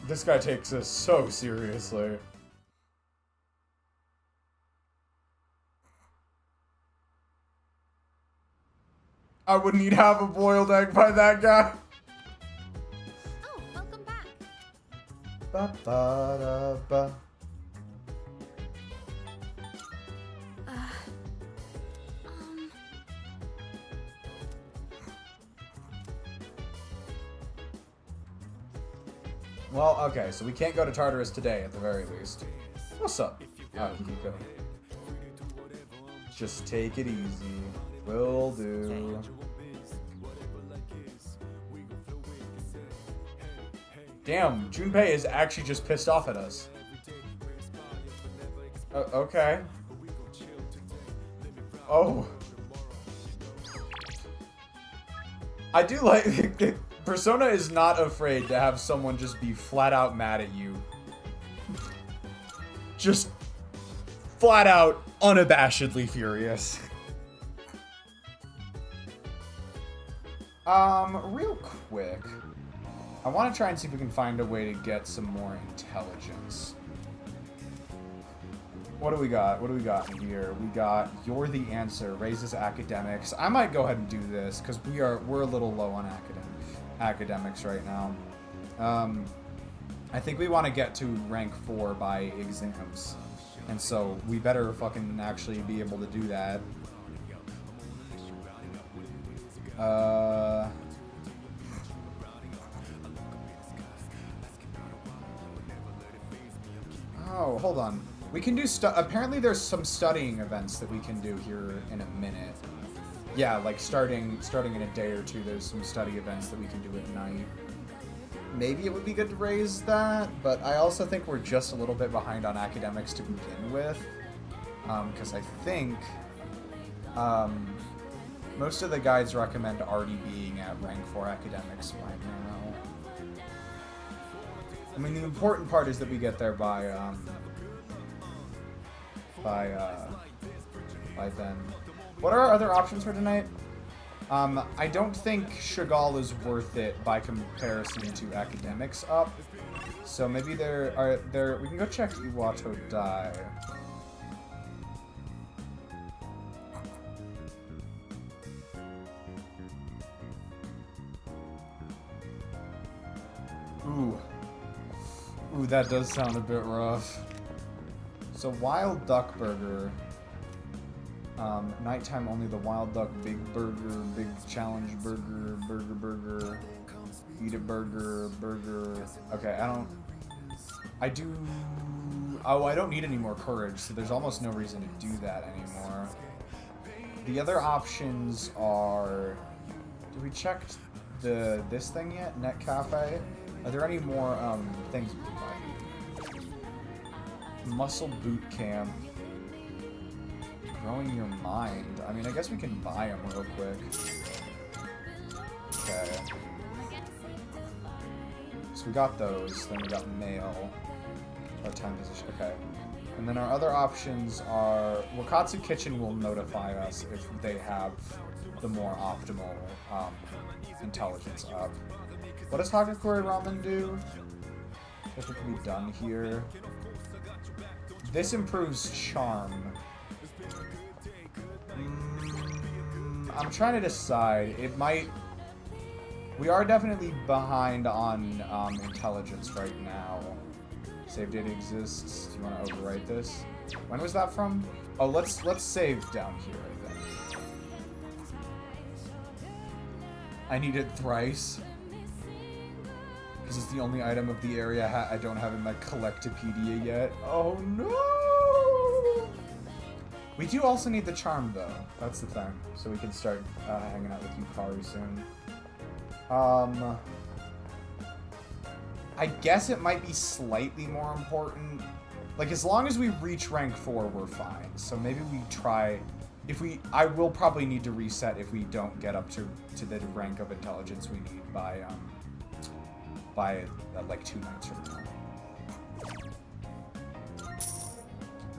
This guy takes this so seriously. I wouldn't eat half a boiled egg by that guy. Oh, welcome back. Ba ba da ba. Well, okay, so we can't go to Tartarus today, at the very least. What's up? Oh, keep going. Just take it easy. Will do. Damn, Junpei is actually just pissed off at us. Okay. Oh. I do like... Persona is not afraid to have someone just be flat out mad at you. Just flat out, unabashedly furious. Real quick. I want to try and see if we can find a way to get some more intelligence. What do we got? What do we got in here? We got You're the Answer, raises academics. I might go ahead and do this, because we're a little low on academics right now. I think we want to get to rank 4 by exams. And so we better fucking actually be able to do that. Oh, hold on. We can do apparently there's some studying events that we can do here in a minute. Yeah, like starting in a day or two, there's some study events that we can do at night. Maybe it would be good to raise that, but I also think we're just a little bit behind on academics to begin with. Because I think most of the guides recommend already being at rank 4 academics right now. I mean, the important part is that we get there by then. What are our other options for tonight? I don't think Chagall is worth it by comparison to academics up. So maybe we can go check Iwato Dai. Ooh, that does sound a bit rough. So Wild Duck Burger. Nighttime only, the Wild Duck Big Burger, Big Challenge Burger, Burger, Eat a Burger. Okay, I don't need any more courage, so there's almost no reason to do that anymore. The other options are, did we check this thing yet? Net Cafe? Are there any more things we can buy? Muscle Boot Camp. Growing Your Mind. I mean, I guess we can buy them real quick. Okay. So we got those. Then we got mail. Part-time position. Okay. And then our other options are Wakatsu Kitchen will notify us if they have the more optimal intelligence up. What does Hagakure Ramen do? Typically done here. This improves charm. I'm trying to decide. It might... We are definitely behind on intelligence right now. Save data exists. Do you want to overwrite this? When was that from? Oh, let's save down here, I think. I need it thrice. Because it's the only item of the area I don't have in my Collectopedia yet. Oh no! We do also need the charm though. That's the thing. So we can start hanging out with Yukari soon. I guess it might be slightly more important. Like, as long as we reach rank 4, we're fine. So maybe we try... I will probably need to reset if we don't get up to the rank of intelligence we need by like 2 nights from now.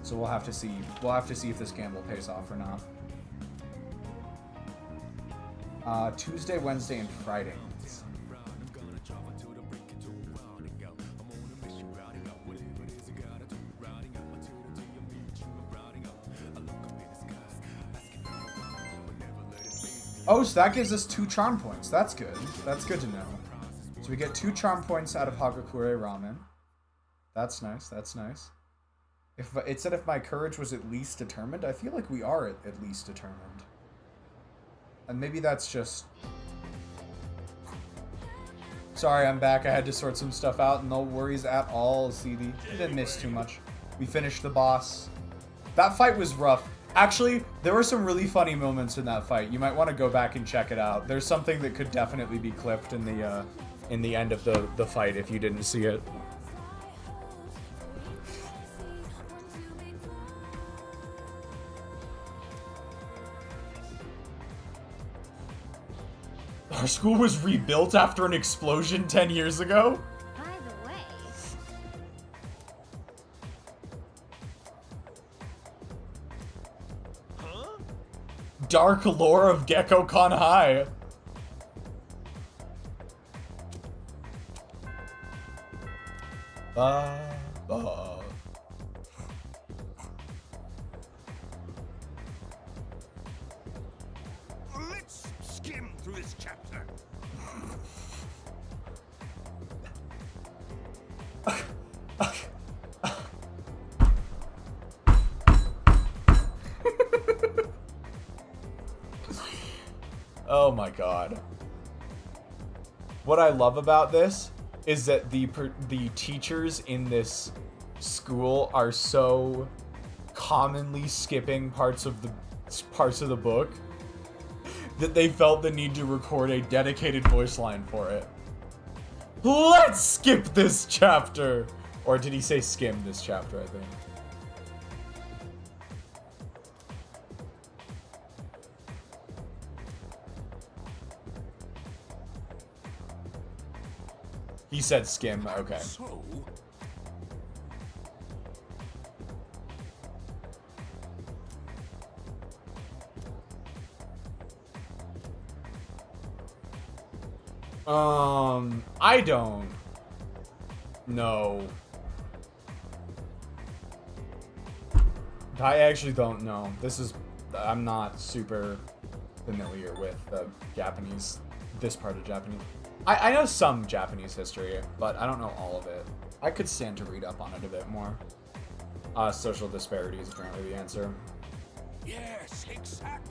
So we'll have to see. We'll have to see if this gamble pays off or not. Tuesday, Wednesday, and Friday. Oh, so that gives us 2 charm points. That's good. That's good to know. So we get 2 charm points out of Hagakure Ramen. That's nice. That's nice. If it said if my courage was at least determined, I feel like we are at least determined. And maybe that's just... Sorry, I'm back. I had to sort some stuff out. No worries at all, CD. I didn't miss too much. We finished the boss. That fight was rough. Actually, there were some really funny moments in that fight. You might want to go back and check it out. There's something that could definitely be clipped in the end of the fight if you didn't see it. Our school was rebuilt after an explosion 10 years ago? By the way... Dark lore of Gekko-Con High. Let's skim through this chapter. Oh my god. What I love about this is that the teachers in this school are so commonly skipping parts of the book that they felt the need to record a dedicated voice line for it. Let's skip this chapter! Or did he say skim this chapter, I think. He said skim, okay. So, I don't know. I actually don't know. I'm not super familiar with this part of Japanese. I know some Japanese history, but I don't know all of it. I could stand to read up on it a bit more. Social disparity is apparently the answer. yes, exactly.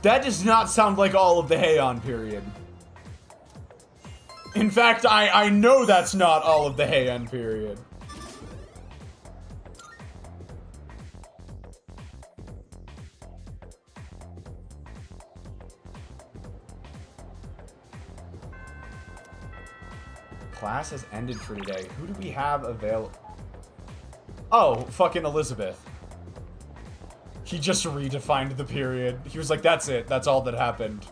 That does not sound like all of the Heian period. In fact, I know that's not all of the Heian period. Class has ended for today. Who do we have available? Oh, fucking Elizabeth. He just redefined the period. He was like, that's it. That's all that happened.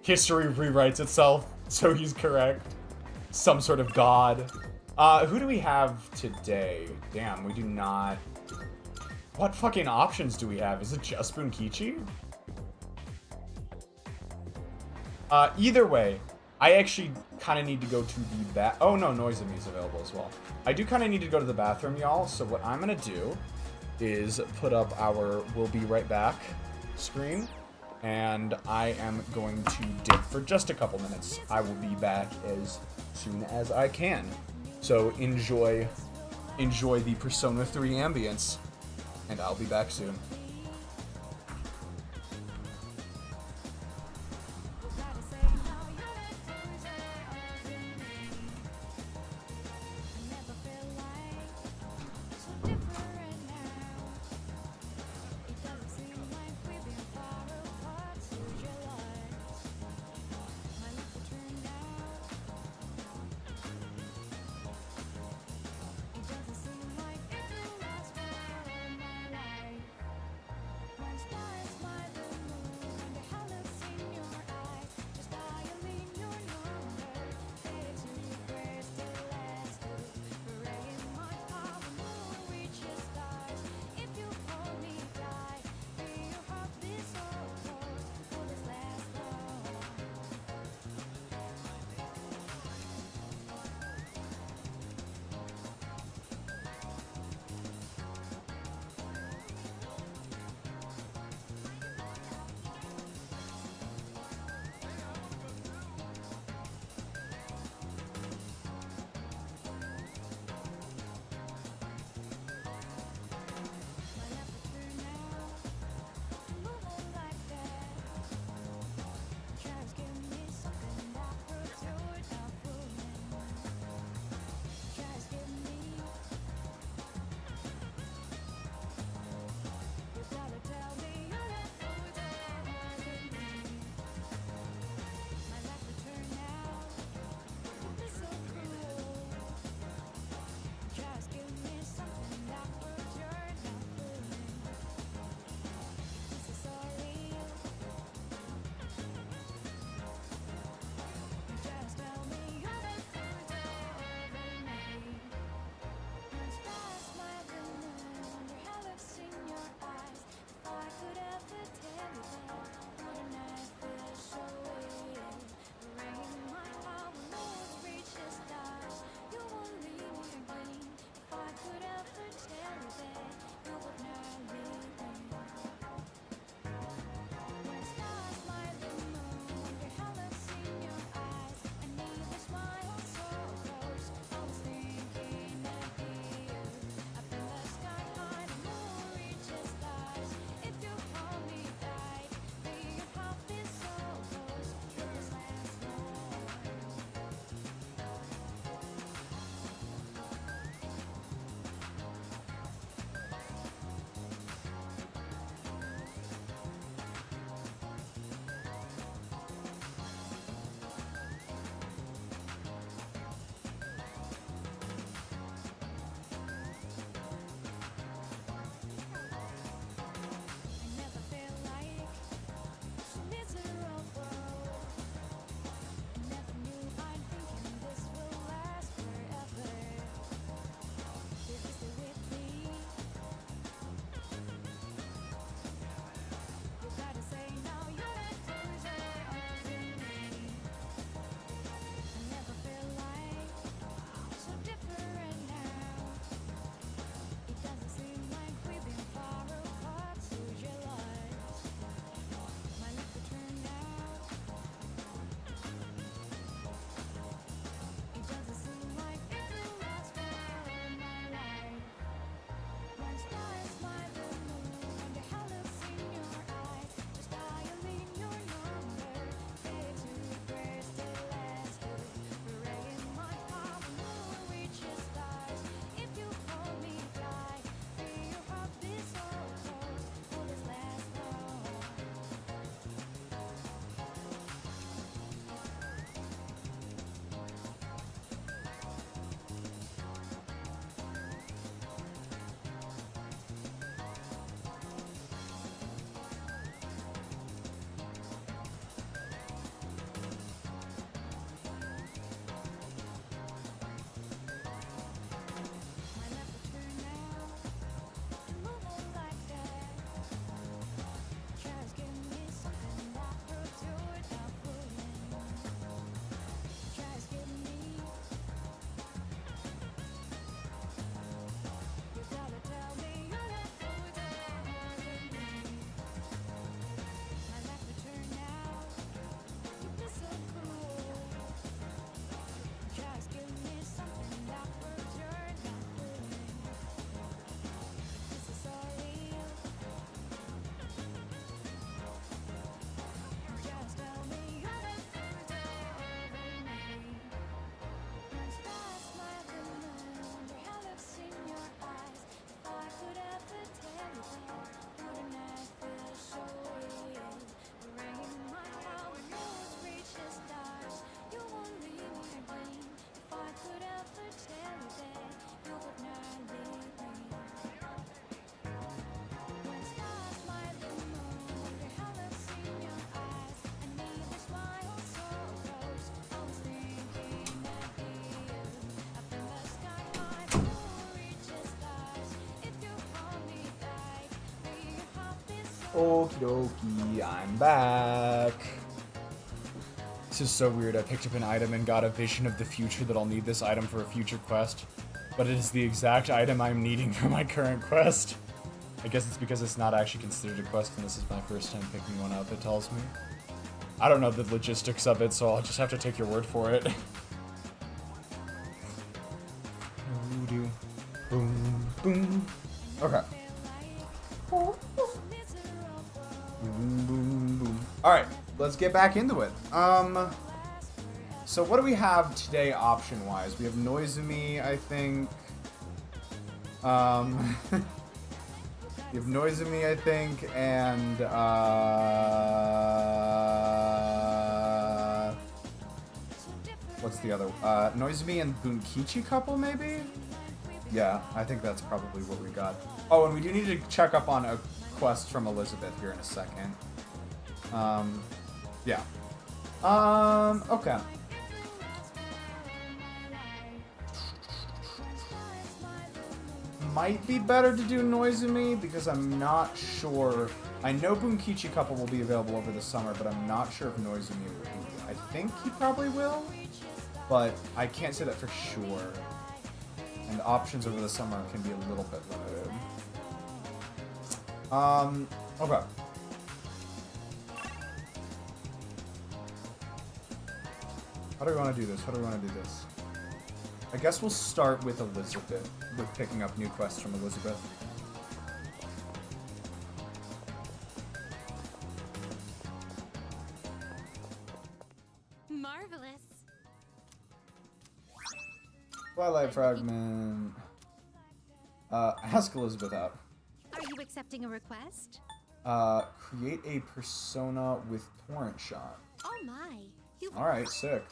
History rewrites itself, so he's correct. Some sort of god. Who do we have today? Damn, we do not... What fucking options do we have? Is it just Bunkichi? Either way, I actually kind of need to go to the oh no, Noizumi is available as well. I do kind of need to go to the bathroom, y'all, so what I'm gonna do is put up our "we'll be right back" screen, and I am going to dip for just a couple minutes. I will be back as soon as I can. So enjoy the Persona 3 ambience, and I'll be back soon. Okie dokie, I'm back. This is so weird. I picked up an item and got a vision of the future that I'll need this item for a future quest, but it is the exact item I'm needing for my current quest. I guess it's because it's not actually considered a quest and this is my first time picking one up, it tells me. I don't know the logistics of it, so I'll just have to take your word for it. Boom, boom. Okay. Boom, boom, boom. Alright, let's get back into it. So what do we have today option-wise? We have Noizumi, I think. We have Noizumi, I think, and what's the other? Noizumi and Bunkichi couple, maybe? Yeah, I think that's probably what we got. Oh, and we do need to check up on a quest from Elizabeth here in a second. Yeah. Okay. Might be better to do Noizumi because I'm not sure. I know Bunkichi couple will be available over the summer, but I'm not sure if Noizumi will be. I think he probably will, but I can't say that for sure. And options over the summer can be a little bit limited. Okay. How do we want to do this? How do we want to do this? I guess we'll start with Elizabeth, with picking up new quests from Elizabeth. Marvelous. Twilight Fragment. Ask Elizabeth out. Are you accepting a request? Create a persona with torrent shot. Oh my. Alright, sick.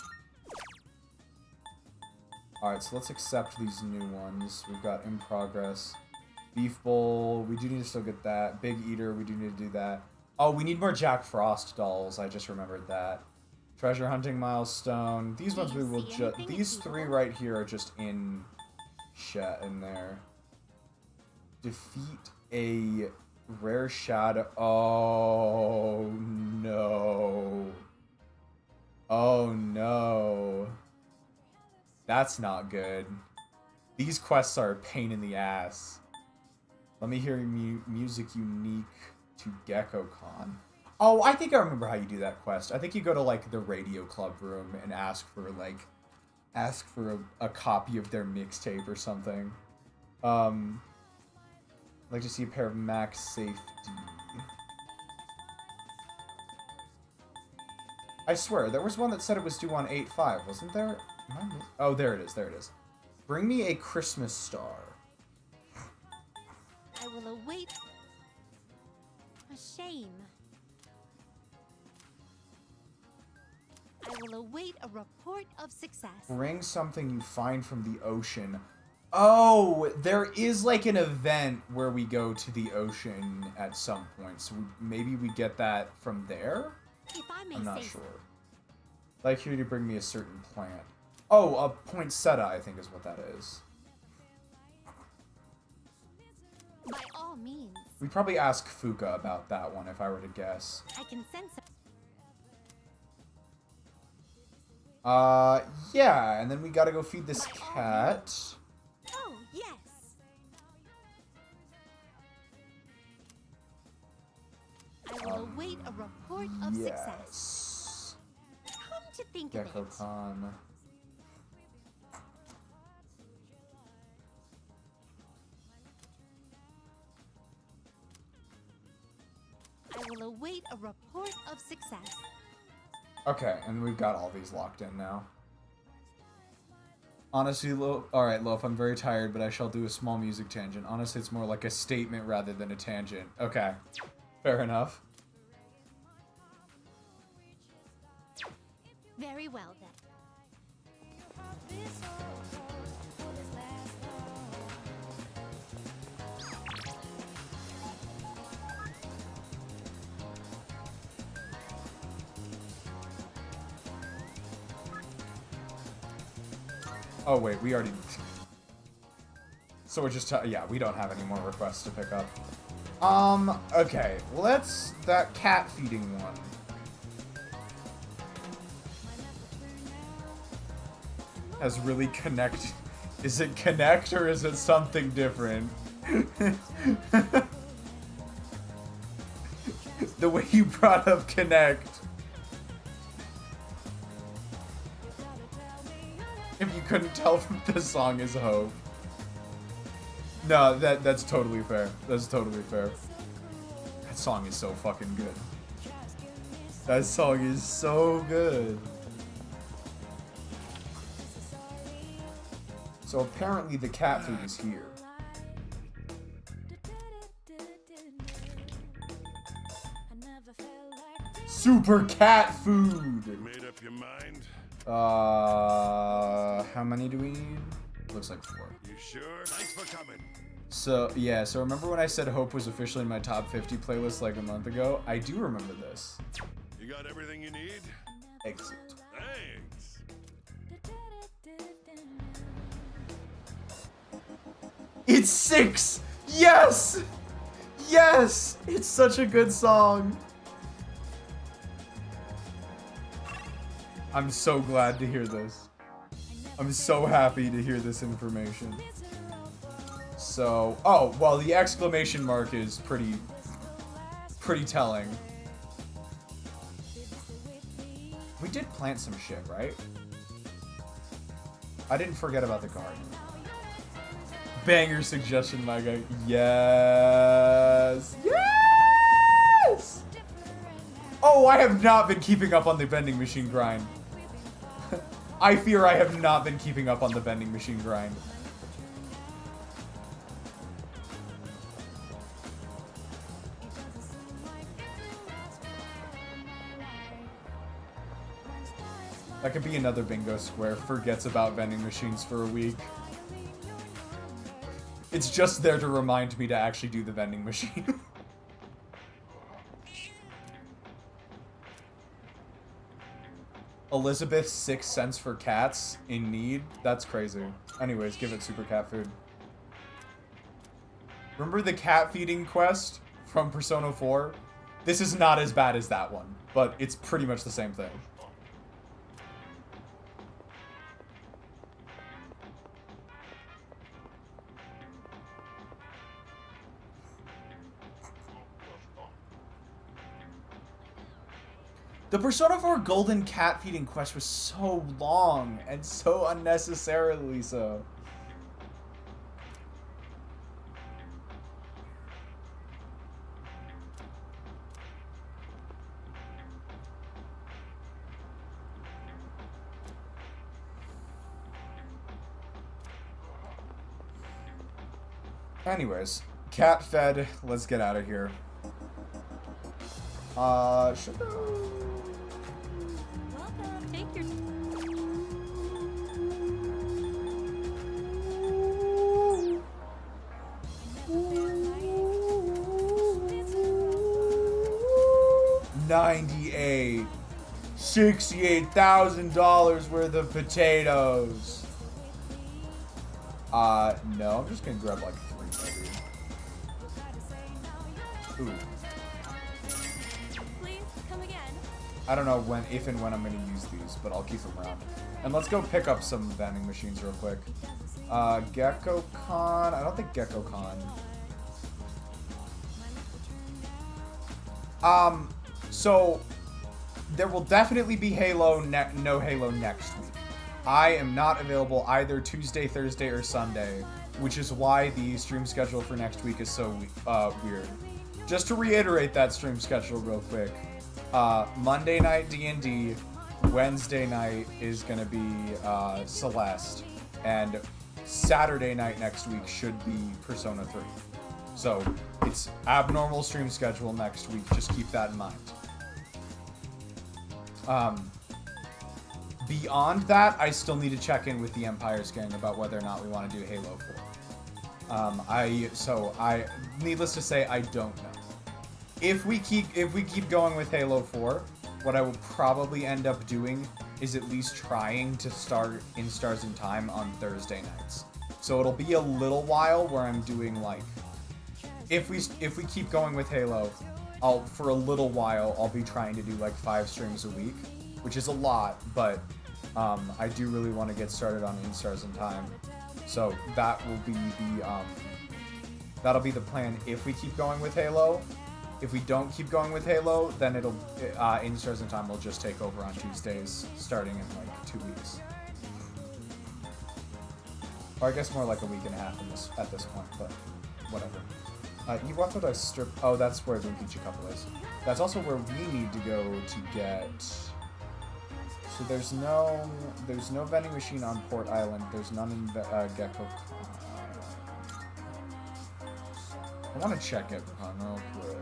Alright, so let's accept these new ones. We've got in progress. Beef Bowl, we do need to still get that. Big Eater, we do need to do that. Oh, we need more Jack Frost dolls. I just remembered that. Treasure Hunting Milestone. These ones we will just... These three right here are just in there. Defeat a rare shadow. Oh, no. Oh, no. That's not good. These quests are a pain in the ass. Let me hear music unique to GeckoCon. Oh, I think I remember how you do that quest. I think you go to, like, the radio club room and ask for a copy of their mixtape or something. I'd like to see a pair of max safety. I swear, there was one that said it was due on 8/5, wasn't there? Oh, there it is, there it is. Bring me a Christmas star. I will await. A shame. I will await a report of success. Bring something you find from the ocean. Oh, there is like an event where we go to the ocean at some point, so maybe we get that from there? If I may I'm not say sure. Like you to bring me a certain plant. Oh, a poinsettia, I think is what that is. By all means. We'd probably ask Fuka about that one if I were to guess. I can sense it. Yeah, and then we gotta go feed this cat. Oh, yes. I will await a report of success. Come to think of it. GeckoCon. I will await a report of success. Okay, and we've got all these locked in now. Honestly, alright, Loaf, I'm very tired, but I shall do a small music tangent. Honestly, it's more like a statement rather than a tangent. Okay, fair enough. Very well, then. Oh, wait, we already... So we're just... yeah, we don't have any more requests to pick up. Okay, let's... That cat feeding one. Has really connect... Is it connect or is it something different? The way you brought up connect. If you couldn't tell from the song is Hope. No, that's totally fair. That's totally fair. That song is so fucking good. That song is so good. So apparently the cat food is here. Super cat food! You made up your mind? How many do we need? Looks like 4. You sure? Thanks for coming. So, yeah, so remember when I said Hope was officially in my top 50 playlist like a month ago? I do remember this. You got everything you need? Exit. Thanks. It's 6! Yes! Yes! It's such a good song. I'm so glad to hear this. I'm so happy to hear this information. So, oh, well, the exclamation mark is pretty telling. We did plant some shit, right? I didn't forget about the garden. Banger suggestion, my guy. Yes! Yes! Oh, I have not been keeping up on the vending machine grind. I fear I have not been keeping up on the vending machine grind. That could be another bingo square. Forgets about vending machines for a week. It's just there to remind me to actually do the vending machine. Elizabeth, 6 cents for cats in need? That's crazy. Anyways, give it super cat food. Remember the cat feeding quest from Persona 4? This is not as bad as that one, but it's pretty much the same thing. The Persona 4 Golden Cat Feeding quest was so long and so unnecessarily so. Anyways, cat fed. Let's get out of here. Should Welcome. Take your... $68,000 worth of potatoes. No, I'm just gonna grab like 3 maybe. Ooh. Please, come again. I don't know when, if and when I'm gonna use these, but I'll keep them around. And let's go pick up some vending machines real quick. Gecko Con. I don't think Gecko Con. So there will definitely be no Halo next week. I am not available either Tuesday, Thursday, or Sunday, which is why the stream schedule for next week is so weird. Just to reiterate that stream schedule real quick, Monday night D&D, Wednesday night is gonna be Celeste, and Saturday night next week should be Persona 3. So it's abnormal stream schedule next week, just keep that in mind. Beyond that, I still need to check in with the Empire's gang about whether or not we want to do Halo 4. Needless to say, I don't know. If we keep going with Halo 4, what I will probably end up doing is at least trying to start In Stars in Time on Thursday nights. So it'll be a little while where I'm doing like if we keep going with Halo, for a little while I'll be trying to do like 5 streams a week, which is a lot, but I do really want to get started on Instars in time. So that will be the that'll be the plan if we keep going with Halo. If we don't keep going with Halo, then it'll Instars in time will just take over on Tuesdays starting in like 2 weeks. Or I guess more like a week and a half at this point, but whatever. What would I strip? Oh, that's where Rinkichi Couple is. That's also where we need to go to get. So there's no vending machine on Port Island. There's none in Gecko. I want to check it real quick.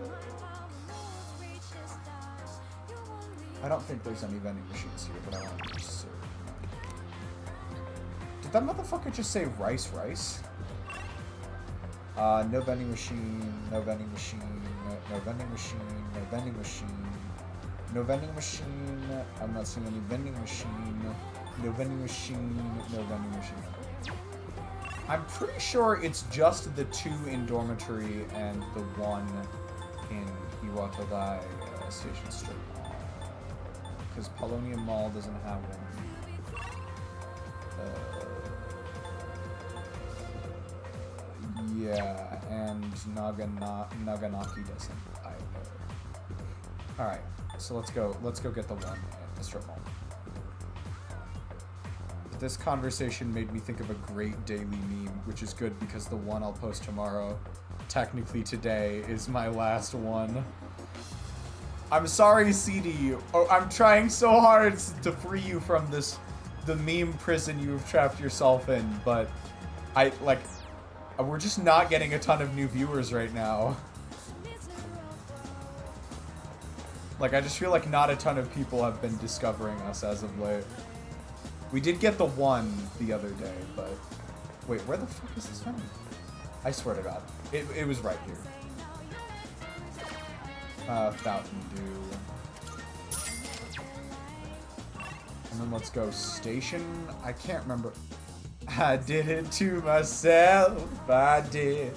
I don't think there's any vending machines here, but I want to just see. Did that motherfucker just say rice? No vending machine, no vending machine, no vending machine, no vending machine, no vending machine. I'm not seeing any vending machine. No vending machine, no vending machine. I'm pretty sure it's just the 2 in Dormitory and the 1 in Iwatodai Station Street Mall. Because Paulownia Mall doesn't have one. Yeah, and Naganaki doesn't either. Alright, so let's go get the 1 at the strip mall. This conversation made me think of a great daily meme, which is good because the one I'll post tomorrow, technically today, is my last one. I'm sorry, CD. Oh, I'm trying so hard to free you from the meme prison you've trapped yourself in, but we're just not getting a ton of new viewers right now. Like, I just feel like not a ton of people have been discovering us as of late. We did get the 1 the other day, but... Wait, where the fuck is this from? I swear to God. It was right here. Fountain Dew. And then let's go Station. I can't remember. I did it to myself, I did.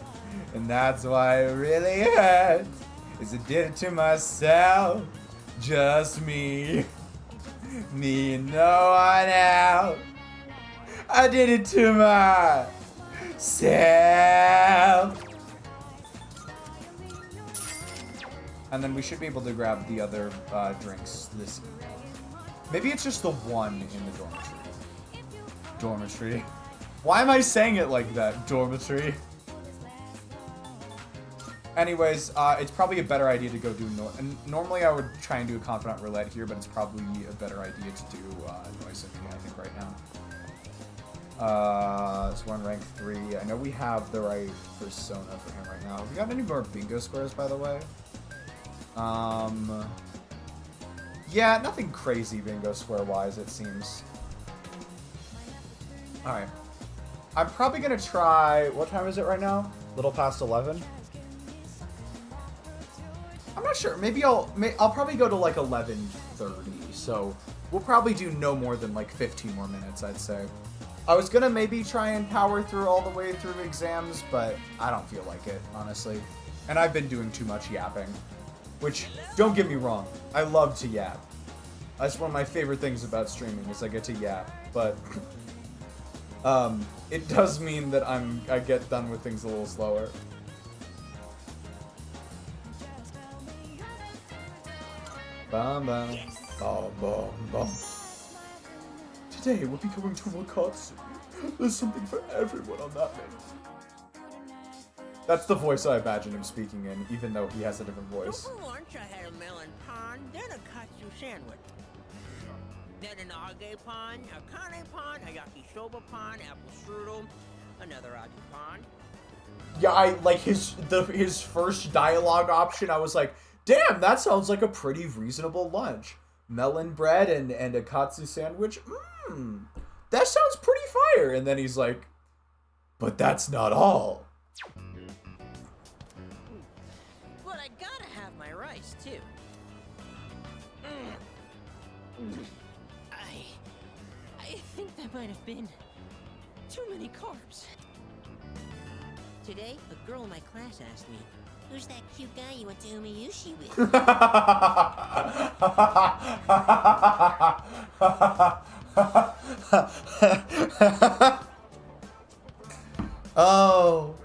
And that's why it really hurt. Is I did it to myself, just me. Me and no one else. I did it to myself. And then we should be able to grab the other drinks this evening. Maybe it's just the 1 in the dormitory. Dormitory. Why am I saying it like that? Dormitory. Anyways, it's probably a better idea to go do normally I would try and do a confidant roulette here, but it's probably a better idea to do noise symphony, I think, right now. So we're on rank 3. I know we have the right persona for him right now. Have we got any more bingo squares, by the way? Yeah, nothing crazy bingo square wise, it seems. Alright. I'm probably gonna try, what time is it right now? Little past 11? I'm not sure. Maybe I'll probably go to like 11:30. So we'll probably do no more than like 15 more minutes, I'd say. I was gonna maybe try and power through all the way through exams, but I don't feel like it, honestly. And I've been doing too much yapping. Which, don't get me wrong, I love to yap. That's one of my favorite things about streaming is I get to yap. But it does mean that I get done with things a little slower. Bum bum. Bum bum bum. Today we'll be going to Wakatsu. There's something for everyone on that menu. That's the voice I imagine him speaking in, even though he has a different voice. For lunch, I had a melon pan, then a katsu sandwich. Then an age pan, a kane pan, a yakisoba pan, apple strudel, another age pan. Yeah, I like his first dialogue option. I was like, damn, that sounds like a pretty reasonable lunch. Melon bread and a katsu sandwich. That sounds pretty fire. And then he's like, but that's not all. But I gotta have my rice too. I think that might have been too many carbs. Today, a girl in my class asked me, "Who's that cute guy you went to Umiyushi with?" Oh.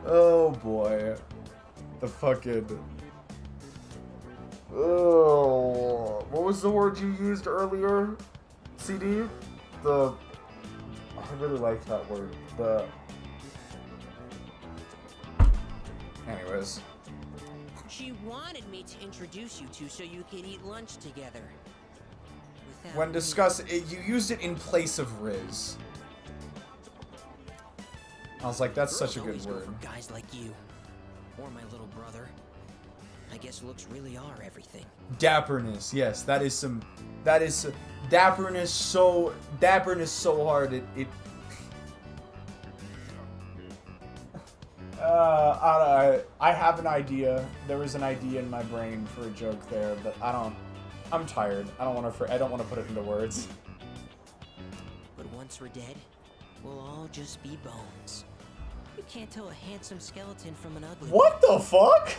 Oh boy. The fucking... Oh. What was the word you used earlier? CD? The... I really like that word. The... Anyways. She wanted me to introduce you two so you could eat lunch together. When discussed, you used it in place of Riz. I was like, that's such a good word. For guys like you, or my little brother. I guess looks really are everything. Dapperness, yes, that is some. Dapperness so hard it. I have an idea. There was an idea in my brain for a joke there, but I'm tired. I don't want to put it into words. But once we're dead, we'll all just be bones. You can't tell a handsome skeleton from an ugly. What the fuck?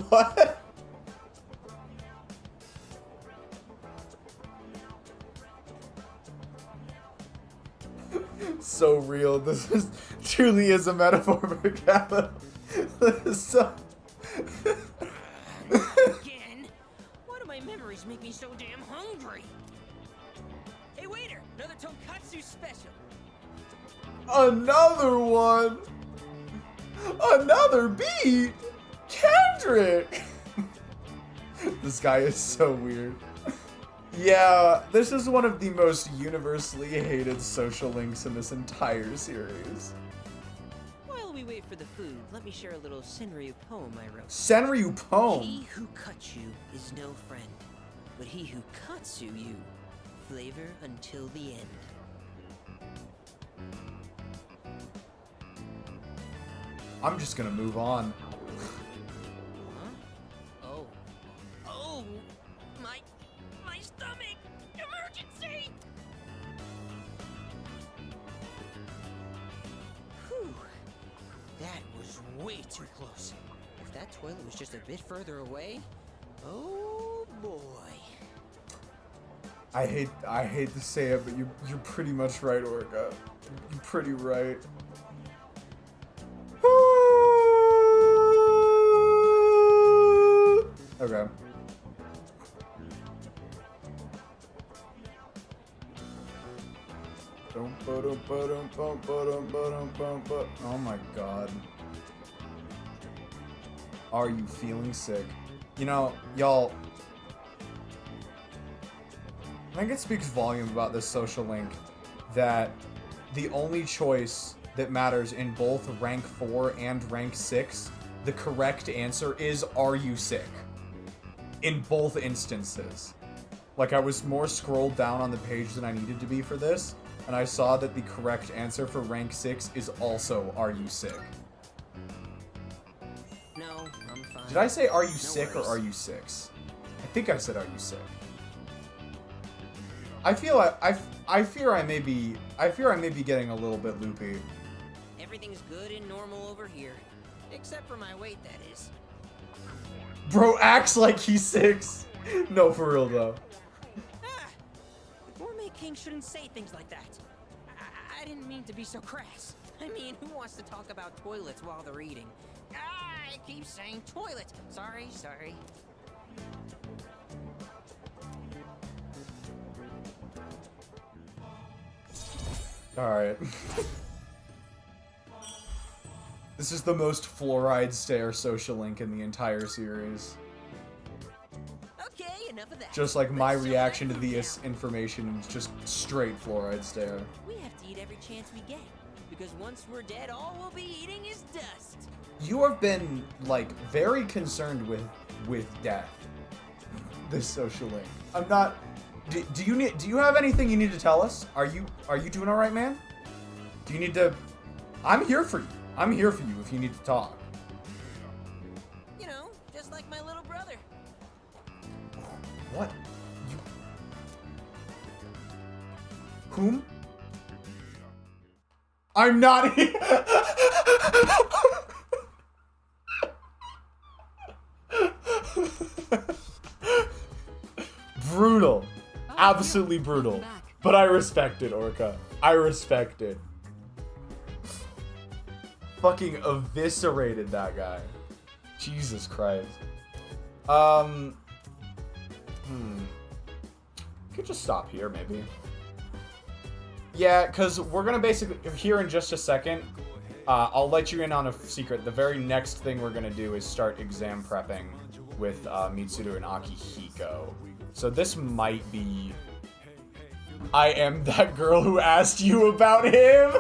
What? So real. This is truly is a metaphor for Kappa. So Again? Why do my memories make me so damn hungry? Hey waiter, another tonkatsu special. Another one. Another beat. Kendrick. This guy is so weird. Yeah, this is one of the most universally hated social links in this entire series. While we wait for the food, let me share a little Senryu poem I wrote. Senryu poem? He who cuts you is no friend, but he who cuts you, flavor until the end. I'm just gonna move on. Huh? Oh, my stomach! Emergency! Whew, that was way too close. If that toilet was just a bit further away, oh boy. I hate to say it, but you're pretty much right, Orca. You're pretty right. Okay. Oh my god. Are you feeling sick? You know, y'all, I think it speaks volume about this social link that the only choice that matters in both rank 4 and rank 6, the correct answer is, are you sick? In both instances. Like, I was more scrolled down on the page than I needed to be for this, and I saw that the correct answer for rank 6 is also, are you sick? No, I'm fine. Did I say, are you sick, or are you 6? I think I said, are you sick? I fear I may be getting a little bit loopy. Everything's good and normal over here. Except for my weight, that is. Bro acts like he's 6. No, for real though. The Gourmet King shouldn't say things like that. I didn't mean to be so crass. I mean, who wants to talk about toilets while they're eating? I keep saying toilet. Sorry. Alright. This is the most fluoride stare social link in the entire series. Okay, enough of that. Just like my reaction to this information is just straight fluoride stare. We have to eat every chance we get. Because once we're dead, all we'll be eating is dust. You have been, like, very concerned with death. This social link. I'm not... Do you have anything you need to tell us? Are you doing alright, man? Do you need to... I'm here for you. I'm here for you if you need to talk. You know, just like What? Whom? I'm not. Brutal. Absolutely brutal. But I respect it, Orca. I respect it. Fucking eviscerated that guy. Jesus Christ. Could just stop here, maybe. Yeah, because we're gonna basically, here in just a second, I'll let you in on a secret. The very next thing we're gonna do is start exam prepping with Mitsuru and Akihiko. So this might be... I am that girl who asked you about him!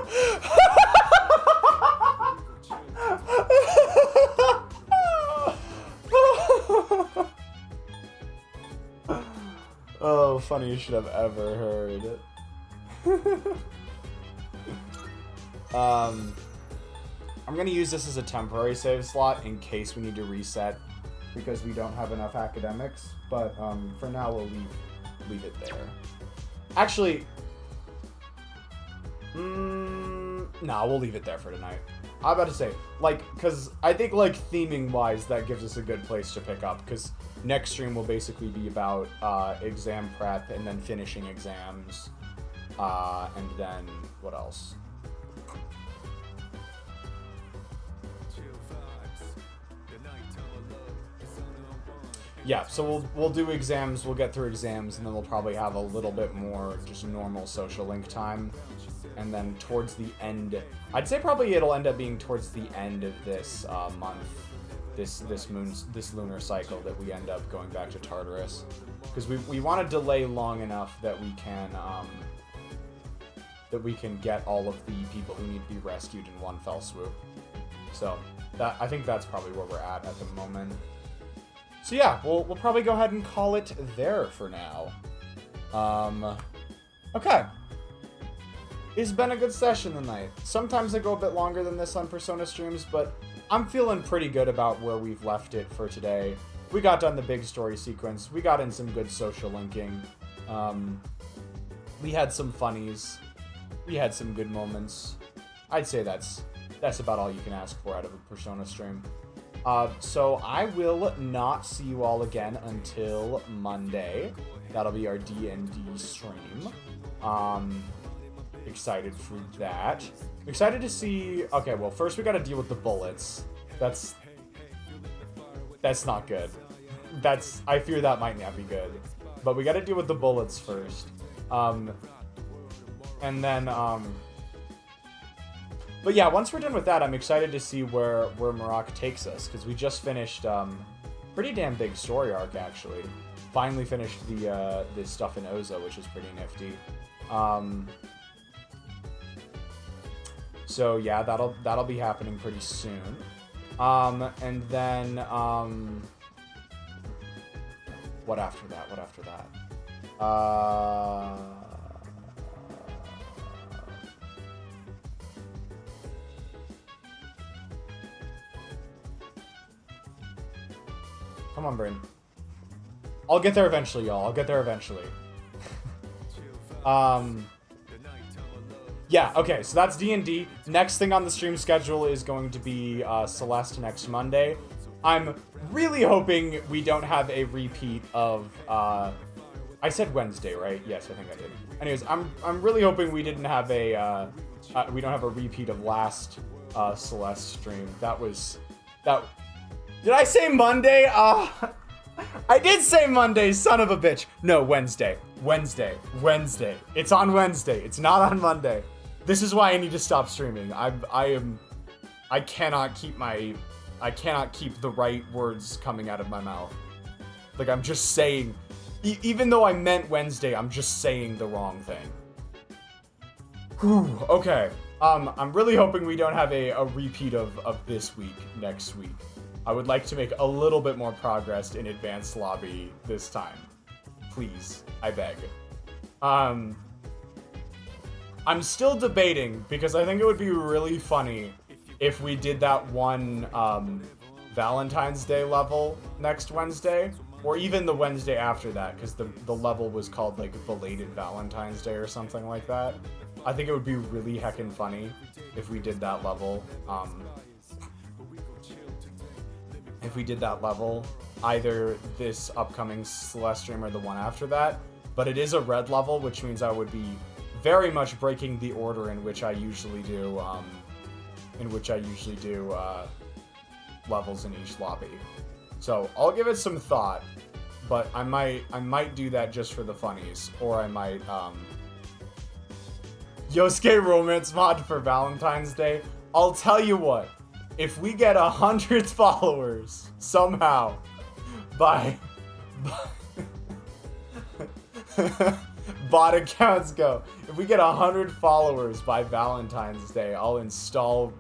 Oh, funniest shit I've ever heard. I'm gonna use this as a temporary save slot in case we need to reset because we don't have enough academics, but for now we'll leave it there. Actually, nah, we'll leave it there for tonight. I'm about to say, like, because I think, like, theming-wise, that gives us a good place to pick up, because next stream will basically be about exam prep and then finishing exams, and then, what else? Yeah, so we'll do exams, we'll get through exams, and then we'll probably have a little bit more just normal social link time. And then towards the end, I'd say probably it'll end up being towards the end of this month, this lunar cycle, that we end up going back to Tartarus, because we want to delay long enough that we can get all of the people who need to be rescued in one fell swoop. So that, I think that's probably where we're at the moment. So yeah, we'll probably go ahead and call it there for now. Okay. It's been a good session tonight. Sometimes I go a bit longer than this on Persona streams, but I'm feeling pretty good about where we've left it for today. We got done the big story sequence. We got in some good social linking. We had some funnies. We had some good moments. I'd say that's about all you can ask for out of a Persona stream. So I will not see you all again until Monday. That'll be our D&D stream. Excited for that. Excited to see... Okay, well, first we gotta deal with the bullets. That's not good. I fear that might not be good. But we gotta deal with the bullets first. And then, But yeah, once we're done with that, I'm excited to see where Marak takes us, because we just finished pretty damn big story arc, actually. Finally finished the stuff in Oza, which is pretty nifty. So yeah, that'll be happening pretty soon. And then what after that? Come on, brain. I'll get there eventually, y'all. I'll get there eventually. Yeah, okay, so that's D&D. Next thing on the stream schedule is going to be Celeste next Monday. I'm really hoping we don't have a repeat of... I said Wednesday, right? Yes, I think I did. Anyways, I'm really hoping we didn't have a... we don't have a repeat of last Celeste stream. Did I say Monday? I did say Monday, son of a bitch. No, Wednesday. Wednesday. It's on Wednesday. It's not on Monday. This is why I need to stop streaming. I cannot keep the right words coming out of my mouth. Like, I'm just saying, even though I meant Wednesday, I'm just saying the wrong thing. Whew, okay. I'm really hoping we don't have a repeat of this week, next week. I would like to make a little bit more progress in Advanced Lobby this time. Please, I beg. I'm still debating, because I think it would be really funny if we did that one Valentine's Day level next Wednesday. or even the Wednesday after that, because the level was called like Belated Valentine's Day or something like that. I think it would be really heckin' funny if we did that level. If we did that level, either this upcoming Celeste stream or the one after that. But it is a red level, which means I would be very much breaking the order in which I usually do, levels in each lobby. So I'll give it some thought, but I might do that just for the funnies, or I might Yosuke romance mod for Valentine's Day. I'll tell you what, if we get 100 followers somehow by bot accounts go. If we get 100 followers by Valentine's Day, I'll install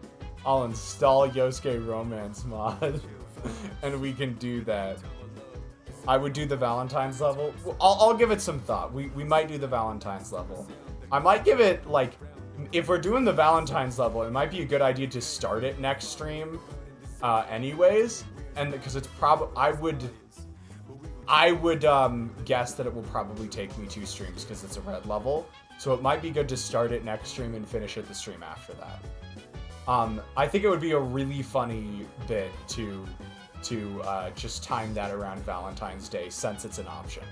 Yosuke romance mod, and we can do that. I would do the Valentine's level. I'll give it some thought. We might do the Valentine's level. I might give it, like, if we're doing the Valentine's level, it might be a good idea to start it next stream, anyways, and because it's I would guess that it will probably take me 2 streams because it's a red level. So it might be good to start it next stream and finish it the stream after that. I think it would be a really funny bit to just time that around Valentine's Day since it's an option.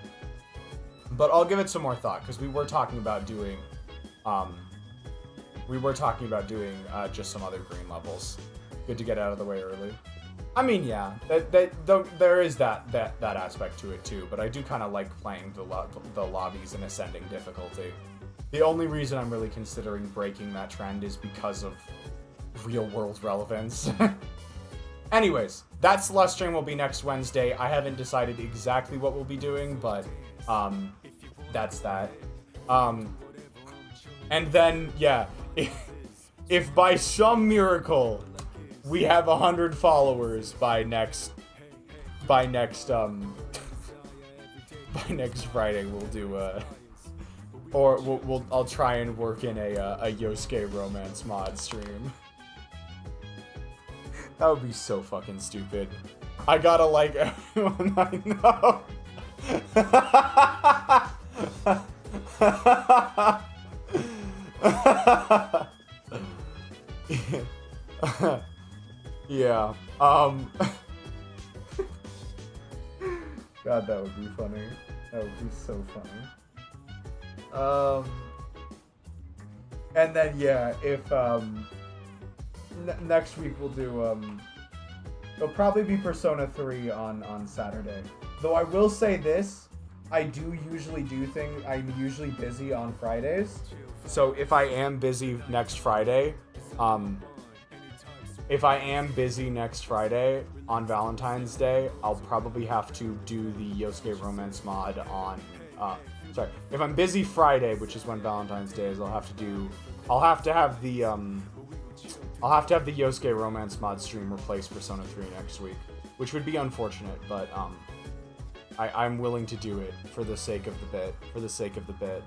But I'll give it some more thought because we were talking about doing just some other green levels. Good to get out of the way early. I mean, yeah, there is that aspect to it too, but I do kind of like playing the lobbies in ascending difficulty. The only reason I'm really considering breaking that trend is because of real-world relevance. Anyways, that Celeste stream will be next Wednesday. I haven't decided exactly what we'll be doing, but that's that. And then, yeah, if by some miracle we have 100 followers by next Friday, we'll do I'll try and work in a Yosuke romance mod stream. That would be so fucking stupid. I gotta like everyone I know. Yeah. God, that would be funny. That would be so funny. And then yeah, if next week we'll do it'll probably be Persona 3 on Saturday. Though I will say this, I'm usually busy on Fridays. So if I am busy next Friday, on Valentine's Day, I'll probably have to do the Yosuke romance mod on if I'm busy Friday, which is when Valentine's Day is, I'll have to have the Yosuke romance mod stream replace Persona 3 next week, which would be unfortunate, but I'm willing to do it for the sake of the bit.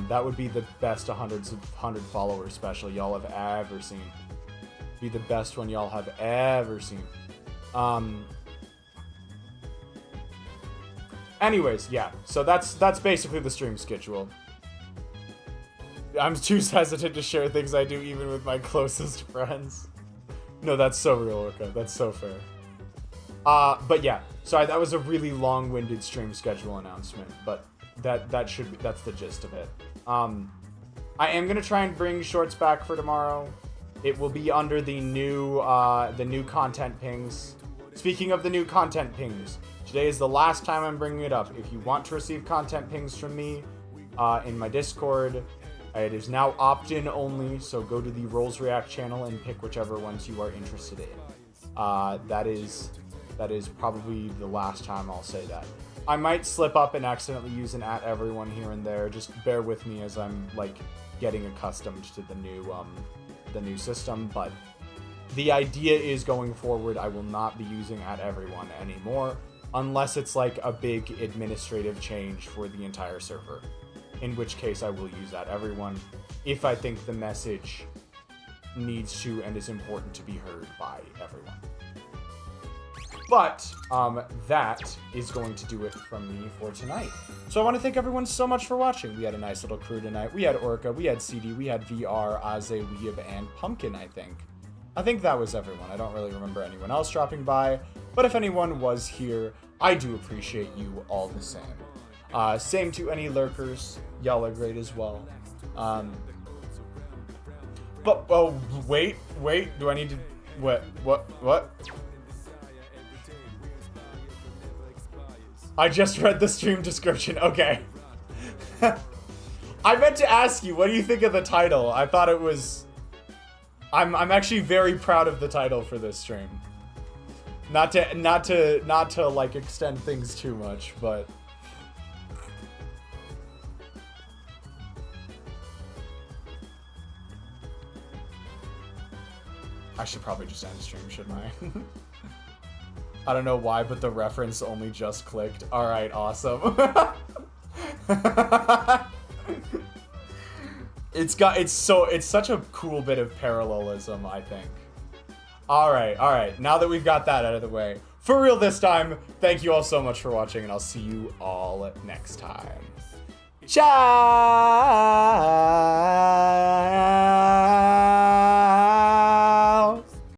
That would be the best 100 follower special y'all have ever seen. Be the best one y'all have ever seen. Anyways, yeah. So that's basically the stream schedule. I'm too hesitant to share things I do even with my closest friends. No, that's so real, Orca. That's so fair. But yeah. Sorry, that was a really long-winded stream schedule announcement, but that's the gist of it. I am gonna try and bring shorts back for tomorrow. It will be under the new content pings. Speaking of the new content pings, today is the last time I'm bringing it up. If you want to receive content pings from me in my Discord, it is now opt-in only, so go to the Rolls React channel and pick whichever ones you are interested in. That is probably the last time I'll say that. I might slip up and accidentally use an @everyone here and there. Just bear with me as I'm like getting accustomed to the new system, but the idea is going forward I will not be using @everyone anymore unless it's like a big administrative change for the entire server, in which case I will use @everyone if I think the message needs to and is important to be heard by everyone. But that is going to do it from me for tonight. So I want to thank everyone so much for watching. We had a nice little crew tonight. We had Orca, we had CD, we had VR, Aze, Weeb, and Pumpkin, I think. I think that was everyone. I don't really remember anyone else dropping by. But if anyone was here, I do appreciate you all the same. Same to any lurkers. Y'all are great as well. But, oh, wait. Do I need to... What? I just read the stream description. Okay. I meant to ask you, what do you think of the title? I thought it was... I'm actually very proud of the title for this stream. Not to like extend things too much, but... I should probably just end stream, shouldn't I? I don't know why, but the reference only just clicked. Alright, awesome. It's such a cool bit of parallelism, I think. Alright. Now that we've got that out of the way, for real this time, thank you all so much for watching, and I'll see you all next time. Ciao!